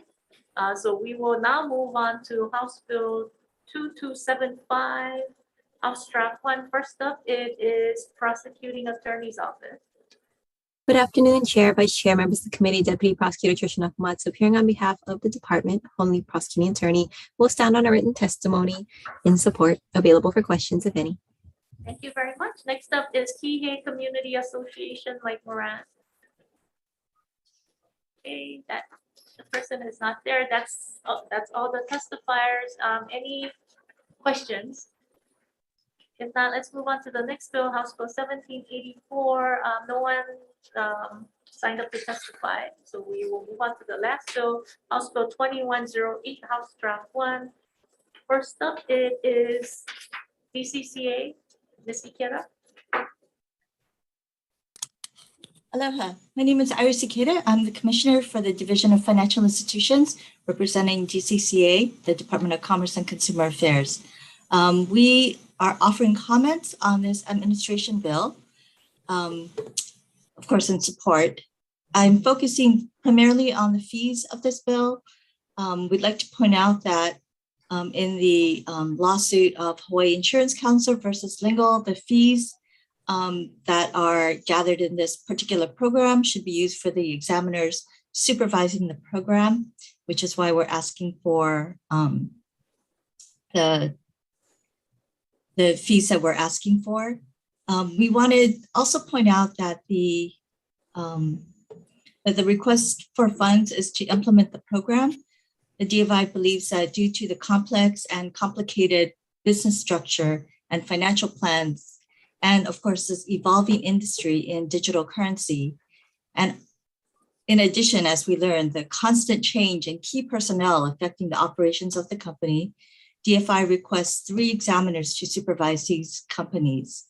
So we will now move on to House Bill 2275. House Draft 1. First up, it is Prosecuting Attorney's Office. Good afternoon, Chair, Vice Chair, members of the committee, Deputy Prosecutor Tricia Nakamatsu, appearing on behalf of the department, only prosecuting attorney, will stand on a written testimony in support, available for questions, if any. Thank you very much. Next up is Kihei Community Association, Mike Moran. Okay, that the person is not there. That's all the testifiers. Any questions? If not, let's move on to the next bill, House Bill 1784. No one signed up to testify, so we will move on to the last bill, House Bill 2108, House Draft 1. First up, it is DCCA, Ms. Ikeda. Aloha, my name is Iris Ikeda. I'm the Commissioner for the Division of Financial Institutions, representing DCCA, the Department of Commerce and Consumer Affairs. We are offering comments on this administration bill, of course, in support. I'm focusing primarily on the fees of this bill. We'd like to point out that in the lawsuit of Hawaii Insurance Council versus Lingle, the fees that are gathered in this particular program should be used for the examiners supervising the program, which is why we're asking for the fees that we're asking for. We wanted also point out that the request for funds is to implement the program. The DFI believes that due to the complex and complicated business structure and financial plans, and of course, this evolving industry in digital currency, and in addition, as we learned, the constant change in key personnel affecting the operations of the company, DFI requests 3 examiners to supervise these companies.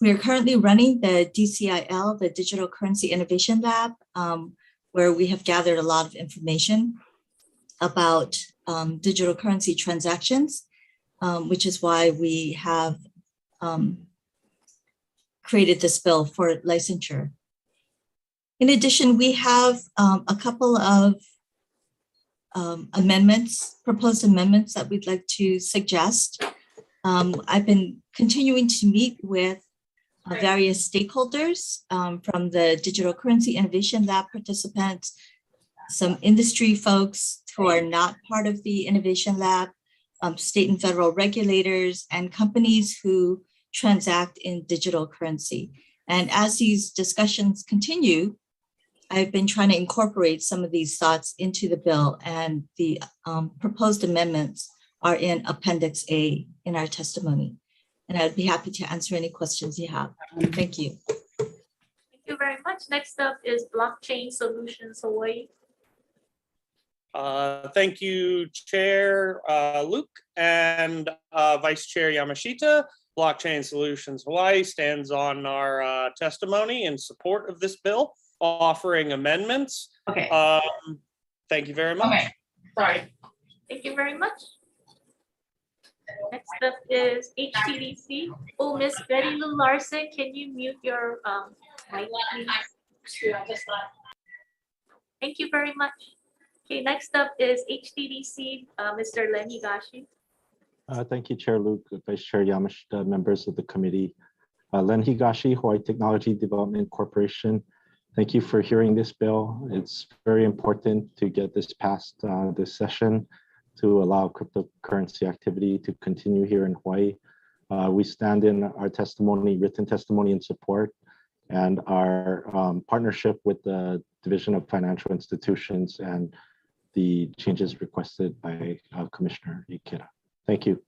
We are currently running the DCIL, the Digital Currency Innovation Lab, where we have gathered a lot of information about digital currency transactions, which is why we have created this bill for licensure. In addition, we have a couple of proposed amendments that we'd like to suggest. I've been continuing to meet with various stakeholders from the Digital Currency Innovation Lab participants, some industry folks who are not part of the Innovation Lab, state and federal regulators, and companies who transact in digital currency. And as these discussions continue, I've been trying to incorporate some of these thoughts into the bill, and the proposed amendments are in Appendix A in our testimony. And I'd be happy to answer any questions you have. Thank you. Thank you very much. Next up is Blockchain Solutions Hawaii. Thank you, Chair Luke and Vice Chair Yamashita. Blockchain Solutions Hawaii stands on our testimony in support of this bill, offering amendments. Okay. Thank you very much. Okay. Sorry. Thank you very much. Next up is HTDC. Oh, Miss Betty Lou Larson, can you mute your mic, please? Thank you very much. Okay, next up is HTDC, Mr. Len Higashi. Thank you, Chair Luke, Vice Chair Yamashita, members of the committee. Len Higashi, Hawaii Technology Development Corporation. Thank you for hearing this bill. It's very important to get this passed this session to allow cryptocurrency activity to continue here in Hawaii. We stand in our testimony, written testimony in support, and our partnership with the Division of Financial Institutions and the changes requested by Commissioner Ikeda. Thank you.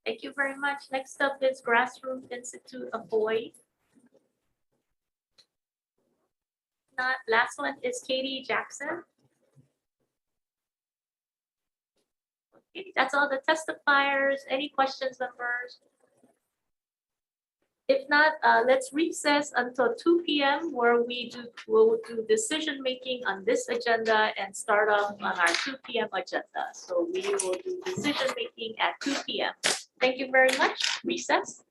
Thank you very much. Next up is Grassroot Institute of Hawaii. Last one is Katie Jackson. Okay, that's all the testifiers. Any questions, members? If not, let's recess until 2 p.m. where we'll do decision making on this agenda and start off on our 2 p.m. agenda. So we will do decision making at 2 p.m. Thank you very much. Recess.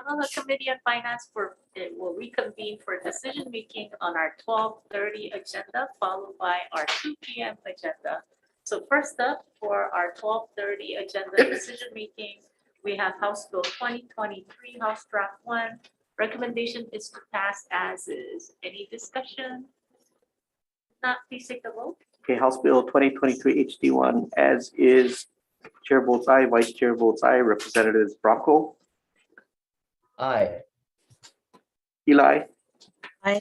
Aloha Committee on Finance will reconvene for decision making on our 12:30 agenda, followed by our 2 p.m. agenda. So first up for our 12:30 agenda decision making, we have House Bill 2023, House Draft 1. Recommendation is to pass as is. Any discussion? Not, please take the vote. Okay, House Bill 2023 HD1 as is. Chair votes aye, Vice Chair votes aye. Representatives Bronco, Aye. Eli, Aye.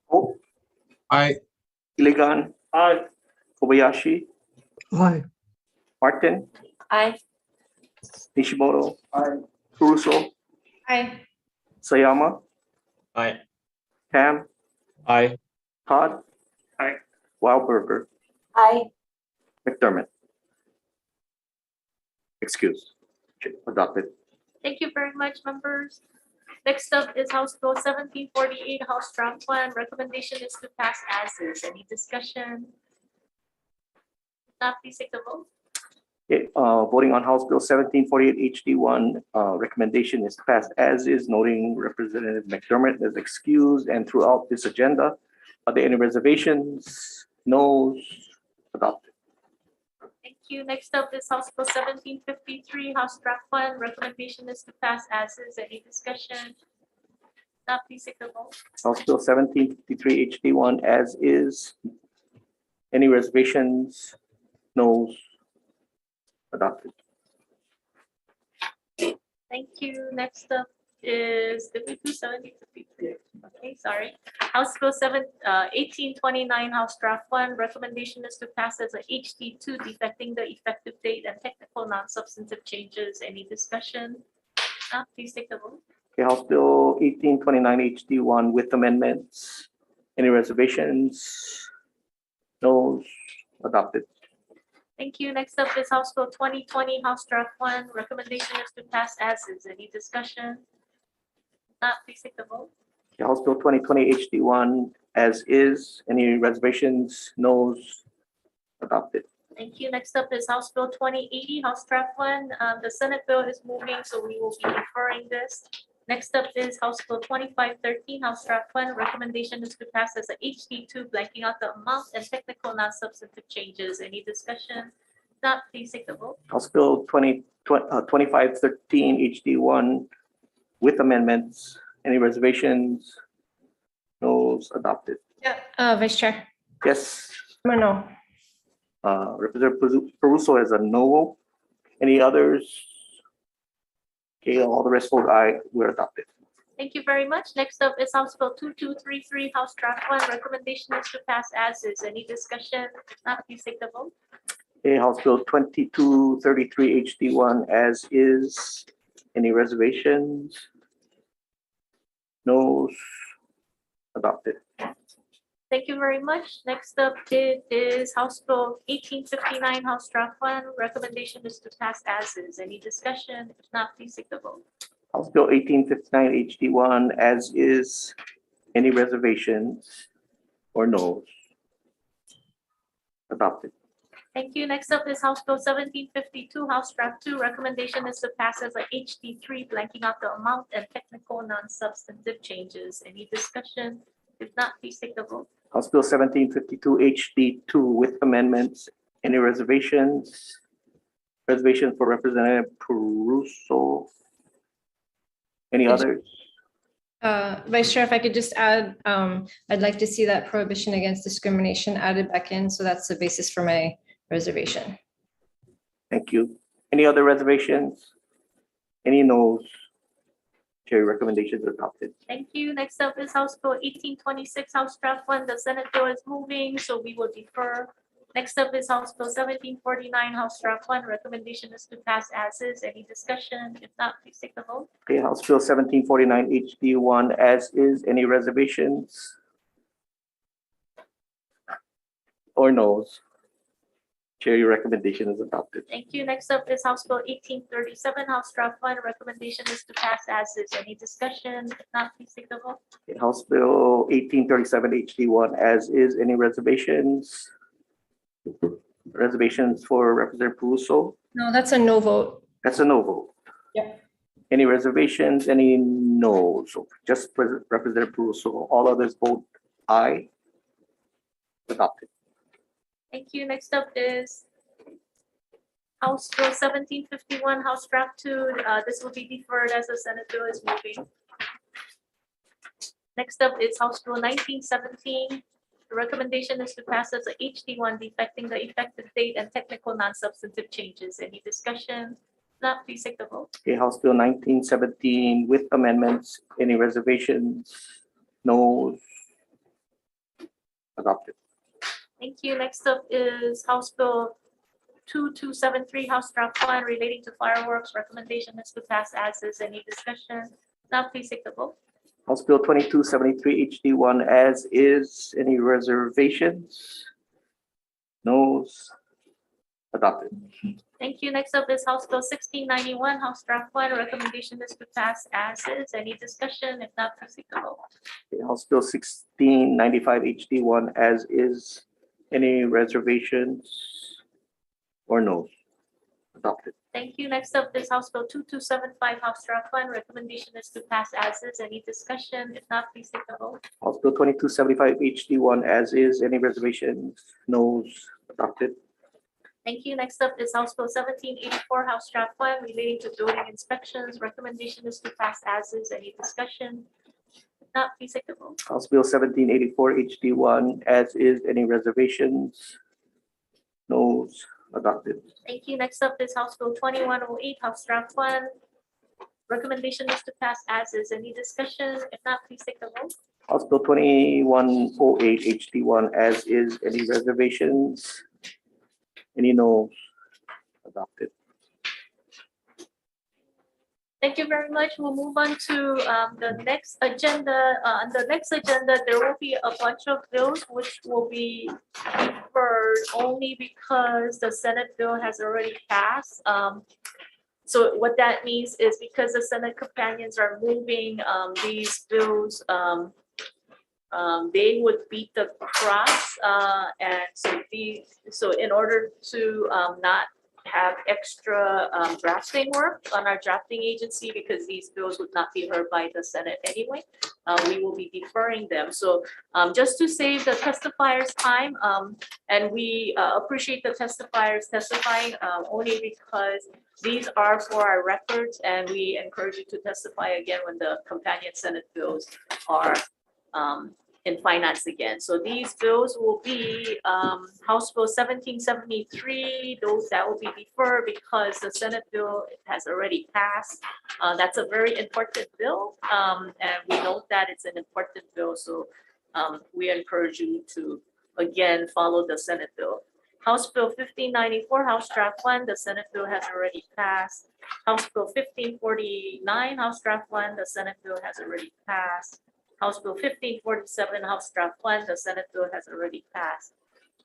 Hope, Aye. Iligan, Aye. Kobayashi, Aye. Martin, Aye. Nishimoto, Caruso, Aye. Sayama, Aye. Tam, Aye. Todd, Aye. Wildberger, Aye. McDermott. Excused. Adopted. Thank you very much, members. Next up is House Bill 1748, House Draft 1. Recommendation is to pass as is. Any discussion? Not, please take the vote. Okay, voting on House Bill 1748 HD1, recommendation is passed as is, noting Representative McDermott is excused. And throughout this agenda, are there any reservations? No's? Adopted. Thank you. Next up is House Bill 1753, House Draft 1. Recommendation is to pass as is. Any discussion? Not, please take the vote. House Bill 1753 HD1 as is. Any reservations? No's? Adopted. Thank you. Next up is, did we do 1753? Okay, sorry. House Bill 1829, House Draft 1. Recommendation is to pass as a HD2, defecting the effective date and technical non-substantive changes. Any discussion? Please take the vote. Okay, House Bill 1829 HD1 with amendments. Any reservations? No's? Adopted. Thank you. Next up is House Bill 2020, House Draft 1. Recommendation is to pass as is. Any discussion? Please take the vote. Okay, House Bill 2020 HD1 as is. Any reservations? No's? Adopted. Thank you. Next up is House Bill 2080, House Draft 1. The Senate bill is moving, so we will be deferring this. Next up is House Bill 2513, House Draft 1. Recommendation is to pass as a HD2, blanking out the amount and technical non-substantive changes. Any discussion? Not, please take the vote. House Bill 2513 HD1 with amendments. Any reservations? No's? Adopted. Yeah, Vice Chair. Yes. No. Representative Caruso has a no vote. Any others? Okay, all the rest vote aye. We're adopted. Thank you very much. Next up is House Bill 2233, House Draft 1. Recommendation is to pass as is. Any discussion? If not, please take the vote. Okay, House Bill 2233 HD1 as is. Any reservations? No's? Adopted. Thank you very much. Next up is House Bill 1859, House Draft 1. Recommendation is to pass as is. Any discussion? If not, please take the vote. House Bill 1859 HD1 as is. Any reservations or no's? Adopted. Thank you. Next up is House Bill 1752, House Draft 2. Recommendation is to pass as a HD3, blanking out the amount and technical non-substantive changes. Any discussion? If not, please take the vote. House Bill 1752 HD2 with amendments. Any reservations? Reservations for Representative Caruso. Any others? Vice Chair, if I could just add, I'd like to see that prohibition against discrimination added back in. So that's the basis for my reservation. Thank you. Any other reservations? Any no's? Chair recommendations adopted. Thank you. Next up is House Bill 1826, House Draft 1. The Senate bill is moving, so we will defer. Next up is House Bill 1749, House Draft 1. Recommendation is to pass as is. Any discussion? If not, please take the vote. Okay, House Bill 1749 HD1 as is. Any reservations? Or no's? Chair, your recommendation is adopted. Thank you. Next up is House Bill 1837, House Draft 1. Recommendation is to pass as is. Any discussion? If not, please take the vote. Okay, House Bill 1837 HD1 as is. Any reservations? Reservations for Representative Caruso? No, that's a no vote. That's a no vote. Yeah. Any reservations? Any no? So just Representative Bruce. So all others vote aye. Adopted. Thank you. Next up is House Bill 1751, House Draft 2. This will be deferred as the Senate bill is moving. Next up is House Bill 1917. The recommendation is to pass as a HD1, defecting the effective date and technical non-substantive changes. Any discussion? Not, please take the vote. Okay, House Bill 1917 with amendments. Any reservations? No. Adopted. Thank you. Next up is House Bill 2273, House Draft 1, relating to fireworks. Recommendation is to pass as is. Any discussion? Now, please take the vote. House Bill 2273 HD1 as is. Any reservations? No's. Adopted. Thank you. Next up is House Bill 1691, House Draft 1. Recommendation is to pass as is. Any discussion? If not, please take the vote. Okay, House Bill 1695 HD1 as is. Any reservations or no? Adopted. Thank you. Next up is House Bill 2275, House Draft 1. Recommendation is to pass as is. Any discussion? If not, please take the vote. House Bill 2275 HD1 as is. Any reservations? No's. Adopted. Thank you. Next up is House Bill 1784, House Draft 1, relating to building inspections. Recommendation is to pass as is. Any discussion? If not, please take the vote. House Bill 1784 HD1 as is. Any reservations? No's. Adopted. Thank you. Next up is House Bill 2108, House Draft 1. Recommendation is to pass as is. Any discussion? If not, please take the vote. House Bill 2108 HD1 as is. Any reservations? Any no? Adopted. Thank you very much. We'll move on to the next agenda. On the next agenda, there will be a bunch of bills which will be deferred only because the Senate bill has already passed. So what that means is because the Senate companions are moving these bills, they would beat the cross, and so in order to not have extra drafting work on our drafting agency, because these bills would not be heard by the Senate anyway, we will be deferring them. So just to save the testifiers time, and we appreciate the testifiers testifying only because these are for our records, and we encourage you to testify again when the companion Senate bills are in finance again. So these bills will be House Bill 1773, those that will be deferred because the Senate bill has already passed. That's a very important bill, and we note that it's an important bill. So we encourage you to, again, follow the Senate bill. House Bill 1594, House Draft 1, the Senate bill has already passed. House Bill 1549, House Draft 1, the Senate bill has already passed. House Bill 1547, House Draft 1, the Senate bill has already passed.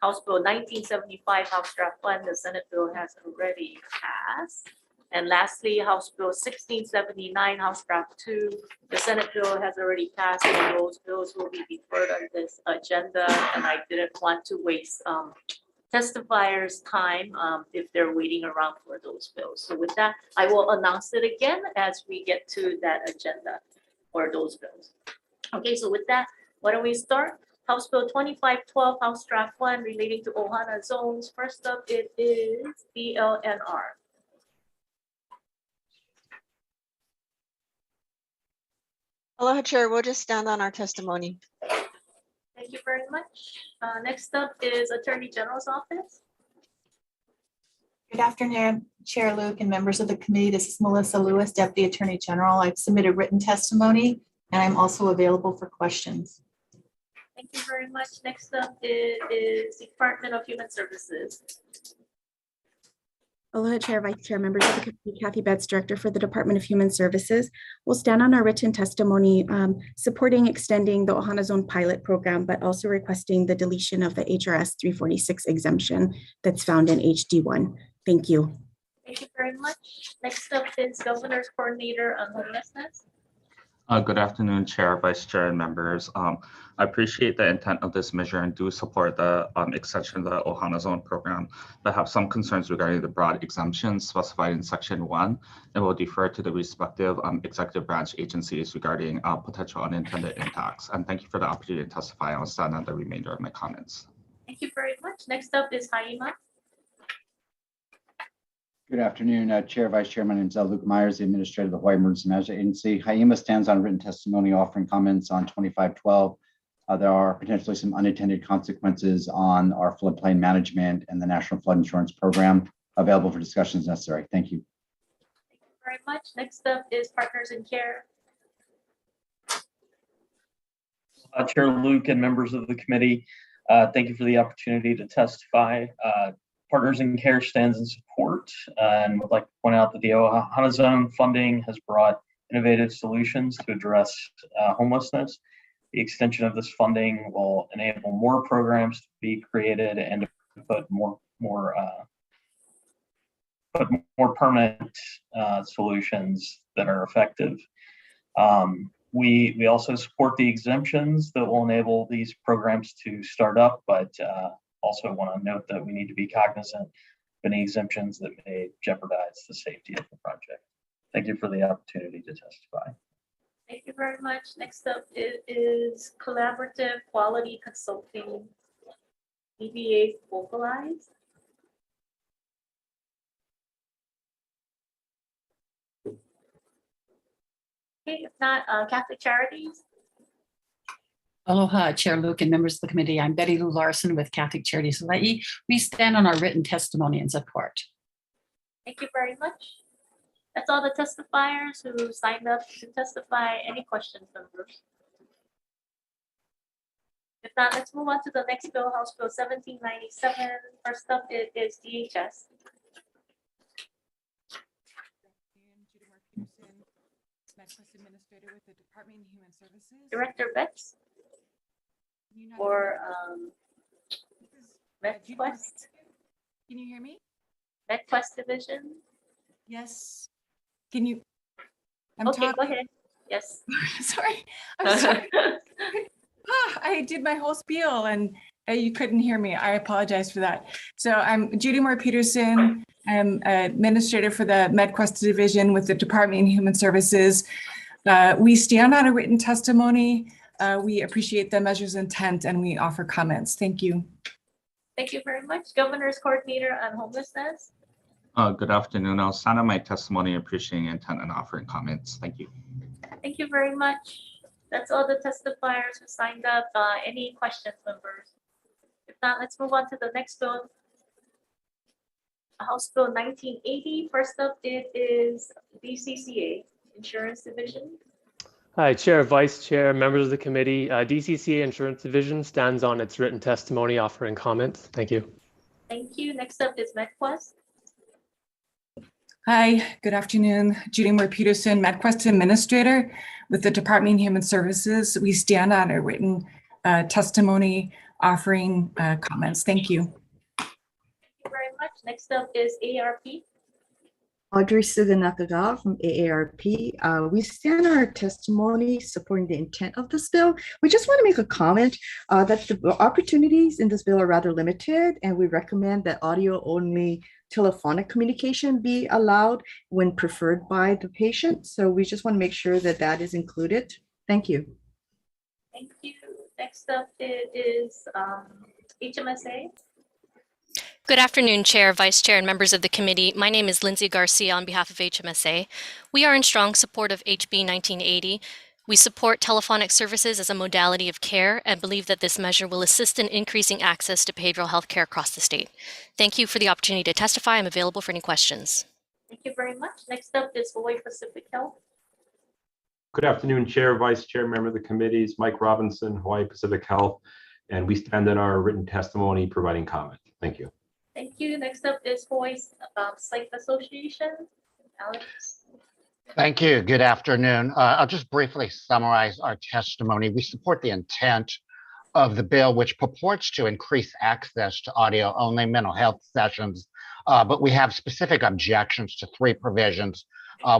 House Bill 1975, House Draft 1, the Senate bill has already passed. And lastly, House Bill 1679, House Draft 2, the Senate bill has already passed, and those bills will be deferred on this agenda. And I didn't want to waste testifiers' time if they're waiting around for those bills. So with that, I will announce it again as we get to that agenda for those bills. Okay, so with that, why don't we start? House Bill 2512, House Draft 1, relating to Ohana zones. First up, it is DLNR. Aloha, Chair. We'll just stand on our testimony. Thank you very much. Next up is Attorney General's Office. Good afternoon, Chair Luke and members of the committee. This is Melissa Lewis, Deputy Attorney General. I've submitted written testimony, and I'm also available for questions. Thank you very much. Next up is Department of Human Services. Aloha, Chair, Vice Chair, members of the committee, Kathy Betts, Director for the Department of Human Services. We'll stand on our written testimony supporting extending the Ohana Zone pilot program, but also requesting the deletion of the HRS 346 exemption that's found in HD1. Thank you. Thank you very much. Next up is Governor's Coordinator on Homelessness. Good afternoon, Chair, Vice Chair, and members. I appreciate the intent of this measure and do support the extension of the Ohana Zone program, but have some concerns regarding the broad exemptions specified in Section 1, and will defer to the respective executive branch agencies regarding potential unintended impacts. And thank you for the opportunity to testify. I'll stand on the remainder of my comments. Thank you very much. Next up is Haima. Good afternoon, Chair, Vice Chair. My name is Luke Myers, the Administrator of the Hawaii Emergency Management Agency. HIEMA stands on written testimony offering comments on 2512. There are potentially some unintended consequences on our floodplain management and the National Flood Insurance Program, available for discussions necessary. Thank you. Thank you very much. Next up is Partners in Care. Chair Luke and members of the committee, thank you for the opportunity to testify. Partners in Care stands in support and would like to point out that the Ohana Zone funding has brought innovative solutions to address homelessness. The extension of this funding will enable more programs to be created and to put more permanent solutions that are effective. We also support the exemptions that will enable these programs to start up, but also want to note that we need to be cognizant of any exemptions that may jeopardize the safety of the project. Thank you for the opportunity to testify. Thank you very much. Next up is Collaborative Quality Consulting, EBA Vocalized. Okay, if not, Catholic Charities. Aloha, Chair Luke and members of the committee. I'm Betty Lou Larson with Catholic Charities Hawaii. We stand on our written testimony and support. Thank you very much. That's all the testifiers who signed up to testify. Any questions, members? If not, let's move on to the next bill, House Bill 1797. First up is DHS. Administrator with the Department of Human Services. Director Betts or MedQuest. Can you hear me? MedQuest Division. Yes. Can you? Okay, go ahead. Yes. Sorry. I'm sorry. I did my whole spiel and you couldn't hear me. I apologize for that. So I'm Judy Moore Peterson. I'm administrator for the MedQuest Division with the Department of Human Services. We stand on a written testimony. We appreciate the measure's intent and we offer comments. Thank you. Thank you very much. Governor's Coordinator on Homelessness. Good afternoon. I'll stand on my testimony, appreciating intent and offering comments. Thank you. Thank you very much. That's all the testifiers who signed up. Any questions, members? If not, let's move on to the next bill. House Bill 1980. First up, it is DCCA, Insurance Division. Hi, Chair, Vice Chair, members of the committee. DCCA Insurance Division stands on its written testimony offering comments. Thank you. Thank you. Next up is MedQuest. Hi, good afternoon. Judy Moore Peterson, MedQuest Administrator with the Department of Human Services. We stand on a written testimony offering comments. Thank you. Thank you very much. Next up is AARP. Audrey Suga Nakagawa from AARP. We stand on our testimony supporting the intent of this bill. We just want to make a comment that the opportunities in this bill are rather limited, and we recommend that audio-only telephonic communication be allowed when preferred by the patient. So we just want to make sure that that is included. Thank you. Thank you. Next up is HMSA. Good afternoon, Chair, Vice Chair, and members of the committee. My name is Lindsay Garcia on behalf of HMSA. We are in strong support of HB 1980. We support telephonic services as a modality of care and believe that this measure will assist in increasing access to behavioral health care across the state. Thank you for the opportunity to testify. I'm available for any questions. Thank you very much. Next up is Hawaii Pacific Health. Good afternoon, Chair, Vice Chair, member of the committees, Mike Robinson, Hawaii Pacific Health, and we stand in our written testimony providing comment. Thank you. Thank you. Next up is Hawaii Psych Association. Alex. Thank you. Good afternoon. I'll just briefly summarize our testimony. We support the intent of the bill, which purports to increase access to audio-only mental health sessions, but we have specific objections to three provisions.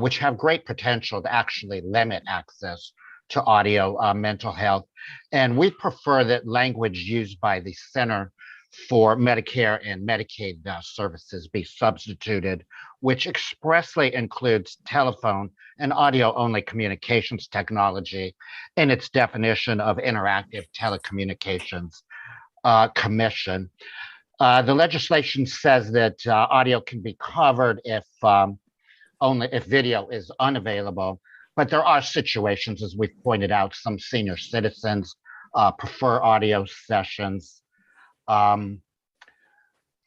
which have great potential to actually limit access to audio mental health. And we prefer that language used by the Center for Medicare and Medicaid services be substituted, which expressly includes telephone and audio-only communications technology in its definition of interactive telecommunications commission. The legislation says that audio can be covered if only if video is unavailable, but there are situations, as we've pointed out, some senior citizens prefer audio sessions. I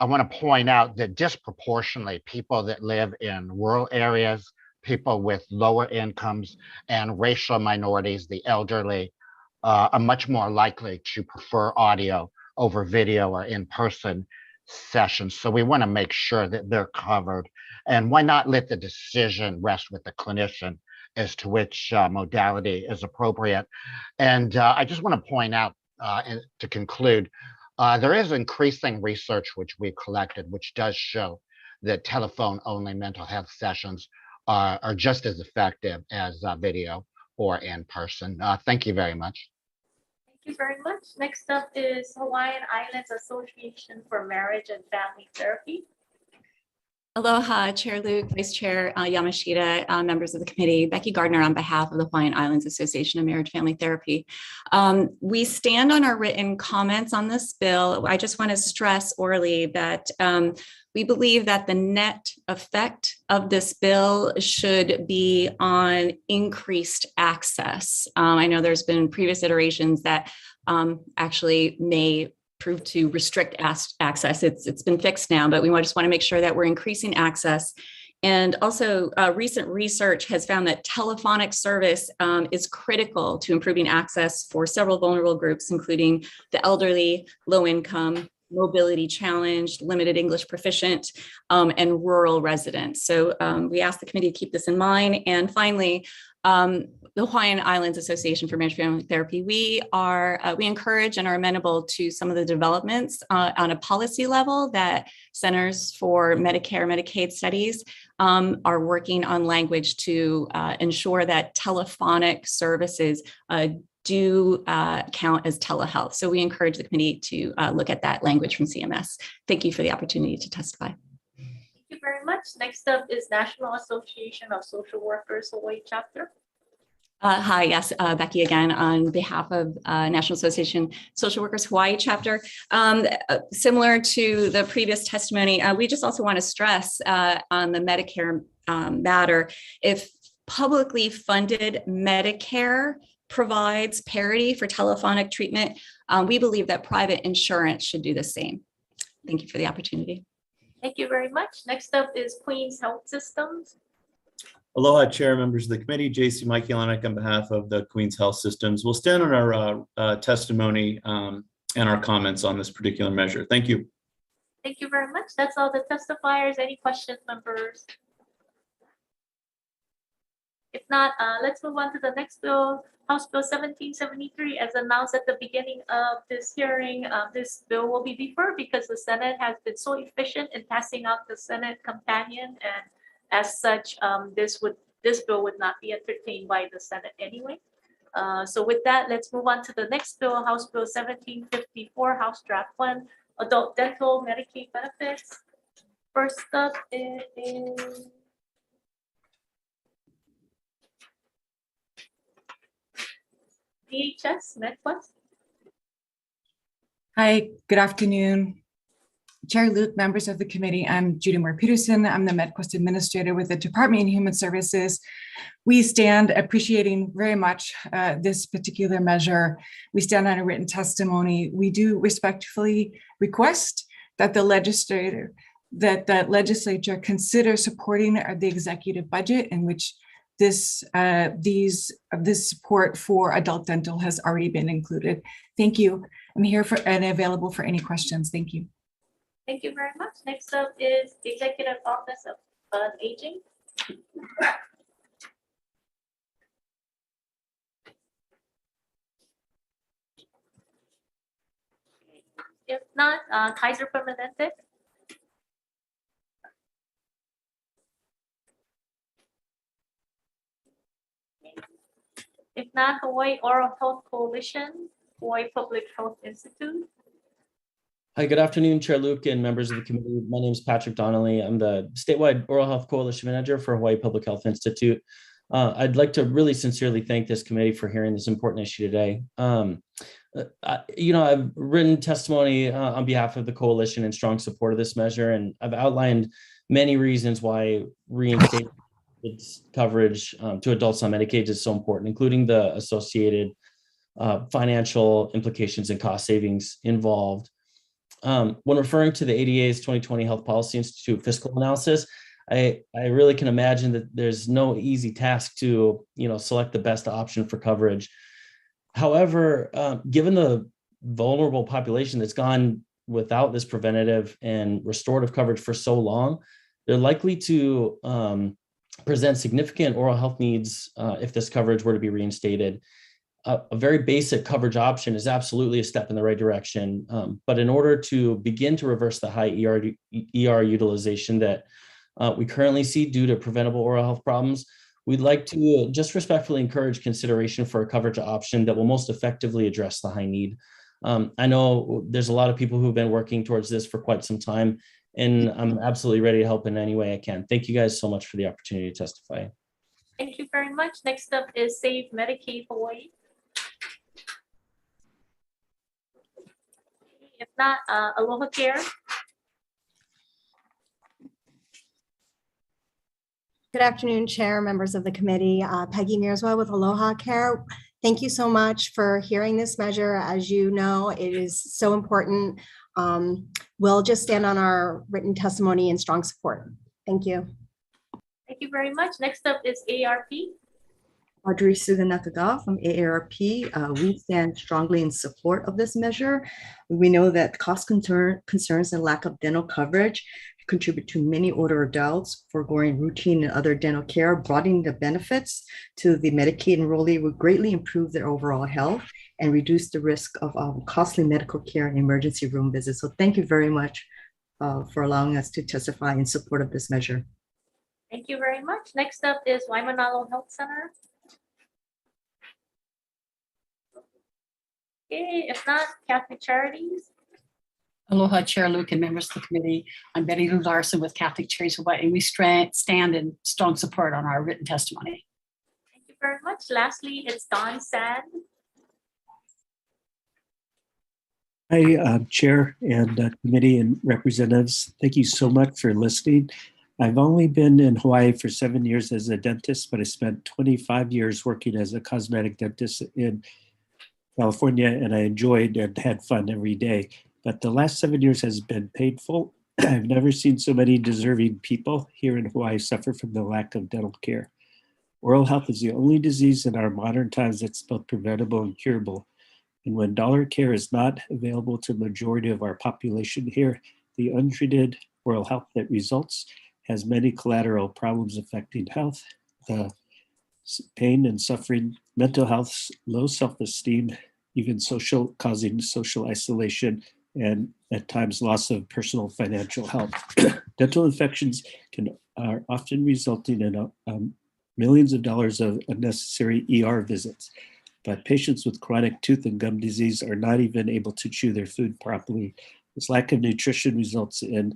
want to point out that disproportionately people that live in rural areas, people with lower incomes, and racial minorities, the elderly, are much more likely to prefer audio over video or in-person sessions. So we want to make sure that they're covered. And why not let the decision rest with the clinician as to which modality is appropriate? And I just want to point out, and to conclude, there is increasing research which we've collected, which does show that telephone-only mental health sessions are just as effective as video or in person. Thank you very much. Thank you very much. Next up is Hawaiian Islands Association for Marriage and Family Therapy. Aloha, Chair Luke, Vice Chair Yamashita, members of the committee, Becky Gardner on behalf of the Hawaiian Islands Association of Marriage Family Therapy. We stand on our written comments on this bill. I just want to stress orally that we believe that the net effect of this bill should be on increased access. I know there's been previous iterations that actually may prove to restrict access. It's been fixed now, but we just want to make sure that we're increasing access. And also recent research has found that telephonic service is critical to improving access for several vulnerable groups, including the elderly, low income, mobility challenged, limited English proficient, and rural residents. So we ask the committee to keep this in mind. And finally, the Hawaiian Islands Association for Marriage and Family Therapy, we encourage and are amenable to some of the developments on a policy level that Centers for Medicare, Medicaid Studies are working on language to ensure that telephonic services do count as telehealth. So we encourage the committee to look at that language from CMS. Thank you for the opportunity to testify. Thank you very much. Next up is National Association of Social Workers Hawaii Chapter. Hi, yes, Becky again on behalf of National Association Social Workers Hawaii Chapter. Similar to the previous testimony, we just also want to stress on the Medicare matter, if publicly funded Medicare provides parity for telephonic treatment, we believe that private insurance should do the same. Thank you for the opportunity. Thank you very much. Next up is Queens Health Systems. Aloha, Chair, members of the committee. J.C. Michaelanek on behalf of the Queens Health Systems. We'll stand on our testimony and our comments on this particular measure. Thank you. Thank you very much. That's all the testifiers. Any questions, members? If not, let's move on to the next bill, House Bill 1773. As announced at the beginning of this hearing, this bill will be deferred because the Senate has been so efficient in passing out the Senate companion, and as such, this bill would not be entertained by the Senate anyway. So with that, let's move on to the next bill, House Bill 1754, House Draft 1, Adult Dental Medicaid Benefits. First up is DHS MedQuest. Hi, good afternoon. Chair Luke, members of the committee, I'm Judy Moore-Peterson. I'm the MedQuest administrator with the Department of Human Services. We stand appreciating very much this particular measure. We stand on a written testimony. We do respectfully request that the legislature consider supporting the executive budget in which this support for adult dental has already been included. Thank you. I'm here and available for any questions. Thank you. Thank you very much. Next up is the Executive Office of Aging. If not, Kaiser Permanente. If not, Hawaii Oral Health Coalition, Hawaii Public Health Institute. Hi, good afternoon, Chair Luke and members of the committee. My name is Patrick Donnelly. I'm the statewide Oral Health Coalition Manager for Hawaii Public Health Institute. I'd like to really sincerely thank this committee for hearing this important issue today. I've written testimony on behalf of the coalition in strong support of this measure, and I've outlined many reasons why reinstating coverage to adults on Medicaid is so important, including the associated financial implications and cost savings involved. When referring to the ADA's 2020 Health Policy Institute fiscal analysis, I really can imagine that there's no easy task to select the best option for coverage. However, given the vulnerable population that's gone without this preventative and restorative coverage for so long, they're likely to present significant oral health needs if this coverage were to be reinstated. A very basic coverage option is absolutely a step in the right direction. But in order to begin to reverse the high ER utilization that we currently see due to preventable oral health problems, we'd like to just respectfully encourage consideration for a coverage option that will most effectively address the high need. I know there's a lot of people who've been working towards this for quite some time, and I'm absolutely ready to help in any way I can. Thank you guys so much for the opportunity to testify. Thank you very much. Next up is Save Medicaid Hawaii. If not, Aloha Care. Good afternoon, Chair, members of the committee. Peggy Mearswell with Aloha Care. Thank you so much for hearing this measure. As you know, it is so important. We'll just stand on our written testimony in strong support. Thank you. Thank you very much. Next up is AARP. Audrey Suga Nakagawa from AARP. We stand strongly in support of this measure. We know that cost concerns and lack of dental coverage contribute to many older adults foregoing routine and other dental care. Broadening the benefits to the Medicaid enrollee would greatly improve their overall health and reduce the risk of costly medical care and emergency room visits. So thank you very much for allowing us to testify in support of this measure. Thank you very much. Next up is Waimanalo Health Center. Okay, if not, Catholic Charities. Aloha, Chair Luke and members of the committee. I'm Betty Lou Larson with Catholic Charities Hawaii. We stand in strong support on our written testimony. Thank you very much. Lastly, it's Don Sand. Hi, Chair and committee and representatives. Thank you so much for listening. I've only been in Hawaii for 7 years as a dentist, but I spent 25 years working as a cosmetic dentist in California, and I enjoyed and had fun every day. But the last 7 years has been painful. I've never seen so many deserving people here in Hawaii suffer from the lack of dental care. Oral health is the only disease in our modern times that's both preventable and curable. And when dollar care is not available to the majority of our population here, the untreated oral health that results has many collateral problems affecting health, pain and suffering, mental health, low self-esteem, even causing social isolation, and at times loss of personal financial health. Dental infections are often resulting in millions of dollars of unnecessary ER visits, but patients with chronic tooth and gum disease are not even able to chew their food properly. This lack of nutrition results in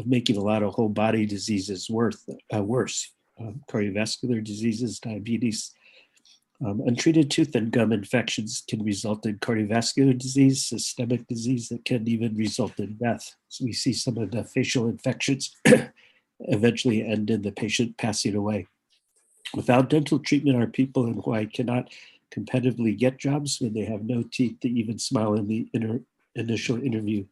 making a lot of whole body diseases worse. Cardiovascular diseases, diabetes. Untreated tooth and gum infections can result in cardiovascular disease, systemic disease that can even result in death. So we see some of the facial infections eventually end in the patient passing away. Without dental treatment, our people in Hawaii cannot competitively get jobs when they have no teeth to even smile in the initial interview.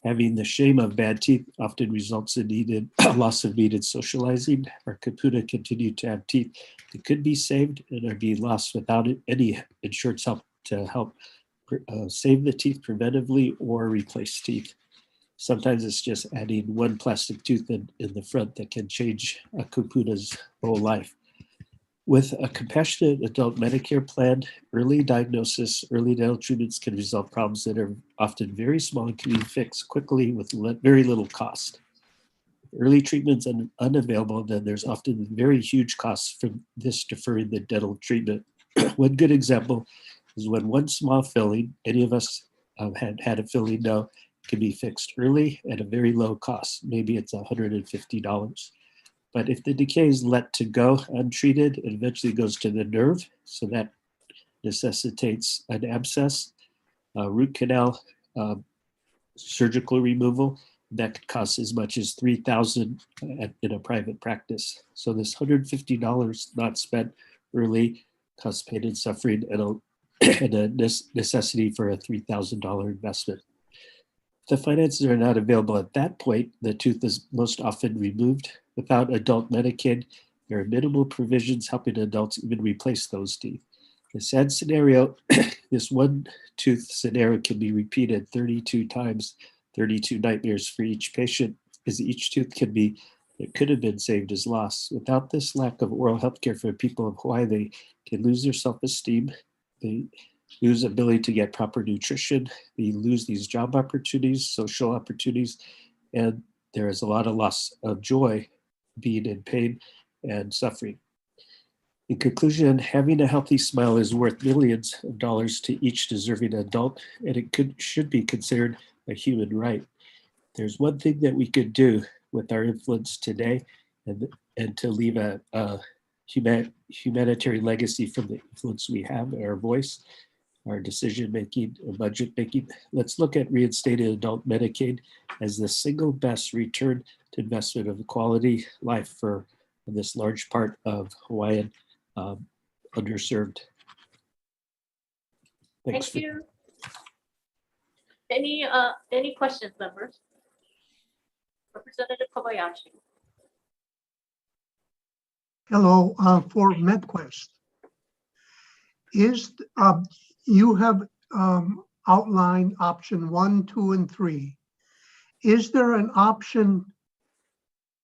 Having the shame of bad teeth often results in loss of needed socializing. Our kapuna continue to have teeth that could be saved and are being lost without any insurance help to help save the teeth preventively or replace teeth. Sometimes it's just adding one plastic tooth in the front that can change a kapuna's whole life. With a compassionate adult Medicare plan, early diagnosis, early dental treatments can resolve problems that are often very small and can be fixed quickly with very little cost. Early treatments are unavailable, then there's often very huge costs from this deferring the dental treatment. One good example is when one small filling, any of us had a filling know, can be fixed early at a very low cost. Maybe it's $150. But if the decay is let to go untreated, it eventually goes to the nerve. So that necessitates an abscess, root canal, surgical removal. That could cost as much as $3,000 in a private practice. So this $150 not spent early causes pain and suffering and a necessity for a $3,000 investment. If the finances are not available at that point, the tooth is most often removed. Without adult Medicaid, there are minimal provisions helping adults even replace those teeth. The sad scenario, this one tooth scenario can be repeated 32 times, 32 nightmares for each patient, as each tooth that could have been saved is lost. Without this lack of oral health care for people of Hawaii, they can lose their self-esteem, they lose ability to get proper nutrition, they lose these job opportunities, social opportunities, and there is a lot of loss of joy being in pain and suffering. In conclusion, having a healthy smile is worth millions of dollars to each deserving adult, and it should be considered a human right. There's one thing that we could do with our influence today and to leave a humanitarian legacy from the influence we have, our voice, our decision-making, our budget-making. Let's look at reinstated adult Medicaid as the single best return to investment of quality life for this large part of Hawaiian underserved. Thanks. Thank you. Any questions, members? Representative Kobayashi. Hello, for MedQuest. You have outlined option 1, 2, and 3. Is there an option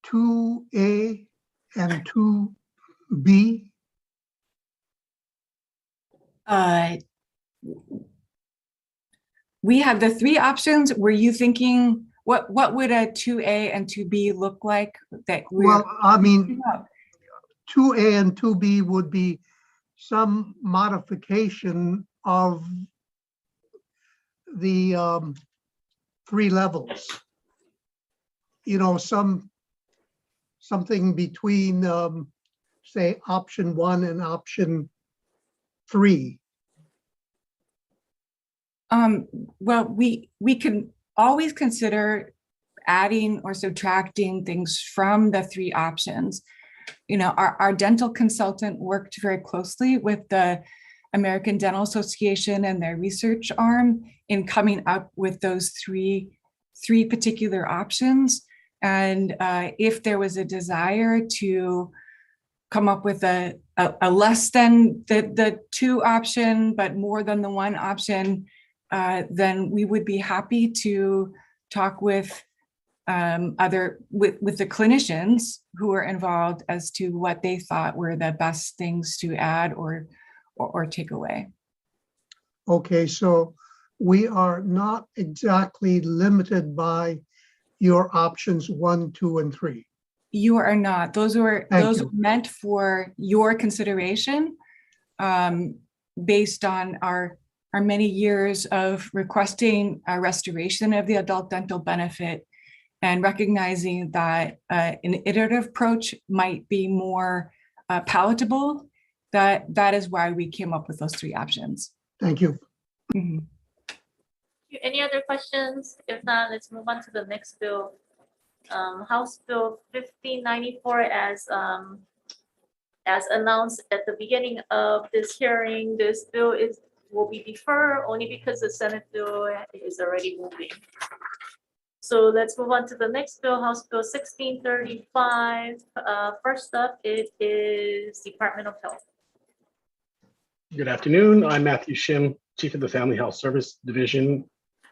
2A and 2B? We have the 3 options. Were you thinking what would a 2A and 2B look like? Well, I mean, 2A and 2B would be some modification of the 3 levels. You know, something between, say, option 1 and option 3. Well, we can always consider adding or subtracting things from the 3 options. You know, our dental consultant worked very closely with the American Dental Association and their research arm in coming up with those three particular options. And if there was a desire to come up with a less than the 2 option, but more than the 1 option, then we would be happy to talk with with the clinicians who are involved as to what they thought were the best things to add or take away. Okay, so we are not exactly limited by your options 1, 2, and 3. You are not. Those are meant for your consideration, based on our many years of requesting a restoration of the adult dental benefit and recognizing that an iterative approach might be more palatable. That is why we came up with those 3 options. Thank you. Mm-hmm. Any other questions? If not, let's move on to the next bill. House Bill 1594, as announced at the beginning of this hearing, this bill will be deferred only because the Senate bill is already moving. So let's move on to the next bill, House Bill 1635. First up, it is Department of Health. Good afternoon. I'm Matthew Shim, Chief of the Family Health Service Division.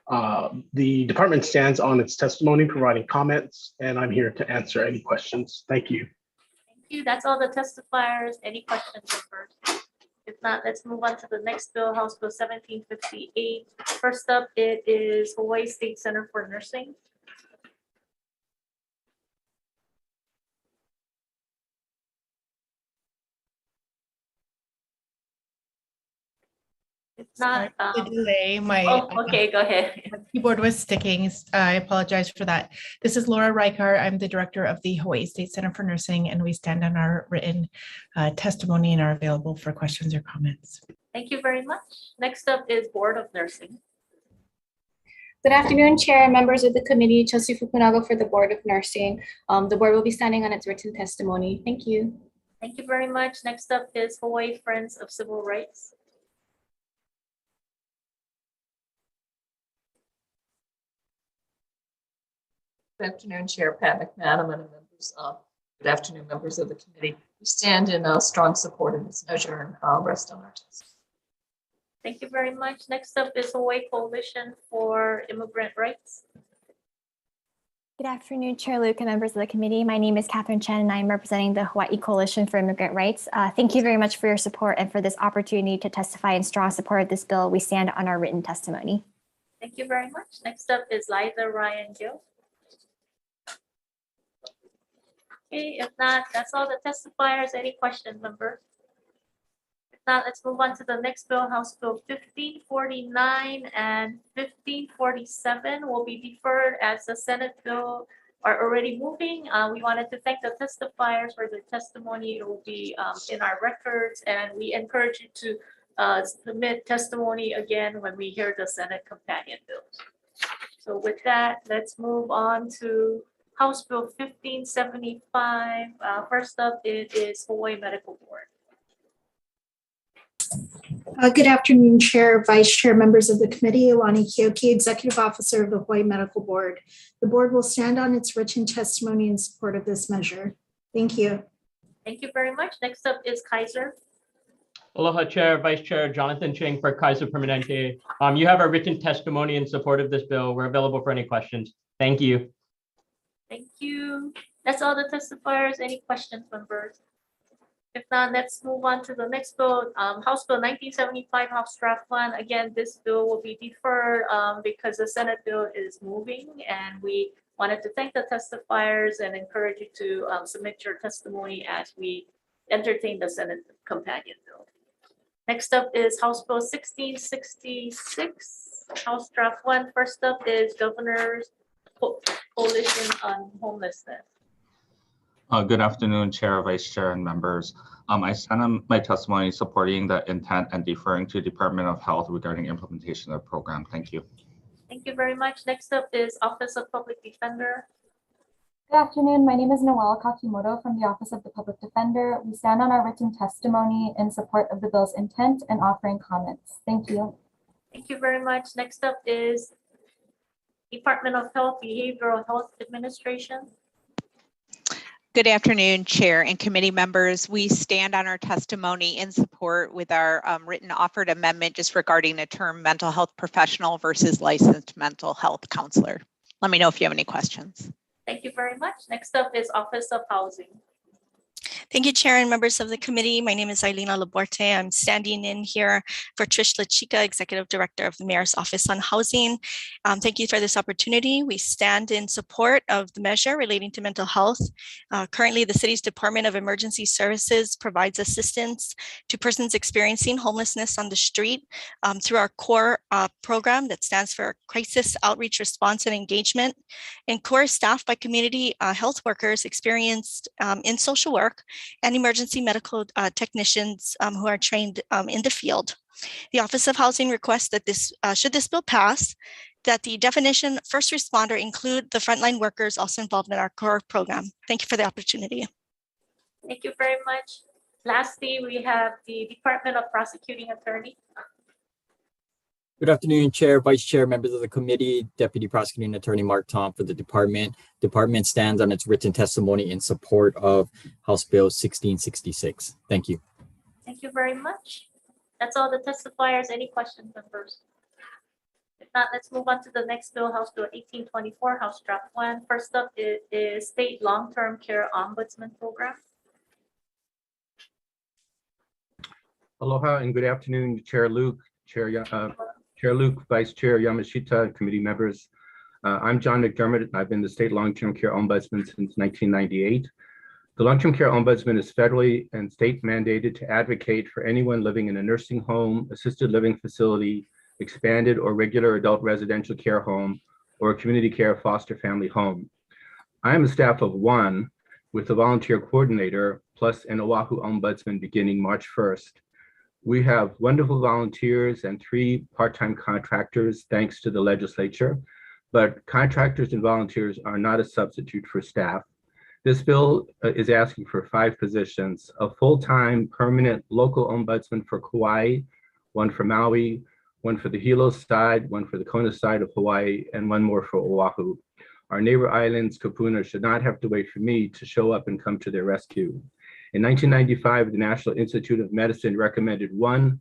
The department stands on its testimony, providing comments, and I'm here to answer any questions. Thank you. Thank you. That's all the testifiers. Any questions first? If not, let's move on to the next bill, House Bill 1758. First up, it is Hawaii State Center for Nursing. It's not. The delay, my Oh, okay, go ahead. keyboard was sticking. I apologize for that. This is Laura Reichart. I'm the director of the Hawaii State Center for Nursing, and we stand on our written testimony and are available for questions or comments. Thank you very much. Next up is Board of Nursing. Good afternoon, Chair and members of the committee. Chelsea Fukunaga for the Board of Nursing. The board will be standing on its written testimony. Thank you. Thank you very much. Next up is Hawaii Friends of Civil Rights. Good afternoon, Chair Pat McManamon and members of, good afternoon, members of the committee. We stand in strong support of this measure, and I'll rest on our testimony. Thank you very much. Next up is Hawaii Coalition for Immigrant Rights. Good afternoon, Chair Luke and members of the committee. My name is Catherine Chen, and I'm representing the Hawaii Coalition for Immigrant Rights. Thank you very much for your support and for this opportunity to testify in strong support of this bill. We stand on our written testimony. Thank you very much. Next up is Liza Ryan Gill. Okay, if not, that's all the testifiers. Any questions, members? If not, let's move on to the next bill. House Bill 1549 and 1547 will be deferred as the Senate bill are already moving. We wanted to thank the testifiers for their testimony. It will be in our records, and we encourage you to submit testimony again when we hear the Senate companion bills. So with that, let's move on to House Bill 1575. First up, it is Hawaii Medical Board. Good afternoon, Chair, Vice Chair, members of the committee. Ilani Kioki, Executive Officer of the Hawaii Medical Board. The board will stand on its written testimony in support of this measure. Thank you. Thank you very much. Next up is Kaiser. Aloha, Chair, Vice Chair Jonathan Ching for Kaiser Permanente. You have a written testimony in support of this bill. We're available for any questions. Thank you. Thank you. That's all the testifiers. Any questions, members? If not, let's move on to the next bill. House Bill 1975, House Draft Plan. Again, this bill will be deferred because the Senate bill is moving, and we wanted to thank the testifiers and encourage you to submit your testimony as we entertain the Senate companion bill. Next up is House Bill 1666, House Draft 1. First up is Governor's Coalition on Homelessness. Good afternoon, Chair, Vice Chair, and members. I stand on my testimony supporting the intent and deferring to Department of Health regarding implementation of the program. Thank you. Thank you very much. Next up is Office of Public Defender. Good afternoon. My name is Noelle Kakimoto from the Office of the Public Defender. We stand on our written testimony in support of the bill's intent and offering comments. Thank you. Thank you very much. Next up is Department of Health Behavioral Health Administration. Good afternoon, Chair and committee members. We stand on our testimony in support with our written offered amendment just regarding the term mental health professional versus licensed mental health counselor. Let me know if you have any questions. Thank you very much. Next up is Office of Housing. Thank you, Chair and members of the committee. My name is Ailina Laborte. I'm standing in here for Trish Lachika, Executive Director of the Mayor's Office on Housing. Thank you for this opportunity. We stand in support of the measure relating to mental health. Currently, the city's Department of Emergency Services provides assistance to persons experiencing homelessness on the street through our CORE program that stands for Crisis Outreach Response and Engagement. And CORE is staffed by community health workers experienced in social work and emergency medical technicians who are trained in the field. The Office of Housing requests that this, should this bill pass, that the definition first responder include the frontline workers also involved in our CORE program. Thank you for the opportunity. Thank you very much. Lastly, we have the Department of Prosecuting Attorney. Good afternoon, Chair, Vice Chair, members of the committee, Deputy Prosecuting Attorney Mark Tom for the department. Department stands on its written testimony in support of House Bill 1666. Thank you. Thank you very much. That's all the testifiers. Any questions, members? If not, let's move on to the next bill, House Bill 1824, House Draft 1. First up is State Long-Term Care Ombudsman Program. Aloha and good afternoon, Chair Luke, Chair Luke, Vice Chair Yamashita, and committee members. I'm John McDermott, and I've been the State Long-Term Care Ombudsman since 1998. The long-term care ombudsman is federally and state mandated to advocate for anyone living in a nursing home, assisted living facility, expanded or regular adult residential care home, or a community care foster family home. I am a staff of one with a volunteer coordinator plus an Oahu ombudsman beginning March 1st. We have wonderful volunteers and 3 part-time contractors thanks to the legislature, but contractors and volunteers are not a substitute for staff. This bill is asking for 5 positions: a full-time permanent local ombudsman for Kauai, 1 for Maui, 1 for the Hilo side, 1 for the Kona side of Hawaii, and 1 more for Oahu. Our neighbor islands, Kapuna, should not have to wait for me to show up and come to their rescue. In 1995, the National Institute of Medicine recommended a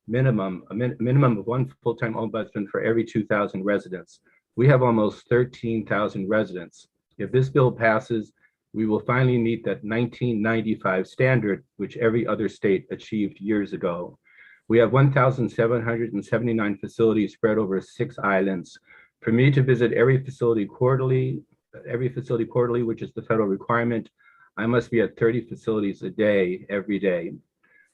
minimum of 1 full-time ombudsman for every 2,000 residents. We have almost 13,000 residents. If this bill passes, we will finally meet that 1995 standard, which every other state achieved years ago. We have 1,779 facilities spread over 6 islands. For me to visit every facility quarterly, which is the federal requirement, I must be at 30 facilities a day, every day.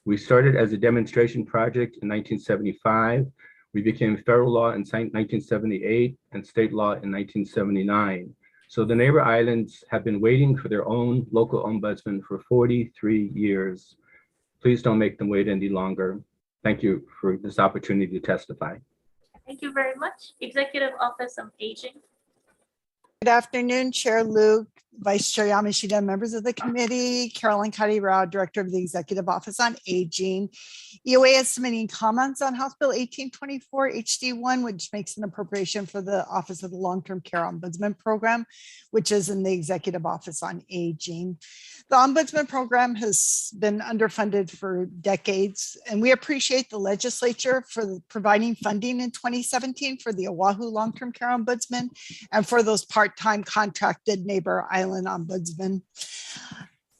We started as a demonstration project in 1975. We became federal law in 1978 and state law in 1979. So the neighbor islands have been waiting for their own local ombudsman for 43 years. Please don't make them wait any longer. Thank you for this opportunity to testify. Thank you very much. Executive Office on Aging. Good afternoon, Chair Luke, Vice Chair Yamashita, members of the committee, Carolyn Kadirao, Director of the Executive Office on Aging. EOA is submitting comments on House Bill 1824 HD1, which makes an appropriation for the Office of the Long-Term Care Ombudsman Program, which is in the Executive Office on Aging. The Ombudsman Program has been underfunded for decades, and we appreciate the legislature for providing funding in 2017 for the Oahu Long-Term Care Ombudsman and for those part-time contracted neighbor island ombudsman.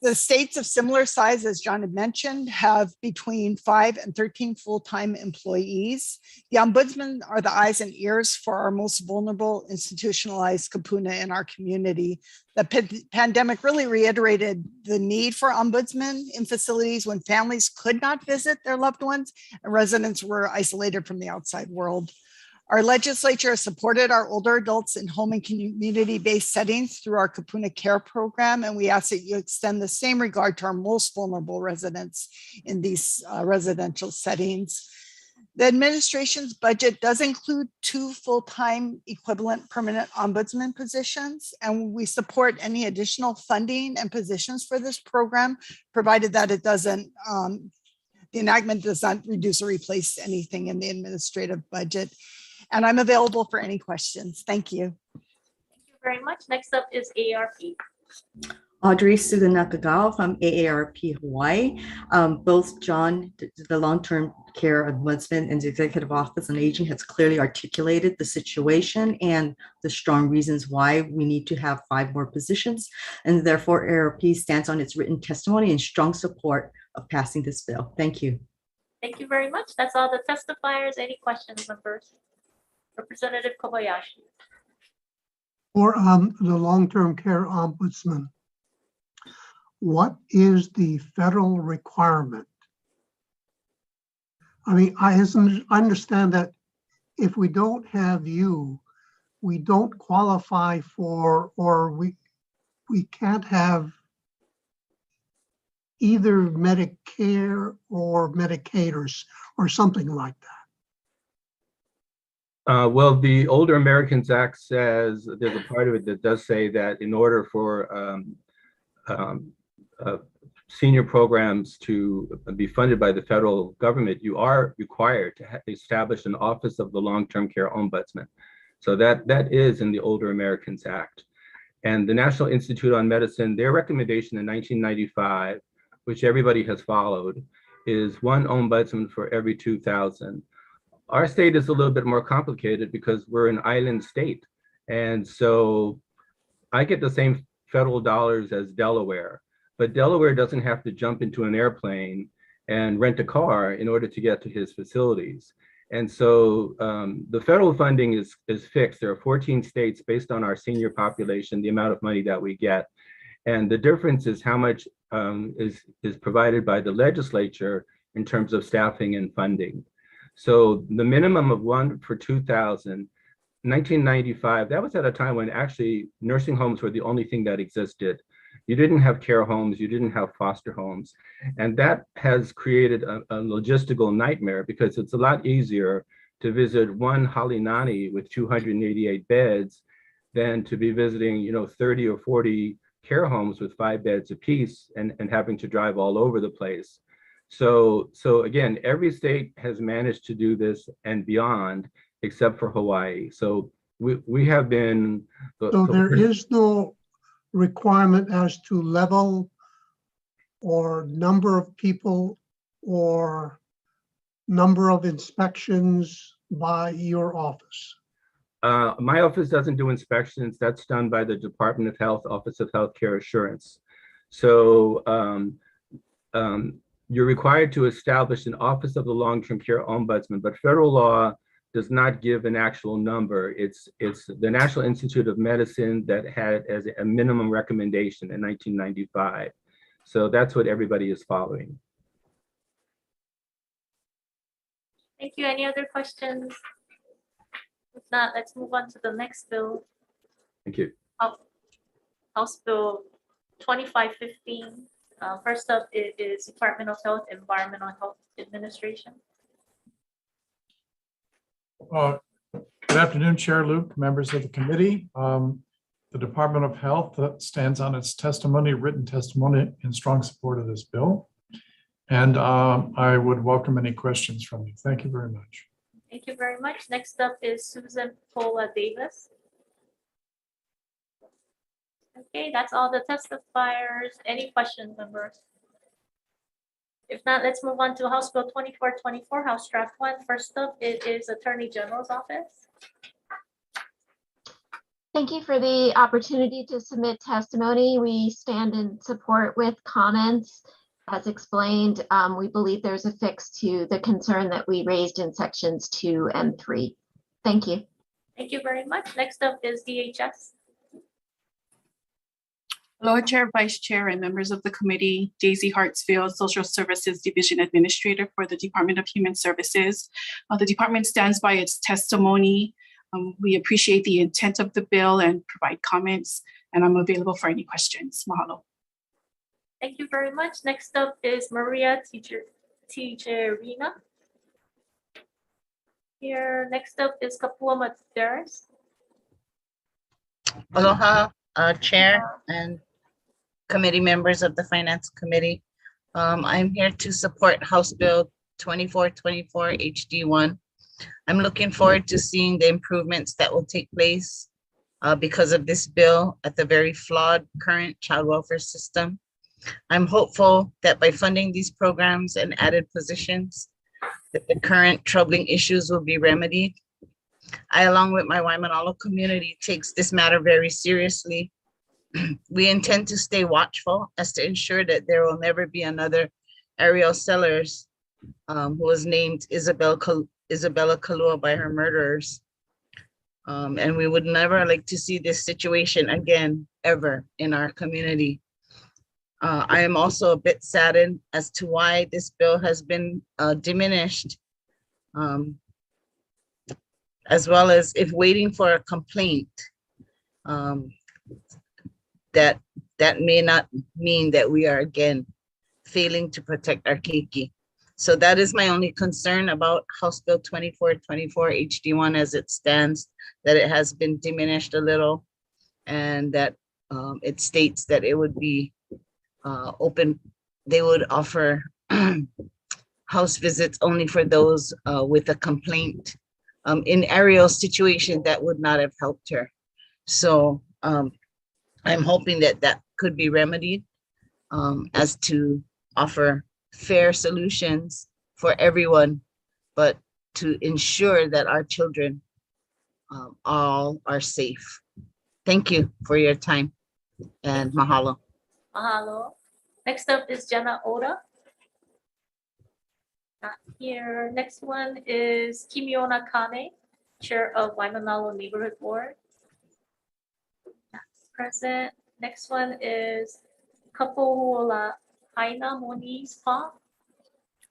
The states of similar size, as John had mentioned, have between 5 and 13 full-time employees. The ombudsmen are the eyes and ears for our most vulnerable institutionalized kapuna in our community. The pandemic really reiterated the need for ombudsmen in facilities when families could not visit their loved ones and residents were isolated from the outside world. Our legislature has supported our older adults in home and community-based settings through our Kapuna Care program, and we ask that you extend the same regard to our most vulnerable residents in these residential settings. The administration's budget does include 2 full-time equivalent permanent ombudsman positions, and we support any additional funding and positions for this program, provided that it doesn't, the enactment does not reduce or replace anything in the administrative budget. And I'm available for any questions. Thank you. Thank you very much. Next up is AARP. Audrey, Suga, Nakagawa from AARP Hawaii. Both John, the long-term care ombudsman, and the Executive Office on Aging has clearly articulated the situation and the strong reasons why we need to have 5 more positions. And therefore, AARP stands on its written testimony in strong support of passing this bill. Thank you. Thank you very much. That's all the testifiers. Any questions, members? Representative Kobayashi. For the long-term care ombudsman, what is the federal requirement? I mean, I understand that if we don't have you, we don't qualify for, or we can't have either Medicare or Medicaid or something like that. Well, the Older Americans Act says, there's a part of it that does say that in order for senior programs to be funded by the federal government, you are required to establish an Office of the Long-Term Care Ombudsman. So that is in the Older Americans Act. And the National Institute on Medicine, their recommendation in 1995, which everybody has followed, is 1 ombudsman for every 2,000. Our state is a little bit more complicated because we're an island state. And so I get the same federal dollars as Delaware, but Delaware doesn't have to jump into an airplane and rent a car in order to get to his facilities. And so the federal funding is fixed. There are 14 states based on our senior population, the amount of money that we get. And the difference is how much is provided by the legislature in terms of staffing and funding. So the minimum of 1 for 2,000, 1995, that was at a time when actually nursing homes were the only thing that existed. You didn't have care homes, you didn't have foster homes. And that has created a logistical nightmare because it's a lot easier to visit one Halinani with 288 beds than to be visiting, 30 or 40 care homes with 5 beds apiece and having to drive all over the place. So again, every state has managed to do this and beyond, except for Hawaii. So we have been. So there is no requirement as to level or number of people or number of inspections by your office? My office doesn't do inspections. That's done by the Department of Health, Office of Healthcare Assurance. So you're required to establish an Office of the Long-Term Care Ombudsman, but federal law does not give an actual number. It's the National Institute of Medicine that had it as a minimum recommendation in 1995. So that's what everybody is following. Thank you. Any other questions? If not, let's move on to the next bill. Thank you. House Bill 2515. First up is Department of Health, Environmental Health Administration. Good afternoon, Chair Luke, members of the committee. The Department of Health stands on its testimony, written testimony, in strong support of this bill. And I would welcome any questions from you. Thank you very much. Thank you very much. Next up is Susan Paula Davis. Okay, that's all the testifiers. Any questions, members? If not, let's move on to House Bill 2424, House Draft 1. First up, it is Attorney General's Office. Thank you for the opportunity to submit testimony. We stand in support with comments. As explained, we believe there's a fix to the concern that we raised in sections 2 and 3. Thank you. Thank you very much. Next up is DHS. Hello, Chair, Vice Chair, and members of the committee. Daisy Hartsfield, Social Services Division Administrator for the Department of Human Services. The department stands by its testimony. We appreciate the intent of the bill and provide comments, and I'm available for any questions. Mahalo. Thank you very much. Next up is Maria Tijerina. Here, next up is Kapua Materas. Aloha, Chair and committee members of the Finance Committee. I'm here to support House Bill 2424 HD1. I'm looking forward to seeing the improvements that will take place because of this bill at the very flawed current child welfare system. I'm hopeful that by funding these programs and added positions, that the current troubling issues will be remedied. I, along with my Waimanalo community, takes this matter very seriously. We intend to stay watchful as to ensure that there will never be another Ariel Sellers who was named Isabella Kalua by her murderers. And we would never like to see this situation again, ever in our community. I am also a bit saddened as to why this bill has been diminished, as well as if waiting for a complaint, that may not mean that we are again failing to protect our keiki. So that is my only concern about House Bill 2424 HD1 as it stands, that it has been diminished a little, and that it states that it would be open, they would offer house visits only for those with a complaint. In Ariel's situation, that would not have helped her. So I'm hoping that that could be remedied as to offer fair solutions for everyone, but to ensure that our children all are safe. Thank you for your time, and mahalo. Mahalo. Next up is Jenna Oda. Not here. Next one is Kimiona Kane, Chair of Waimanalo Neighborhood Board. Not present. Next one is Kapola Haina Moniz Pa.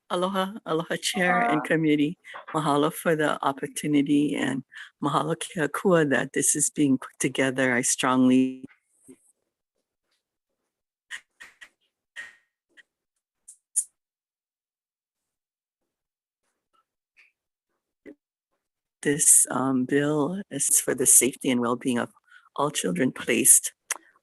Aloha, aloha chair and committee. Mahalo for the opportunity and mahalo ke akua that this is being put together. I strongly this bill is for the safety and well-being of all children placed,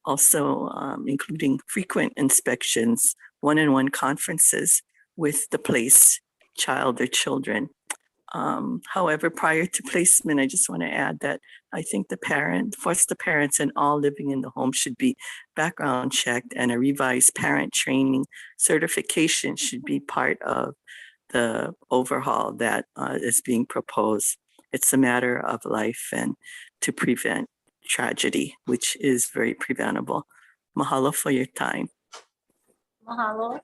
also including frequent inspections, one-on-one conferences with the placed child or children. However, prior to placement, I just want to add that I think the parents and all living in the home should be background checked, and a revised parent training certification should be part of the overhaul that is being proposed. It's a matter of life and to prevent tragedy, which is very preventable. Mahalo for your time. Mahalo.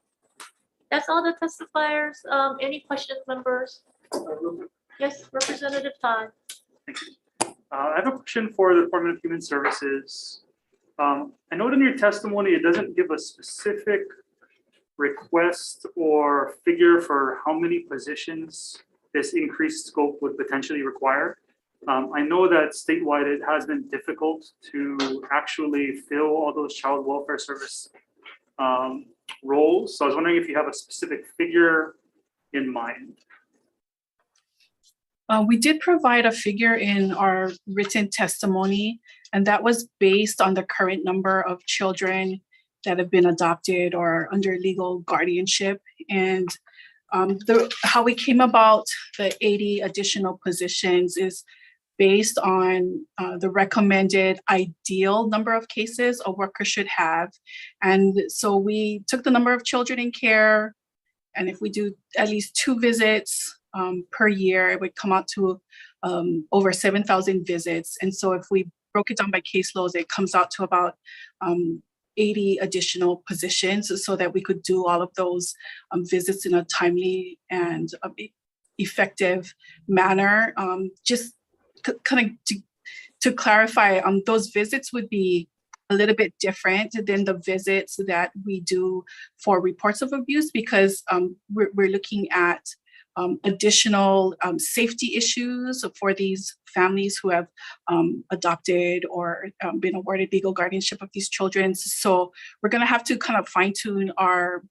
That's all the testifiers. Any questions, members? Yes, Representative Todd. I have a question for the Department of Human Services. I note in your testimony, it doesn't give a specific request or figure for how many positions this increased scope would potentially require. I know that statewide it has been difficult to actually fill all those child welfare service roles. So I was wondering if you have a specific figure in mind. We did provide a figure in our written testimony, and that was based on the current number of children that have been adopted or under legal guardianship. And how we came about the 80 additional positions is based on the recommended ideal number of cases a worker should have. And so we took the number of children in care, and if we do at least 2 visits per year, it would come out to over 7,000 visits. And so if we broke it down by caseloads, it comes out to about 80 additional positions so that we could do all of those visits in a timely and effective manner. Just kind of to clarify, those visits would be a little bit different than the visits that we do for reports of abuse, because we're looking at additional safety issues for these families who have adopted or been awarded legal guardianship of these children. So we're going to have to kind of fine tune our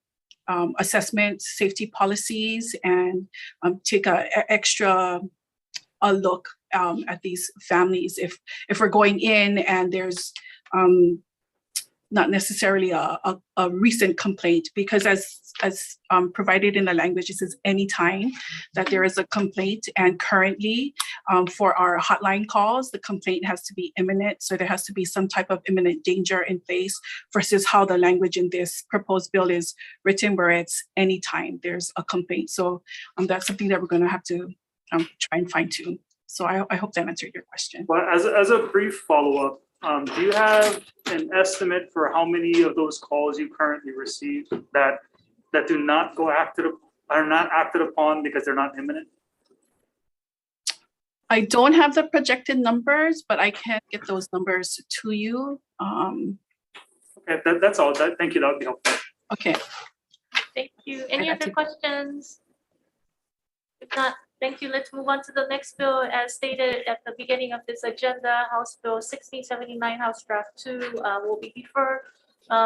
assessment safety policies and take a extra look at these families if we're going in and there's not necessarily a recent complaint, because as provided in the language, it says anytime that there is a complaint. And currently for our hotline calls, the complaint has to be imminent. So there has to be some type of imminent danger in place versus how the language in this proposed bill is written, where it's anytime there's a complaint. So that's something that we're going to have to try and fine tune. So I hope that answered your question. But as a brief follow-up, do you have an estimate for how many of those calls you currently receive that do not are not acted upon because they're not imminent? I don't have the projected numbers, but I can get those numbers to you. Okay, that's all. Thank you. That would be helpful. Okay. Thank you. Any other questions? If not, thank you. Let's move on to the next bill. As stated at the beginning of this agenda, House Bill 1679, House Draft 2 will be deferred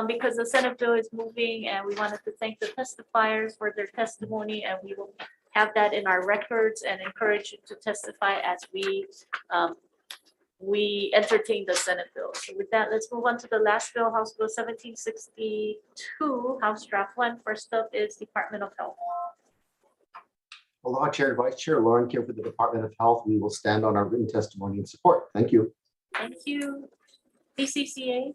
because the Senate bill is moving, and we wanted to thank the testifiers for their testimony, and we will have that in our records and encourage you to testify as we entertain the Senate bill. So with that, let's move on to the last bill, House Bill 1762, House Draft 1. First up is Department of Health. Aloha, Chair, Vice Chair Lauren here for the Department of Health. We will stand on our written testimony and support. Thank you. Thank you. DCCA.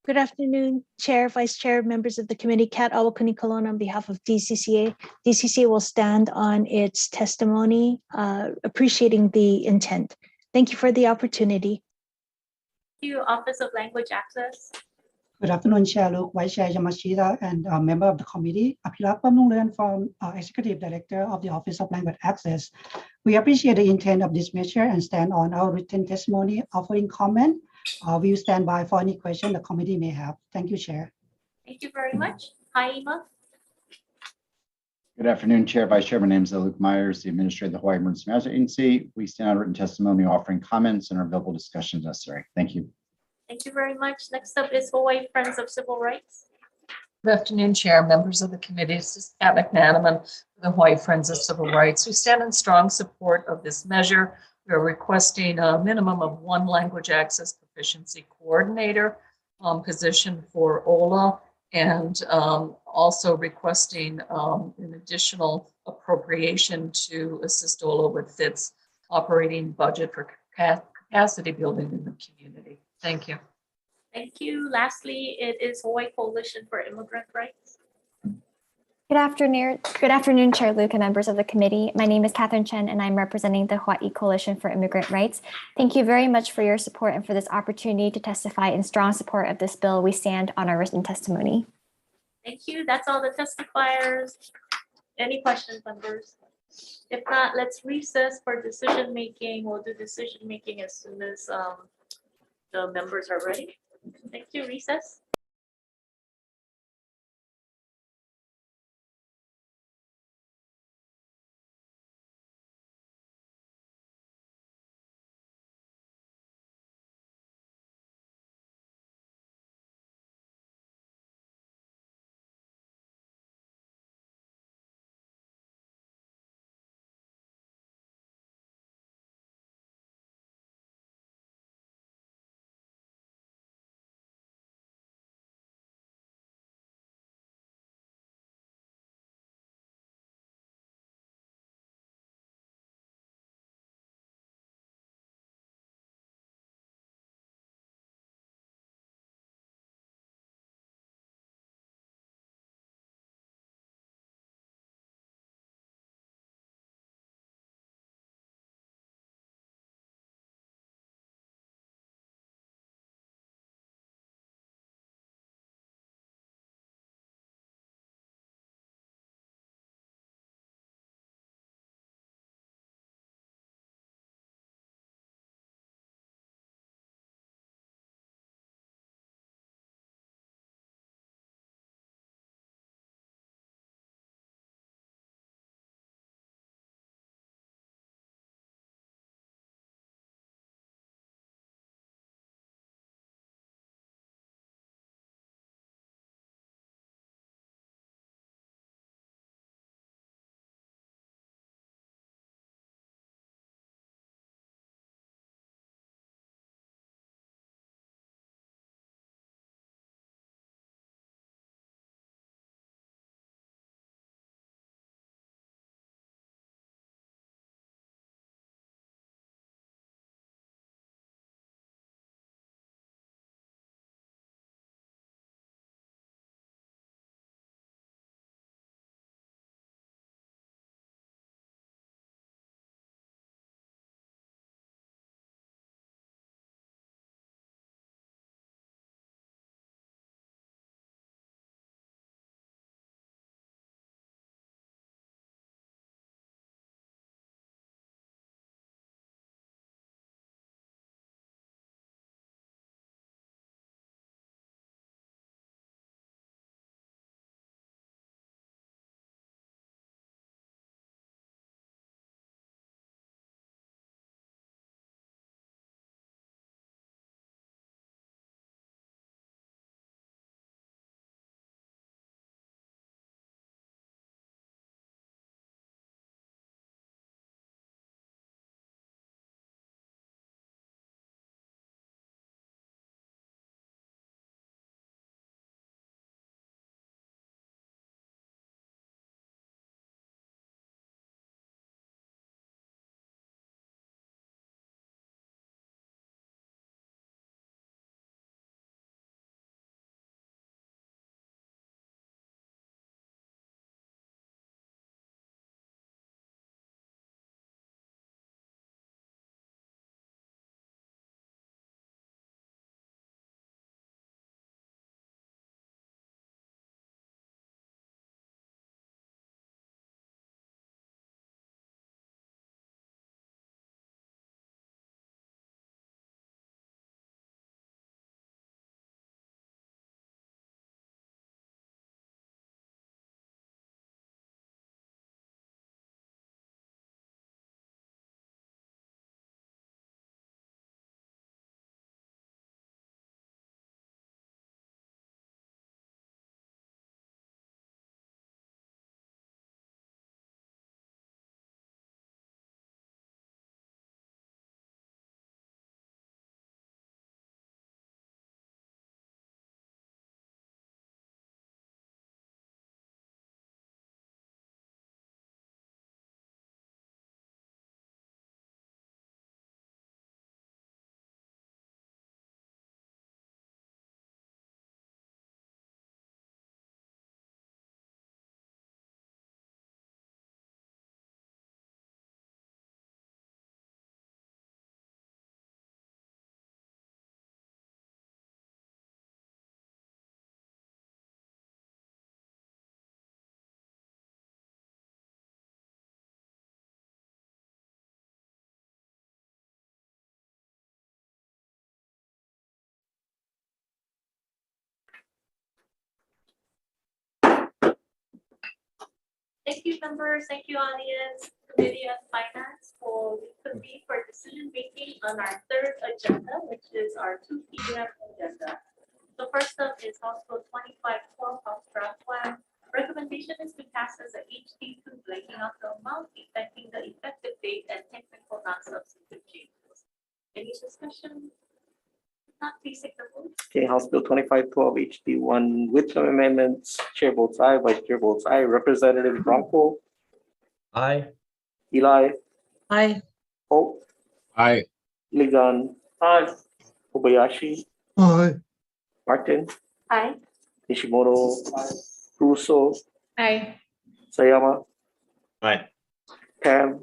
Good afternoon, Chair, Vice Chair, members of the committee. Kat Awakuni Colon on behalf of DCCA. DCCA will stand on its testimony, appreciating the intent. Thank you for the opportunity. Thank you, Office of Language Access. Good afternoon, Chair Luke, Vice Chair Yamashita, and member of the committee. Aphilat Pamnungleun from Executive Director of the Office of Language Access. We appreciate the intent of this measure and stand on our written testimony offering comment we'll stand by for any question the committee may have. Thank you, Chair. Thank you very much. Haima. Good afternoon, Chair, Vice Chair. My name is Luke Myers, the Administrator of the Hawaii Emergency Management Agency. We stand on written testimony offering comments and are available discussions necessary. Thank you. Thank you very much. Next up is Hawaii Friends of Civil Rights. Good afternoon, Chair, members of the committee. This is Pat McManaman, the Hawaii Friends of Civil Rights. We stand in strong support of this measure. We are requesting a minimum of one language access proficiency coordinator position for OLA, and also requesting an additional appropriation to assist OLA with its operating budget for capacity building in the community. Thank you. Thank you. Lastly, it is Hawaii Coalition for Immigrant Rights. Good afternoon, Chair Luke and members of the committee. My name is Catherine Chen, and I'm representing the Hawaii Coalition for Immigrant Rights. Thank you very much for your support and for this opportunity to testify in strong support of this bill. We stand on our written testimony. Thank you. That's all the testifiers. Any questions, members? If not, let's recess for decision making. We'll do decision making as soon as the members are ready. Thank you. Recess. Thank you, members. Thank you, audience. Committee on Finance will reconvene for decision making on our third agenda, which is our 2 p.m. agenda. The first up is House Bill 2512, House Draft Plan. Recommendation is to pass as a HD2, blanking out the amount, affecting the effective date and technical non-substantive changes. Any discussion? Not, please take the vote. Okay, House Bill 2512 HD1 with some amendments. Chair votes aye, Vice Chair votes aye. Representative Bronco. Aye. Eli. Aye. Hope. Aye. Ligon. Aye. Kobayashi. Aye. Martin. Aye. Nishimoto. Russo. Aye. Sayama. Aye. Pam.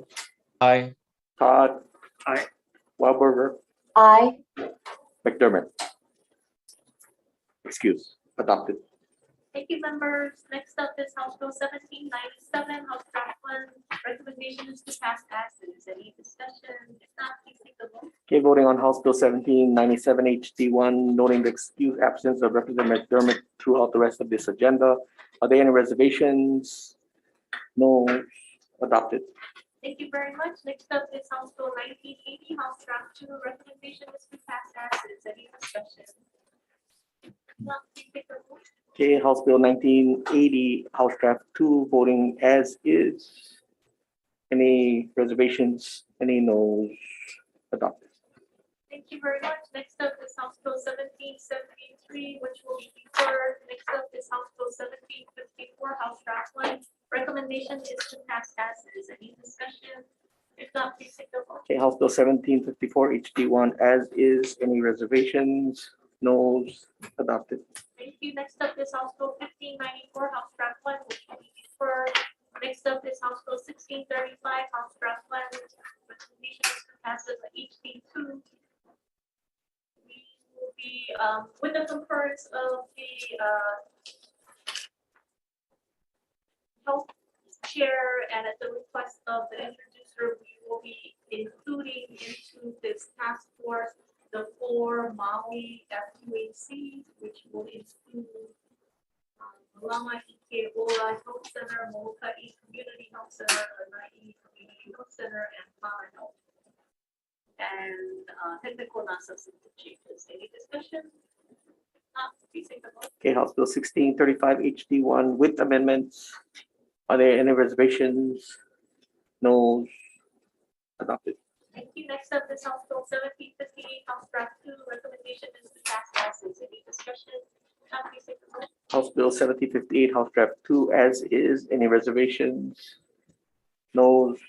Aye. Todd. Aye. Wahlberger. Aye. McDermott. Excuse. Adopted. Thank you, members. Next up is House Bill 1797, House Draft Plan. Recommendation is to pass as is. Any discussion? If not, please take the vote. Okay, voting on House Bill 1797 HD1, noting the excused absence of Representative McDermott throughout the rest of this agenda. Are there any reservations? No. Adopted. Thank you very much. Next up is House Bill 1980, House Draft 2. Recommendation is to pass as is. Any discussion? If not, please take the vote. Okay, House Bill 1980, House Draft 2, voting as is. Any reservations? Any no's? Adopted. Thank you very much. Next up is House Bill 1773, which will be deferred. Next up is House Bill 1754, House Draft 1. Recommendation is to pass as is. Any discussion? If not, please take the vote. Okay, House Bill 1754 HD1 as is. Any reservations? No's? Adopted. Thank you. Next up is House Bill 1594, House Draft 1, which will be deferred. Next up is House Bill 1635, House Draft 1. Recommendation is to pass as a HD2. We will be, with the concurrence of the health chair and at the request of the introducer, we will be including into this task force the 4 Maui FQAC, which will include Malama Ike Ola Health Center, Molokai Community Health Center, Lanai Community Health Center, and Pana Health. And technical non-substantive changes. Any discussion? Not, please take the vote. Okay, House Bill 1635 HD1 with amendments. Are there any reservations? No's? Adopted. Thank you. Next up is House Bill 1758, House Draft 2. Recommendation is to pass as is. Any discussion? Not, please take the vote. House Bill 1758, House Draft 2 as is. Any reservations? No's?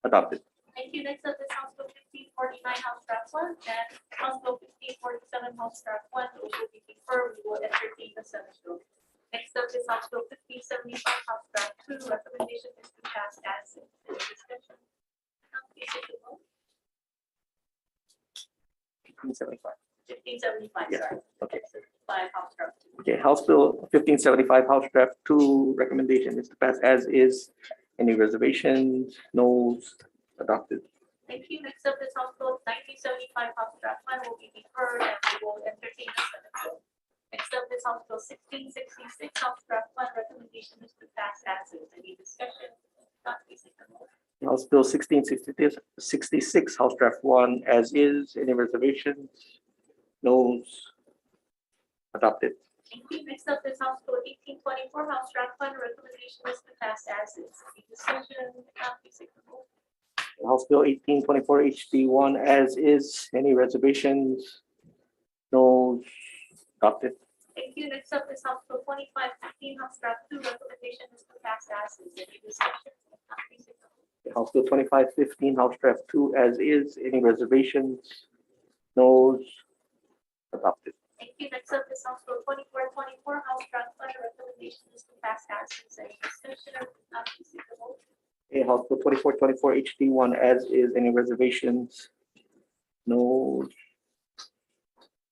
Adopted. Thank you. Next up is House Bill 1549, House Draft 1, and House Bill 1547, House Draft 1. Those will be deferred. We will entertain the Senate bill. Next up is House Bill 1575, House Draft 2. Recommendation is to pass as is. Any discussion? Not, please take the vote. 1575. 1575, Yeah, sorry. okay. By House Draft 2. Okay, House Bill 1575, House Draft 2, recommendation is to pass as is. Any reservations? No's? Adopted. Thank you. Next up is House Bill 1975, House Draft 1 will be deferred and we will entertain the Senate bill. Next up is House Bill 1666, House Draft 1. Recommendation is to pass as is. Any discussion? Not, please take the vote. House Bill 1666, House Draft 1 as is. Any reservations? No's? Adopted. Thank you. Next up is House Bill 1824, House Draft 1. Recommendation is to pass as is. Any discussion? Not, please take the vote. House Bill 1824 HD1 as is. Any reservations? No's? Adopted. Thank you. Next up is House Bill 2515, House Draft 2. Recommendation is to pass as is. Any discussion? Not, please take the vote. House Bill 2515, House Draft 2 as is. Any reservations? No's? Adopted. Thank you. Next up is House Bill 2424, House Draft 1. Recommendation is to pass as is. Any discussion? Not, please take the vote. Okay, House Bill 2424 HD1 as is. Any reservations? No.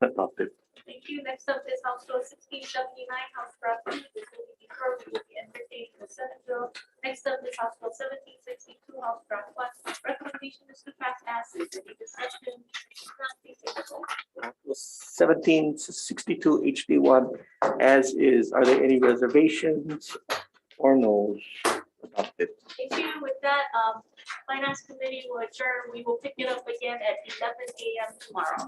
Adopted. Thank you. Next up is House Bill 1679, House Draft 2. This will be deferred. We will be entertaining the Senate bill. Next up is House Bill 1762, House Draft 1. Recommendation is to pass as is. Any discussion? Not, please take the vote. 1762 HD1 as is. Are there any reservations? Or no's? Adopted. Thank you. With that, Finance Committee will adjourn. We will pick it up again at 11 a.m. tomorrow.